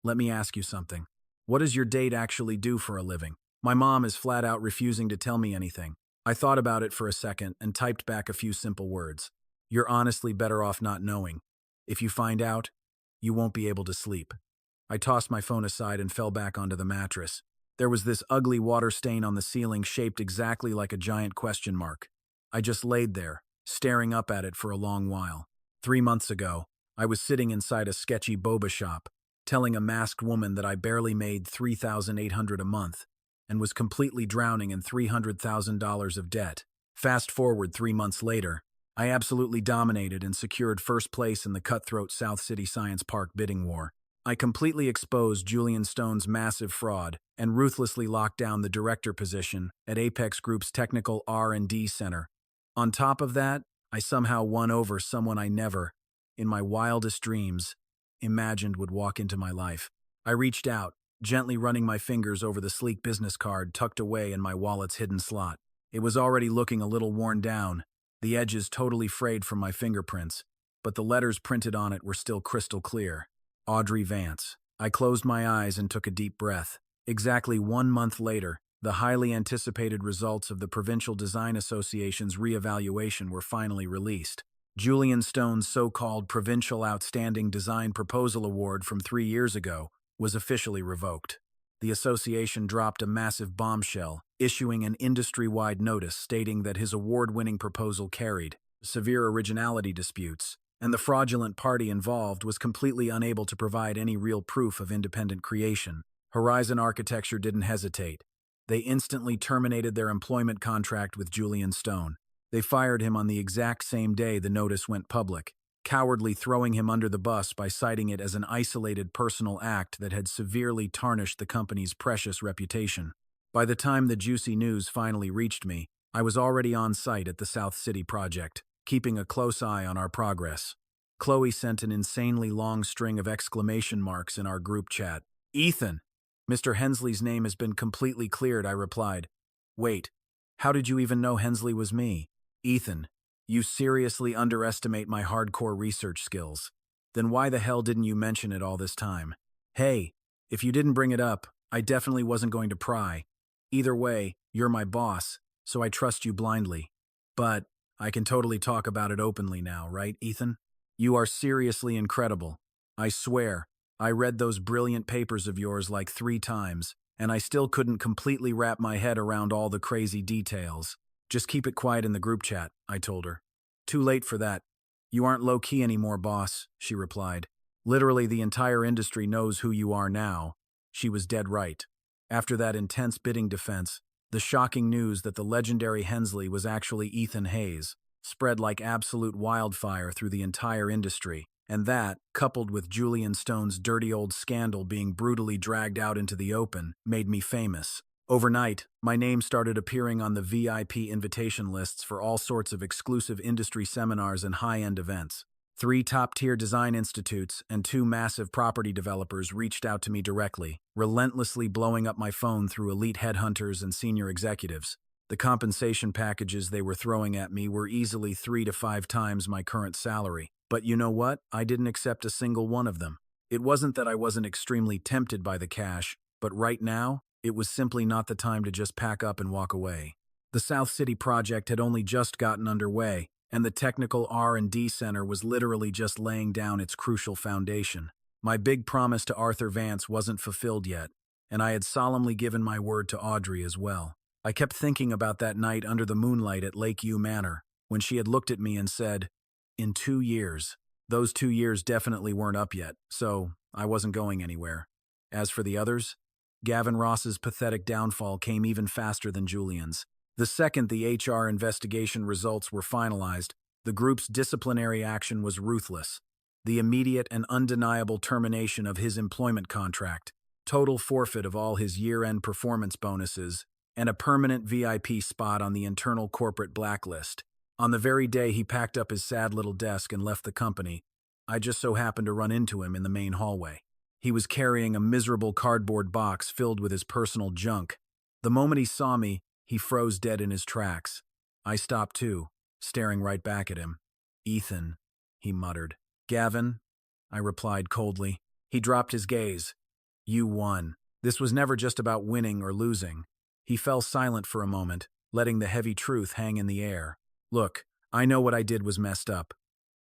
let me ask you something. What does your date actually do for a living? My mom is flat out refusing to tell me anything. I thought about it for a second and typed back a few simple words. You're honestly better off not knowing. If you find out, you won't be able to sleep. I tossed my phone aside and fell back onto the mattress. There was this ugly water stain on the ceiling shaped exactly like a giant question mark. I just laid there, staring up at it for a long while. 3 months ago, I was sitting inside a sketchy boba shop, telling a masked woman that I barely made $3,800 a month and was completely drowning in $300,000 of debt. Fast forward 3 months later, I absolutely dominated and secured first place in the cutthroat South City Science Park bidding war. I completely exposed Julian Stone's massive fraud and ruthlessly locked down the director position at Apex Group's Technical R&D Center. On top of that, I somehow won over someone I never, in my wildest dreams, imagined would walk into my life. I reached out, gently running my fingers over the sleek business card tucked away in my wallet's hidden slot. It was already looking a little worn down, the edges totally frayed from my fingerprints, but the letters printed on it were still crystal clear. Audrey Vance. I closed my eyes and took a deep breath. Exactly 1 month later, the highly anticipated results of the Provincial Design Association's reevaluation were finally released. Julian Stone's so-called Provincial Outstanding Design Proposal Award from 3 years ago was officially revoked. The association dropped a massive bombshell, issuing an industry-wide notice stating that his award-winning proposal carried severe originality disputes, and the fraudulent party involved was completely unable to provide any real proof of independent creation. Horizon Architecture didn't hesitate. They instantly terminated their employment contract with Julian Stone. They fired him on the exact same day the notice went public, cowardly throwing him under the bus by citing it as an isolated personal act that had severely tarnished the company's precious reputation. By the time the juicy news finally reached me, I was already on site at the South City project, keeping a close eye on our progress. Chloe sent an insanely long string of exclamation marks in our group chat. "Ethan! Mr. Hensley's name has been completely cleared," I replied. "Wait, how did you even know Hensley was me?" "Ethan, you seriously underestimate my hardcore research skills. Then why the hell didn't you mention it all this time?" "Hey, if you didn't bring it up, I definitely wasn't going to pry. Either way, you're my boss, so I trust you blindly. But I can totally talk about it openly now, right, Ethan? You are seriously incredible. I swear, I read those brilliant papers of yours like 3 times, and I still couldn't completely wrap my head around all the crazy details. Just keep it quiet in the group chat," I told her. "Too late for that. You aren't low-key anymore, boss," she replied. "Literally the entire industry knows who you are now." She was dead right. After that intense bidding defense, the shocking news that the legendary Hensley was actually Ethan Hayes spread like absolute wildfire through the entire industry, and that, coupled with Julian Stone's dirty old scandal being brutally dragged out into the open, made me famous. Overnight, my name started appearing on the VIP invitation lists for all sorts of exclusive industry seminars and high-end events. 3 top-tier design institutes and 2 massive property developers reached out to me directly, relentlessly blowing up my phone through elite headhunters and senior executives. The compensation packages they were throwing at me were easily 3 to 5 times my current salary. But you know what? I didn't accept a single one of them. It wasn't that I wasn't extremely tempted by the cash, but right now, it was simply not the time to just pack up and walk away. The South City project had only just gotten underway, and the Technical R&D Center was literally just laying down its crucial foundation. My big promise to Arthur Vance wasn't fulfilled yet, and I had solemnly given my word to Audrey as well. I kept thinking about that night under the moonlight at Lakeview Manor, when she had looked at me and said, "In 2 years." Those 2 years definitely weren't up yet, so I wasn't going anywhere. As for the others, Gavin Ross's pathetic downfall came even faster than Julian's. The second the HR investigation results were finalized, the group's disciplinary action was ruthless. The immediate and undeniable termination of his employment contract, total forfeit of all his year-end performance bonuses, and a permanent VIP spot on the internal corporate blacklist. On the very day he packed up his sad little desk and left the company, I just so happened to run into him in the main hallway. He was carrying a miserable cardboard box filled with his personal junk. The moment he saw me, he froze dead in his tracks. I stopped too, staring right back at him. "Ethan," he muttered. "Gavin," I replied coldly. He dropped his gaze. "You won." This was never just about winning or losing. He fell silent for a moment, letting the heavy truth hang in the air. "Look, I know what I did was messed up,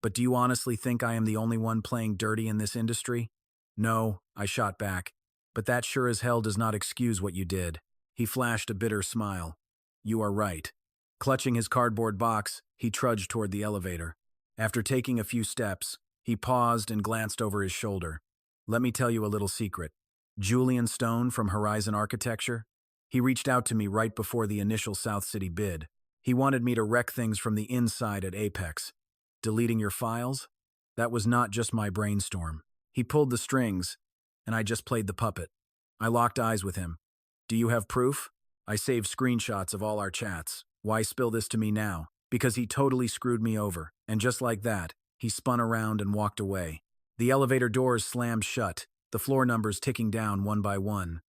But do you honestly think I am the only one playing dirty in this industry? No, I shot back. But that sure as hell does not excuse what you did. He flashed a bitter smile. You are right. Clutching his cardboard box, he trudged toward the elevator. After taking a few steps, he paused and glanced over his shoulder. Let me tell you a little secret. Julian Stone from Horizon Architecture? He reached out to me right before the initial South City bid. He wanted me to wreck things from the inside at Apex. Deleting your files? That was not just my brainstorm. He pulled the strings, and I just played the puppet. I locked eyes with him. Do you have proof? I saved screenshots of all our chats. Why spill this to me now? Because he totally screwed me over, and just like that, he spun around and walked away. The elevator doors slammed shut, the floor numbers ticking down one by one.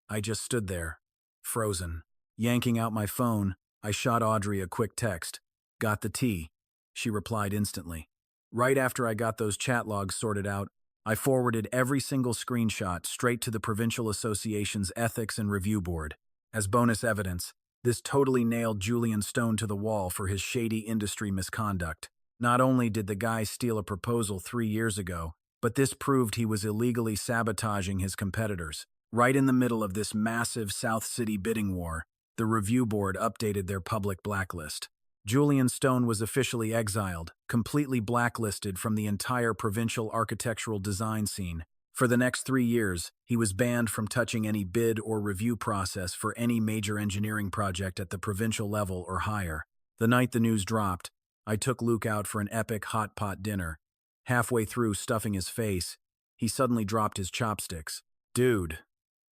I just stood there, frozen. Yanking out my phone, I shot Audrey a quick text. Got the tea. She replied instantly. Right after I got those chat logs sorted out, I forwarded every single screenshot straight to the Provincial Association's Ethics and Review Board. As bonus evidence, this totally nailed Julian Stone to the wall for his shady industry misconduct. Not only did the guy steal a proposal 3 years ago, but this proved he was illegally sabotaging his competitors. Right in the middle of this massive South City bidding war, the review board updated their public blacklist. Julian Stone was officially exiled, completely blacklisted from the entire provincial architectural design scene. For the next 3 years, he was banned from touching any bid or review process for any major engineering project at the provincial level or higher. The night the news dropped, I took Luke out for an epic hot pot dinner. Halfway through stuffing his face, he suddenly dropped his chopsticks. Dude,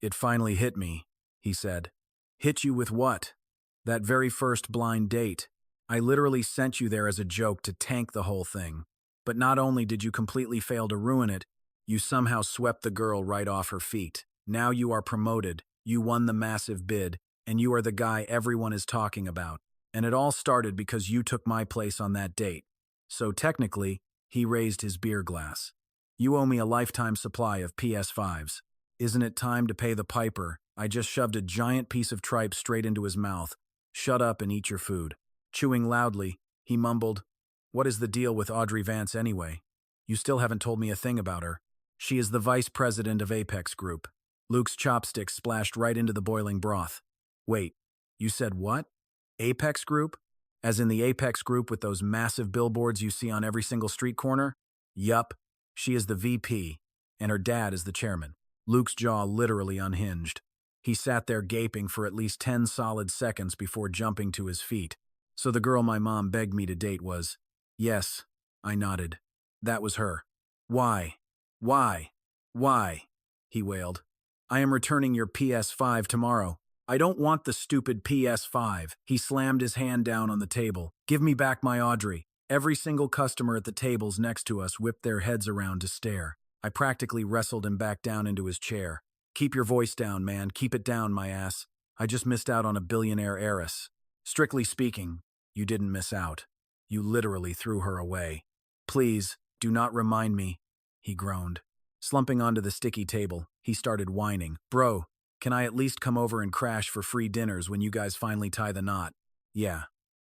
it finally hit me, he said. Hit you with what? That very first blind date. I literally sent you there as a joke to tank the whole thing. But not only did you completely fail to ruin it, you somehow swept the girl right off her feet. Now you are promoted, you won the massive bid, and you are the guy everyone is talking about. And it all started because you took my place on that date. So technically, he raised his beer glass. You owe me a lifetime supply of PS5s. Isn't it time to pay the piper? I just shoved a giant piece of tripe straight into his mouth. Shut up and eat your food. Chewing loudly, he mumbled, What is the deal with Audrey Vance anyway? You still haven't told me a thing about her. She is the vice president of Apex Group. Luke's chopsticks splashed right into the boiling broth. Wait, you said what? Apex Group? As in the Apex Group with those massive billboards you see on every single street corner? Yup, she is the VP, and her dad is the chairman. Luke's jaw literally unhinged. He sat there gaping for at least 10 solid seconds before jumping to his feet. So the girl my mom begged me to date was, yes, I nodded. That was her. Why? Why? Why? He wailed. I am returning your PS5 tomorrow. I don't want the stupid PS5. He slammed his hand down on the table. Give me back my Audrey. Every single customer at the tables next to us whipped their heads around to stare. I practically wrestled him back down into his chair. Keep your voice down, man. Keep it down, my ass. I just missed out on a billionaire heiress. Strictly speaking, you didn't miss out. You literally threw her away. Please, do not remind me, he groaned. Slumping onto the sticky table, he started whining. Bro, can I at least come over and crash for free dinners when you guys finally tie the knot? Yeah,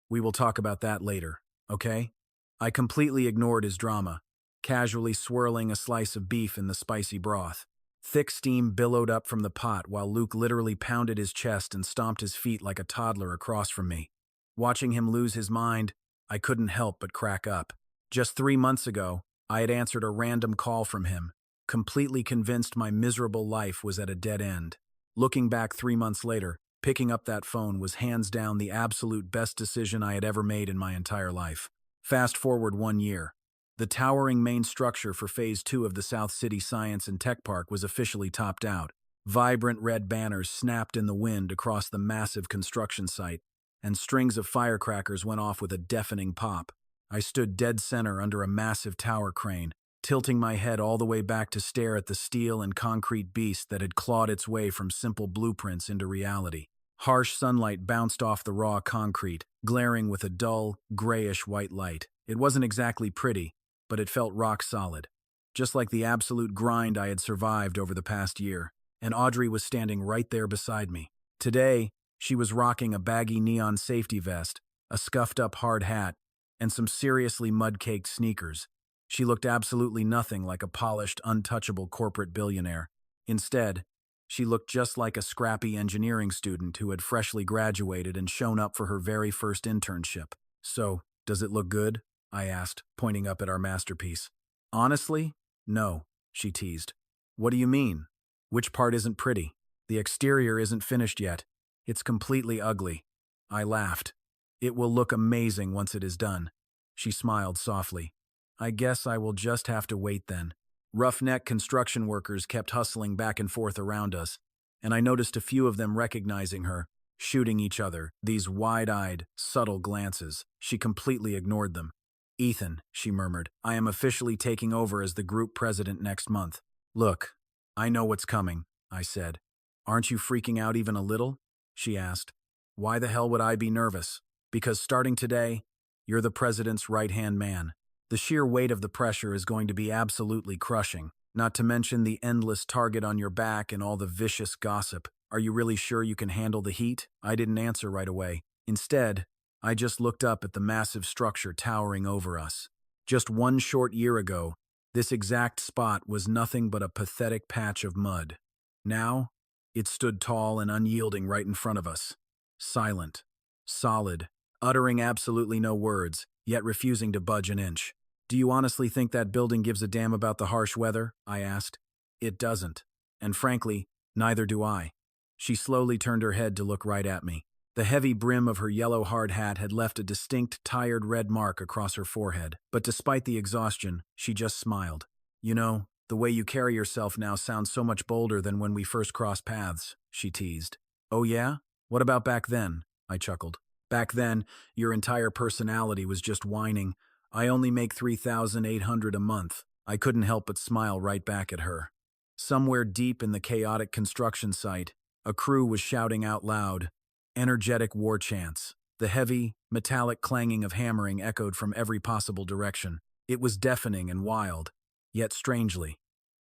we will talk about that later, okay? I completely ignored his drama, casually swirling a slice of beef in the spicy broth. Thick steam billowed up from the pot while Luke literally pounded his chest and stomped his feet like a toddler across from me. Watching him lose his mind, I couldn't help but crack up. Just 3 months ago, I had answered a random call from him, completely convinced my miserable life was at a dead end. Looking back 3 months later, picking up that phone was hands down the absolute best decision I had ever made in my entire life. Fast forward 1 year. The towering main structure for Phase 2 of the South City Science and Tech Park was officially topped out. Vibrant red banners snapped in the wind across the massive construction site, and strings of firecrackers went off with a deafening pop. I stood dead center under a massive tower crane, tilting my head all the way back to stare at the steel and concrete beast that had clawed its way from simple blueprints into reality. Harsh sunlight bounced off the raw concrete, glaring with a dull, grayish-white light. It wasn't exactly pretty, but it felt rock solid, just like the absolute grind I had survived over the past year, and Audrey was standing right there beside me. Today, she was rocking a baggy neon safety vest, a scuffed-up hard hat, and some seriously mud-caked sneakers. She looked absolutely nothing like a polished, untouchable corporate billionaire. Instead, she looked just like a scrappy engineering student who had freshly graduated and shown up for her very first internship. "So, does it look good?" I asked, pointing up at our masterpiece. "Honestly, no," she teased. "What do you mean? Which part isn't pretty? The exterior isn't finished yet. It's completely ugly." I laughed. "It will look amazing once it is done." She smiled softly. "I guess I will just have to wait then." Roughneck construction workers kept hustling back and forth around us, and I noticed a few of them recognizing her, shooting each other, these wide-eyed, subtle glances. She completely ignored them. "Ethan," she murmured, "I am officially taking over as the group president next month." "Look, I know what's coming," I said. "Aren't you freaking out even a little?" she asked. "Why the hell would I be nervous? Because starting today, you're the president's right-hand man. The sheer weight of the pressure is going to be absolutely crushing, not to mention the endless target on your back and all the vicious gossip. Are you really sure you can handle the heat?" I didn't answer right away. Instead, I just looked up at the massive structure towering over us. Just 1 short year ago, this exact spot was nothing but a pathetic patch of mud. Now, it stood tall and unyielding right in front of us. Silent, solid, uttering absolutely no words, yet refusing to budge an inch. "Do you honestly think that building gives a damn about the harsh weather?" I asked. "It doesn't. And frankly, neither do I." She slowly turned her head to look right at me. The heavy brim of her yellow hard hat had left a distinct, tired red mark across her forehead. But despite the exhaustion, she just smiled. "You know, the way you carry yourself now sounds so much bolder than when we first crossed paths," she teased. "Oh yeah? What about back then?" I chuckled. "Back then, your entire personality was just whining. I only make 3,800 a month." I couldn't help but smile right back at her. Somewhere deep in the chaotic construction site, a crew was shouting out loud, energetic war chants. The heavy, metallic clanging of hammering echoed from every possible direction. It was deafening and wild, yet strangely,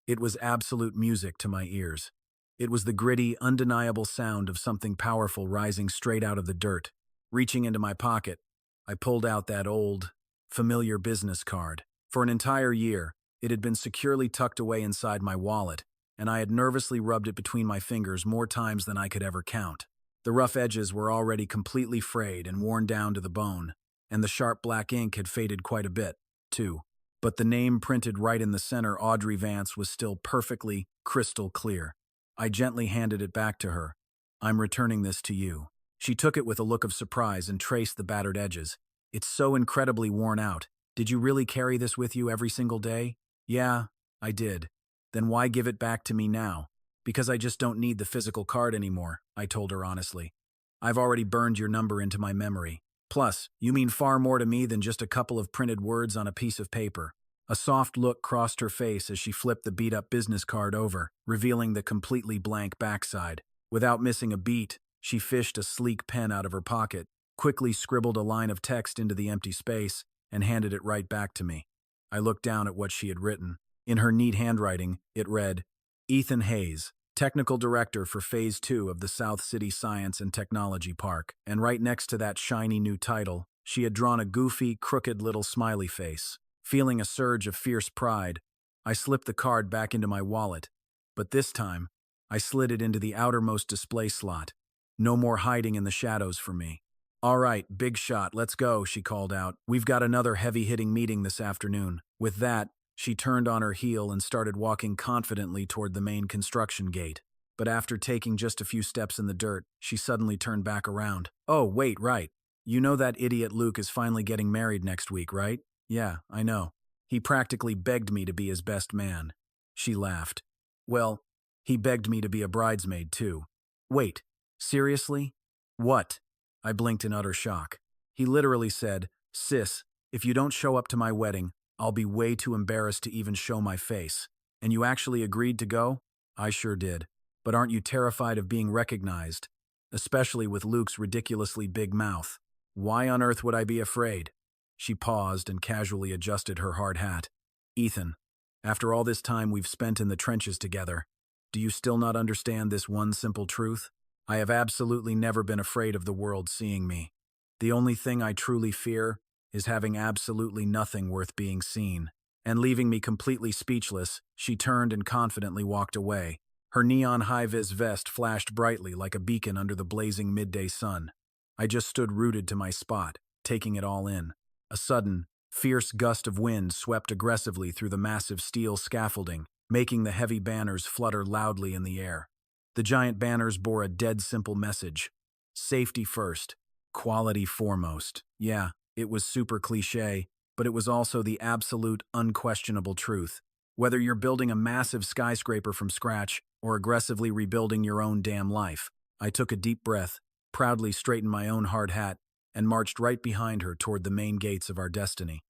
it was absolute music to my ears. It was the gritty, undeniable sound of something powerful rising straight out of the dirt. Reaching into my pocket, I pulled out that old, familiar business card. For an entire year, it had been securely tucked away inside my wallet, and I had nervously rubbed it between my fingers more times than I could ever count. The rough edges were already completely frayed and worn down to the bone, and the sharp black ink had faded quite a bit, too. But the name printed right in the center, Audrey Vance, was still perfectly, crystal clear. I gently handed it back to her. "I'm returning this to you." She took it with a look of surprise and traced the battered edges. "It's so incredibly worn out. Did you really carry this with you every single day?" "Yeah, I did." "Then why give it back to me now?" "Because I just don't need the physical card anymore," I told her honestly. "I've already burned your number into my memory. Plus, you mean far more to me than just a couple of printed words on a piece of paper." A soft look crossed her face as she flipped the beat-up business card over, revealing the completely blank backside. Without missing a beat, she fished a sleek pen out of her pocket, quickly scribbled a line of text into the empty space, and handed it right back to me. I looked down at what she had written. In her neat handwriting, it read, "Ethan Hayes, Technical Director for Phase 2 of the South City Science and Technology Park." And right next to that shiny new title, she had drawn a goofy, crooked little smiley face. Feeling a surge of fierce pride, I slipped the card back into my wallet, but this time, I slid it into the outermost display slot. No more hiding in the shadows for me. "All right, big shot, let's go," she called out. "We've got another heavy-hitting meeting this afternoon." With that, she turned on her heel and started walking confidently toward the main construction gate. But after taking just a few steps in the dirt, she suddenly turned back around. "Oh, wait, right. You know that idiot Luke is finally getting married next week, right?" "Yeah, I know. He practically begged me to be his best man." She laughed. "Well, he begged me to be a bridesmaid, too." "Wait, seriously? What?" I blinked in utter shock. "He literally said, 'Sis, if you don't show up to my wedding, I'll be way too embarrassed to even show my face.' And you actually agreed to go?" "I sure did. But aren't you terrified of being recognized? Especially with Luke's ridiculously big mouth." "Why on earth would I be afraid?" She paused and casually adjusted her hard hat. "Ethan, after all this time we've spent in the trenches together, do you still not understand this one simple truth? I have absolutely never been afraid of the world seeing me. The only thing I truly fear is having absolutely nothing worth being seen. And leaving me completely speechless, she turned and confidently walked away. Her neon high-vis vest flashed brightly like a beacon under the blazing midday sun. I just stood rooted to my spot, taking it all in. A sudden, fierce gust of wind swept aggressively through the massive steel scaffolding, making the heavy banners flutter loudly in the air. The giant banners bore a dead simple message: safety first, quality foremost. Yeah, it was super cliché, but it was also the absolute, unquestionable truth. Whether you're building a massive skyscraper from scratch or aggressively rebuilding your own damn life, I took a deep breath, proudly straightened my own hard hat, and marched right behind her toward the main gates of our destiny.